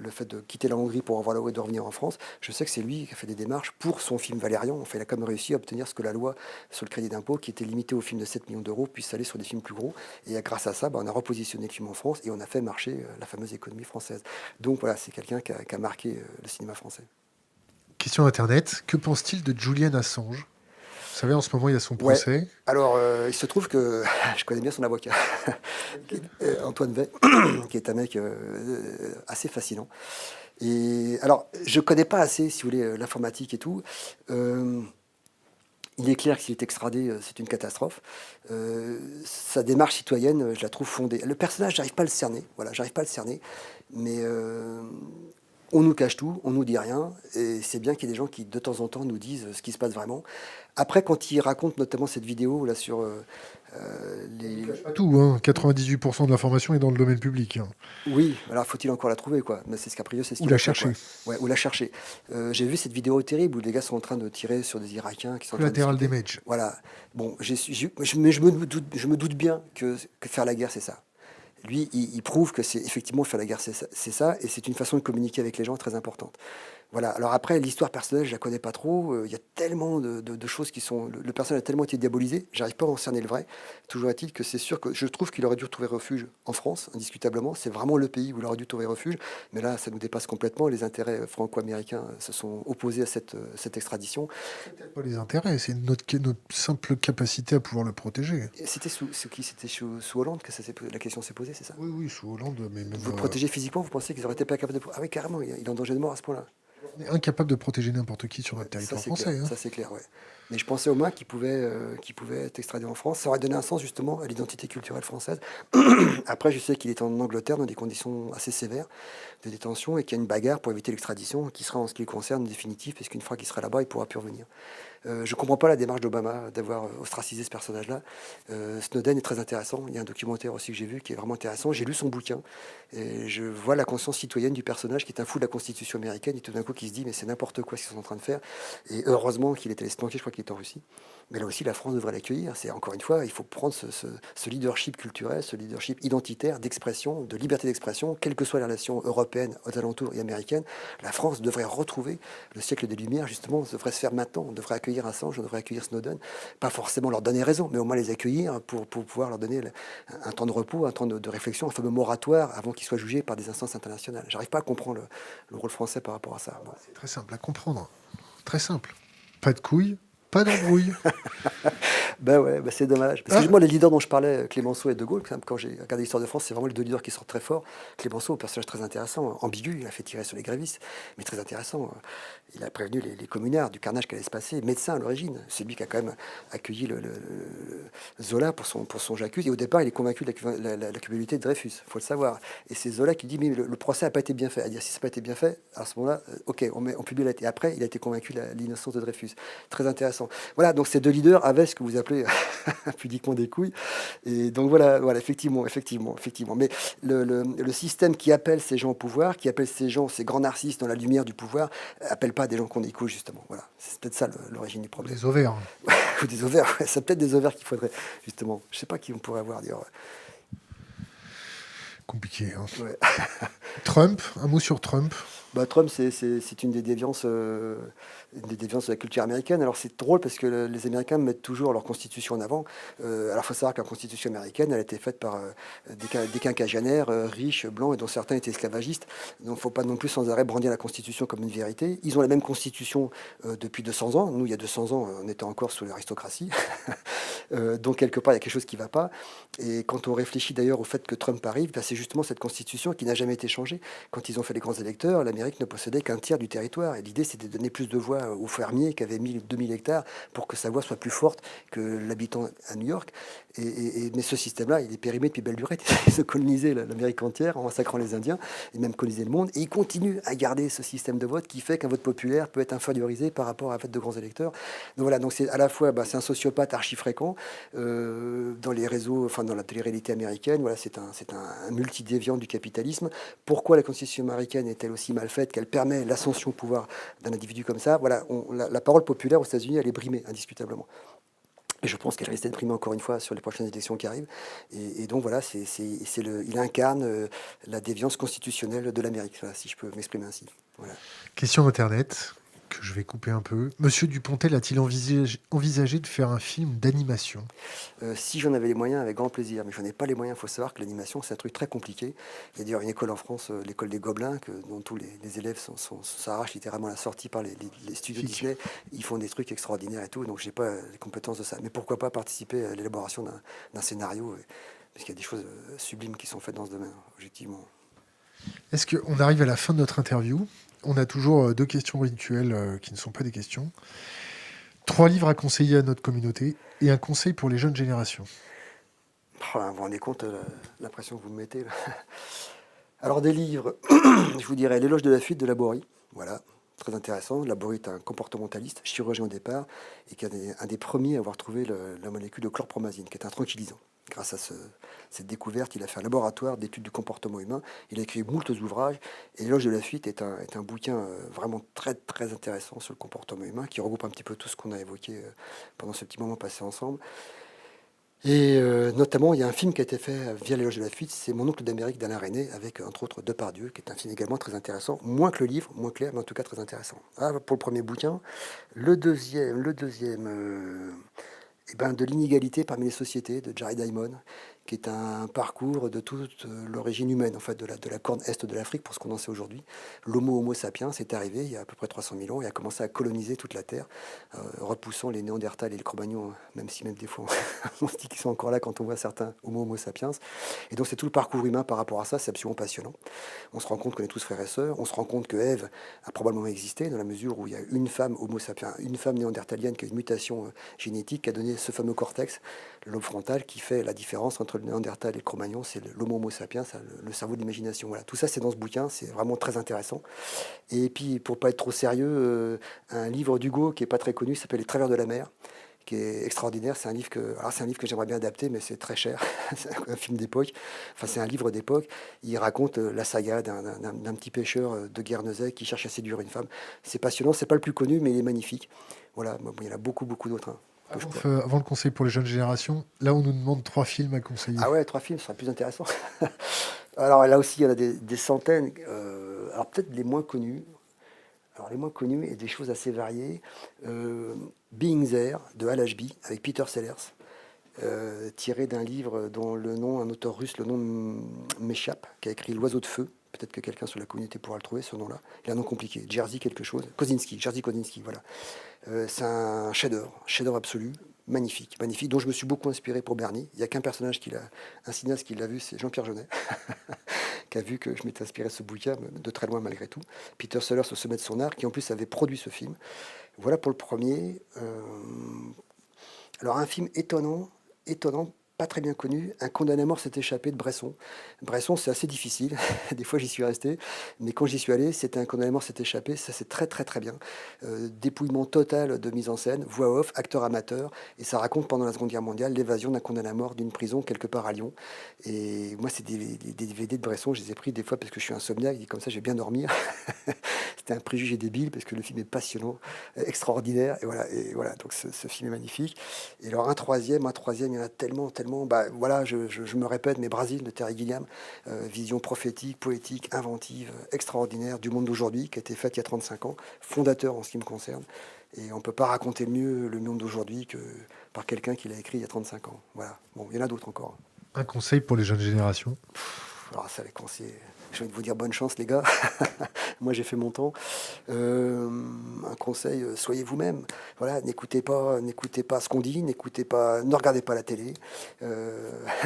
le fait de quitter la Hongrie pour avoir la loi et de revenir en France, je sais que c'est lui qui a fait des démarches pour son film Valérian. Enfin, il a quand même réussi à obtenir ce que la loi sur le crédit d'impôt, qui était limité au film de 7 millions d'euros, puisse aller sur des films plus gros. Et grâce à ça, on a repositionné le film en France et on a fait marcher la fameuse économie française. Donc voilà, c'est quelqu'un qui a marqué le cinéma français. Question Internet, que pense-t-il de Julian Assange? Vous savez, en ce moment, il y a son Ouais, procès. alors il se trouve que je connais bien son avocat, Antoine Vey, qui est un mec assez fascinant. Et alors, je connais pas assez, si vous voulez, l'informatique et tout. Euh, il est clair que s'il est extradé, c'est une catastrophe. Sa démarche citoyenne, je la trouve fondée. Le personnage, j'arrive pas à le cerner. Voilà, j'arrive pas à le cerner. Mais on nous cache tout, on nous dit rien. Et c'est bien qu'il y ait des gens qui, de temps en temps, nous disent ce qui se passe vraiment. Après, quand il raconte notamment cette vidéo là sur les, Pas tout, hein. 98% de l'information est dans le domaine public, hein. oui, alors faut-il encore la trouver, quoi. Mais c'est ce qu'a priori, c'est ce Ou qu'il la a fait, quoi. chercher. Ouais, ou la chercher. J'ai vu cette vidéo terrible où les gars sont en train de tirer sur des Irakiens qui sont en train de Collateral discuter. damage. Voilà. Bon, mais je me doute bien que faire la guerre, c'est ça. Lui, il prouve que c'est effectivement faire la guerre, c'est ça, et c'est une façon de communiquer avec les gens très importante. Voilà. Alors après, l'histoire personnelle, je la connais pas trop. Il y a tellement de choses qui sont. Le personnage a tellement été diabolisé, j'arrive pas à en cerner le vrai. Toujours est-il que c'est sûr que je trouve qu'il aurait dû trouver refuge en France, indiscutablement. C'est vraiment le pays où il aurait dû trouver refuge. Mais là, ça nous dépasse complètement. Les intérêts franco-américains se sont opposés à cette extradition. Pas les intérêts, c'est notre simple capacité à pouvoir le protéger. Et c'était sous qui? C'était sous Hollande que la question s'est posée, c'est ça? Oui, oui, sous Hollande, mais même. Vous le protégez physiquement, vous pensez qu'ils auraient été pas capables de. Ah oui, carrément, il est en danger de mort à ce point-là. On est incapable de protéger n'importe qui sur Ouais, notre ça territoire c'est clair, français, hein. ça c'est clair, ouais. Mais je pensais au moins qu'il pouvait être extradé en France. Ça aurait donné un sens justement à l'identité culturelle française. Après, je sais qu'il est en Angleterre dans des conditions assez sévères de détention et qu'il y a une bagarre pour éviter l'extradition qui sera en ce qui le concerne définitive, puisqu'une fois qu'il sera là-bas, il pourra plus revenir. Je ne comprends pas la démarche d'Obama d'avoir ostracisé ce personnage-là. Snowden est très intéressant. Il y a un documentaire aussi que j'ai vu qui est vraiment intéressant. J'ai lu son bouquin et je vois la conscience citoyenne du personnage qui est un fou de la Constitution américaine et tout d'un coup qui se dit mais c'est n'importe quoi ce qu'ils sont en train de faire. Et heureusement qu'il est allé se planquer, je crois qu'il est en Russie. Mais là aussi, la France devrait l'accueillir. C'est encore une fois, il faut prendre ce leadership culturel, ce leadership identitaire, d'expression, de liberté d'expression, quelles que soient les relations européennes, aux alentours et américaines. La France devrait retrouver le siècle des Lumières, justement, ça devrait se faire maintenant. On devrait accueillir Assange, on devrait accueillir Snowden. Pas forcément leur donner raison, mais au moins les accueillir pour pouvoir leur donner un temps de repos, un temps de réflexion, un fameux moratoire avant qu'ils soient jugés par des instances internationales. J'arrive pas à comprendre le rôle français par rapport à ça. Bon. C'est très simple à comprendre. Très simple. Pas de couilles, pas d'embrouille. Ben ouais, ben c'est dommage. Parce que Ah, moi, les leaders dont je parlais, Clémenceau et De Gaulle, quand j'ai regardé l'histoire de France, c'est vraiment les deux leaders qui sortent très forts. Clémenceau, un personnage très intéressant, ambigu, il a fait tirer sur les grévistes, mais très intéressant. Il a prévenu les communards du carnage qui allait se passer. Médecin à l'origine, c'est lui qui a quand même accueilli Zola pour son J'accuse. Et au départ, il est convaincu de la culpabilité de Dreyfus, il faut le savoir. Et c'est Zola qui dit, mais le procès n'a pas été bien fait. À dire, si ça n'a pas été bien fait, à ce moment-là, ok, on publie la lettre. Et après, il a été convaincu de l'innocence de Dreyfus. Très intéressant. Voilà, donc ces deux leaders avaient ce que vous appelez pudiquement des couilles. Et donc voilà, effectivement. Mais le système qui appelle ces gens au pouvoir, qui appelle ces gens, ces grands narcisses dans la lumière du pouvoir, appelle pas des gens qui ont des couilles, justement. Voilà, c'est peut-être ça l'origine du ou problème. des ovaires. Ou des ovaires, ouais, c'est peut-être des ovaires qu'il faudrait, justement. Je sais pas qui on pourrait avoir, d'ailleurs. Compliqué, hein. Ouais. Trump, un mot sur Trump. Bah, Trump, c'est une des déviances de la culture américaine. Alors c'est drôle parce que les Américains mettent toujours leur constitution en avant. Alors il faut savoir que la constitution américaine, elle a été faite par des quinquagénaires riches, blancs, et dont certains étaient esclavagistes. Donc il ne faut pas non plus sans arrêt brandir la constitution comme une vérité. Ils ont la même constitution depuis 200 ans. Nous, il y a 200 ans, on était encore sous l'aristocratie. Donc quelque part, il y a quelque chose qui ne va pas. Et quand on réfléchit d'ailleurs au fait que Trump arrive, bah, c'est justement cette constitution qui n'a jamais été changée. Quand ils ont fait les grands électeurs, l'Amérique ne possédait qu'un tiers du territoire. Et l'idée, c'était de donner plus de voix aux fermiers qui avaient 2000 hectares pour que sa voix soit plus forte que l'habitant à New York. Mais ce système-là, il est périmé depuis belle lurette. Ils ont colonisé l'Amérique entière en massacrant les Indiens et même colonisé le monde. Et ils continuent à garder ce système de vote qui fait qu'un vote populaire peut être infériorisé par rapport à un vote de grands électeurs. Donc voilà, donc c'est à la fois c'est un sociopathe archi fréquent dans les réseaux, enfin dans la télé-réalité américaine. Voilà, c'est un multidéviant du capitalisme. Pourquoi la Constitution américaine est-elle aussi mal faite qu'elle permet l'ascension au pouvoir d'un individu comme ça? Voilà, la parole populaire aux États-Unis, elle est brimée, indiscutablement. Et je pense qu'elle risque d'être primée encore une fois sur les prochaines élections qui arrivent. Et donc voilà, il incarne la déviance constitutionnelle de l'Amérique, voilà, si je peux m'exprimer ainsi. Voilà. Question Internet, que je vais couper un peu. Monsieur Dupontel a-t-il envisagé de faire un film d'animation? Si j'en avais les moyens, avec grand plaisir, mais je n'en ai pas les moyens. Il faut savoir que l'animation, c'est un truc très compliqué. Il y a d'ailleurs une école en France, l'école des Gobelins, dont tous les élèves s'arrachent littéralement la sortie par les studios Chic. Disney. Ils font des trucs extraordinaires et tout, donc j'ai pas les compétences de ça. Mais pourquoi pas participer à l'élaboration d'un scénario, parce qu'il y a des choses sublimes qui sont faites dans ce domaine, objectivement. Est-ce qu'on arrive à la fin de notre interview? On a toujours deux questions rituelles qui ne sont pas des questions. 3 livres à conseiller à notre communauté et un conseil pour les jeunes générations. Oh là, vous vous rendez compte l'impression que vous me mettez là. Alors des livres, je vous dirais L'éloge de la fuite de Laborie, voilà, très intéressant. Laborie est un comportementaliste, chirurgien au départ, et qui est un des premiers à avoir trouvé la molécule de chlorpromazine, qui est un tranquillisant. Grâce à cette découverte, il a fait un laboratoire d'études du comportement humain, il a écrit moult ouvrages, et L'éloge de la fuite est un bouquin vraiment très très intéressant sur le comportement humain, qui regroupe un petit peu tout ce qu'on a évoqué pendant ce petit moment passé ensemble. Et notamment, il y a un film qui a été fait via l'éloge de la fuite, c'est Mon oncle d'Amérique d'Alain Resnais, avec entre autres Depardieu, qui est un film également très intéressant, moins que le livre, moins clair, mais en tout cas très intéressant. Ah, pour le premier bouquin. Le deuxième, de l'inégalité parmi les sociétés, de Jared Diamond, qui est un parcours de toute l'origine humaine, en fait, de la corne est de l'Afrique, pour ce qu'on en sait aujourd'hui. L'Homo Homo sapiens est arrivé il y a à peu près 300 000 ans et a commencé à coloniser toute la Terre, repoussant les Néandertals et les Cro-Magnons, même si même des fois on se dit qu'ils sont encore là quand on voit certains Homo Homo sapiens. Et donc c'est tout le parcours humain par rapport à ça, c'est absolument passionnant. On se rend compte qu'on est tous frères et sœurs, on se rend compte que Ève a probablement existé, dans la mesure où il y a une femme Homo sapiens, une femme néandertalienne qui a une mutation génétique qui a donné ce fameux cortex, le lobe frontal, qui fait la différence entre le Néandertal et le Cro-Magnon, c'est l'Homo Homo sapiens, le cerveau de l'imagination. Voilà, tout ça c'est dans ce bouquin, c'est vraiment très intéressant. Et puis pour pas être trop sérieux, un livre d'Hugo qui est pas très connu s'appelle Les Travers de la mer, qui est extraordinaire. C'est un livre que j'aimerais bien adapter, mais c'est très cher. C'est un film d'époque. Enfin, c'est un livre d'époque. Il raconte la saga d'un petit pêcheur de Guernesey qui cherche à séduire une femme. C'est passionnant. C'est pas le plus connu, mais il est magnifique. Voilà. Bon, il y en a beaucoup, beaucoup d'autres. Hein, Avant le conseil pour les jeunes générations, là on nous demande 3 films à conseiller. Ah ouais, 3 films, ce sera plus intéressant. Alors là aussi, il y en a des centaines. Alors peut-être les moins connus. Alors les moins connus et des choses assez variées. Being There de Hal Ashby avec Peter Sellers, tiré d'un livre dont le nom, un auteur russe, le nom m'échappe, qui a écrit L'oiseau de feu, Peut-être que quelqu'un sur la communauté pourra le trouver, ce nom-là. Il a un nom compliqué, Jerzy quelque chose. Kosinski, Jerzy Kosinski, voilà. C'est un chef-d'œuvre absolu, magnifique, magnifique, dont je me suis beaucoup inspiré pour Bernie. Il n'y a qu'un personnage un cinéaste qui l'a vu, c'est Jean-Pierre Jeunet, qui a vu que je m'étais inspiré de ce bouquin, de très loin malgré tout. Peter Sellers au sommet de son art, qui en plus avait produit ce film. Voilà pour le premier. Alors un film étonnant, pas très bien connu, Un condamné à mort s'est échappé de Bresson. Bresson, c'est assez difficile, des fois j'y suis resté, mais quand j'y suis allé, c'était Un condamné à mort s'est échappé, ça c'est très très très bien. Dépouillement total de mise en scène, voix off, acteur amateur, et ça raconte pendant la Seconde Guerre mondiale l'évasion d'un condamné à mort d'une prison quelque part à Lyon. Et moi, c'est des DVD de Bresson, je les ai pris des fois parce que je suis insomniaque, et comme ça je vais bien dormir. C'était un préjugé débile parce que le film est passionnant, extraordinaire, et voilà donc ce film est magnifique. Et alors un troisième, il y en a tellement, tellement. Bah voilà, je me répète, mais Brasil de Terry Gilliam, vision prophétique, poétique, inventive, extraordinaire du monde d'aujourd'hui, qui a été faite il y a 35 ans, fondateur en ce qui me concerne. Et on ne peut pas raconter mieux le monde d'aujourd'hui que par quelqu'un qui l'a écrit il y a 35 ans. Voilà. Bon, il y en a d'autres encore. Un conseil pour les jeunes générations? Alors ça, les conseils, j'ai envie de vous dire bonne chance, les gars. Moi, j'ai fait mon temps. Un conseil, soyez vous-même. Voilà, n'écoutez pas ce qu'on dit, ne regardez pas la télé.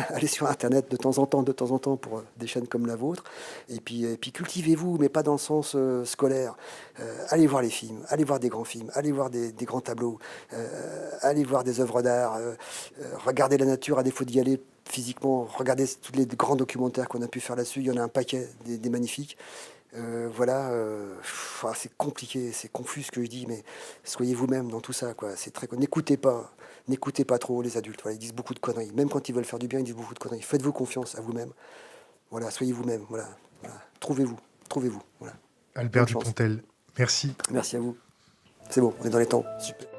Allez sur Internet de temps en temps pour des chaînes comme la vôtre. Et puis cultivez-vous, mais pas dans le sens scolaire. Allez voir les films, allez voir des grands films, allez voir des grands tableaux, allez voir des œuvres d'art, regardez la nature à défaut d'y aller physiquement, regardez tous les grands documentaires qu'on a pu faire là-dessus, il y en a un paquet, des magnifiques. Voilà, c'est compliqué, c'est confus ce que je dis, mais soyez vous-même dans tout ça, quoi. C'est très, n'écoutez pas trop les adultes. Voilà, ils disent beaucoup de conneries. Même quand ils veulent faire du bien, ils disent beaucoup de conneries. Faites-vous confiance à vous-même. Voilà, soyez vous-même. Voilà, voilà. Trouvez-vous. Voilà. Albert Bonne chance. Dupontel, merci. Merci à vous. C'est bon, on est dans les temps. Super.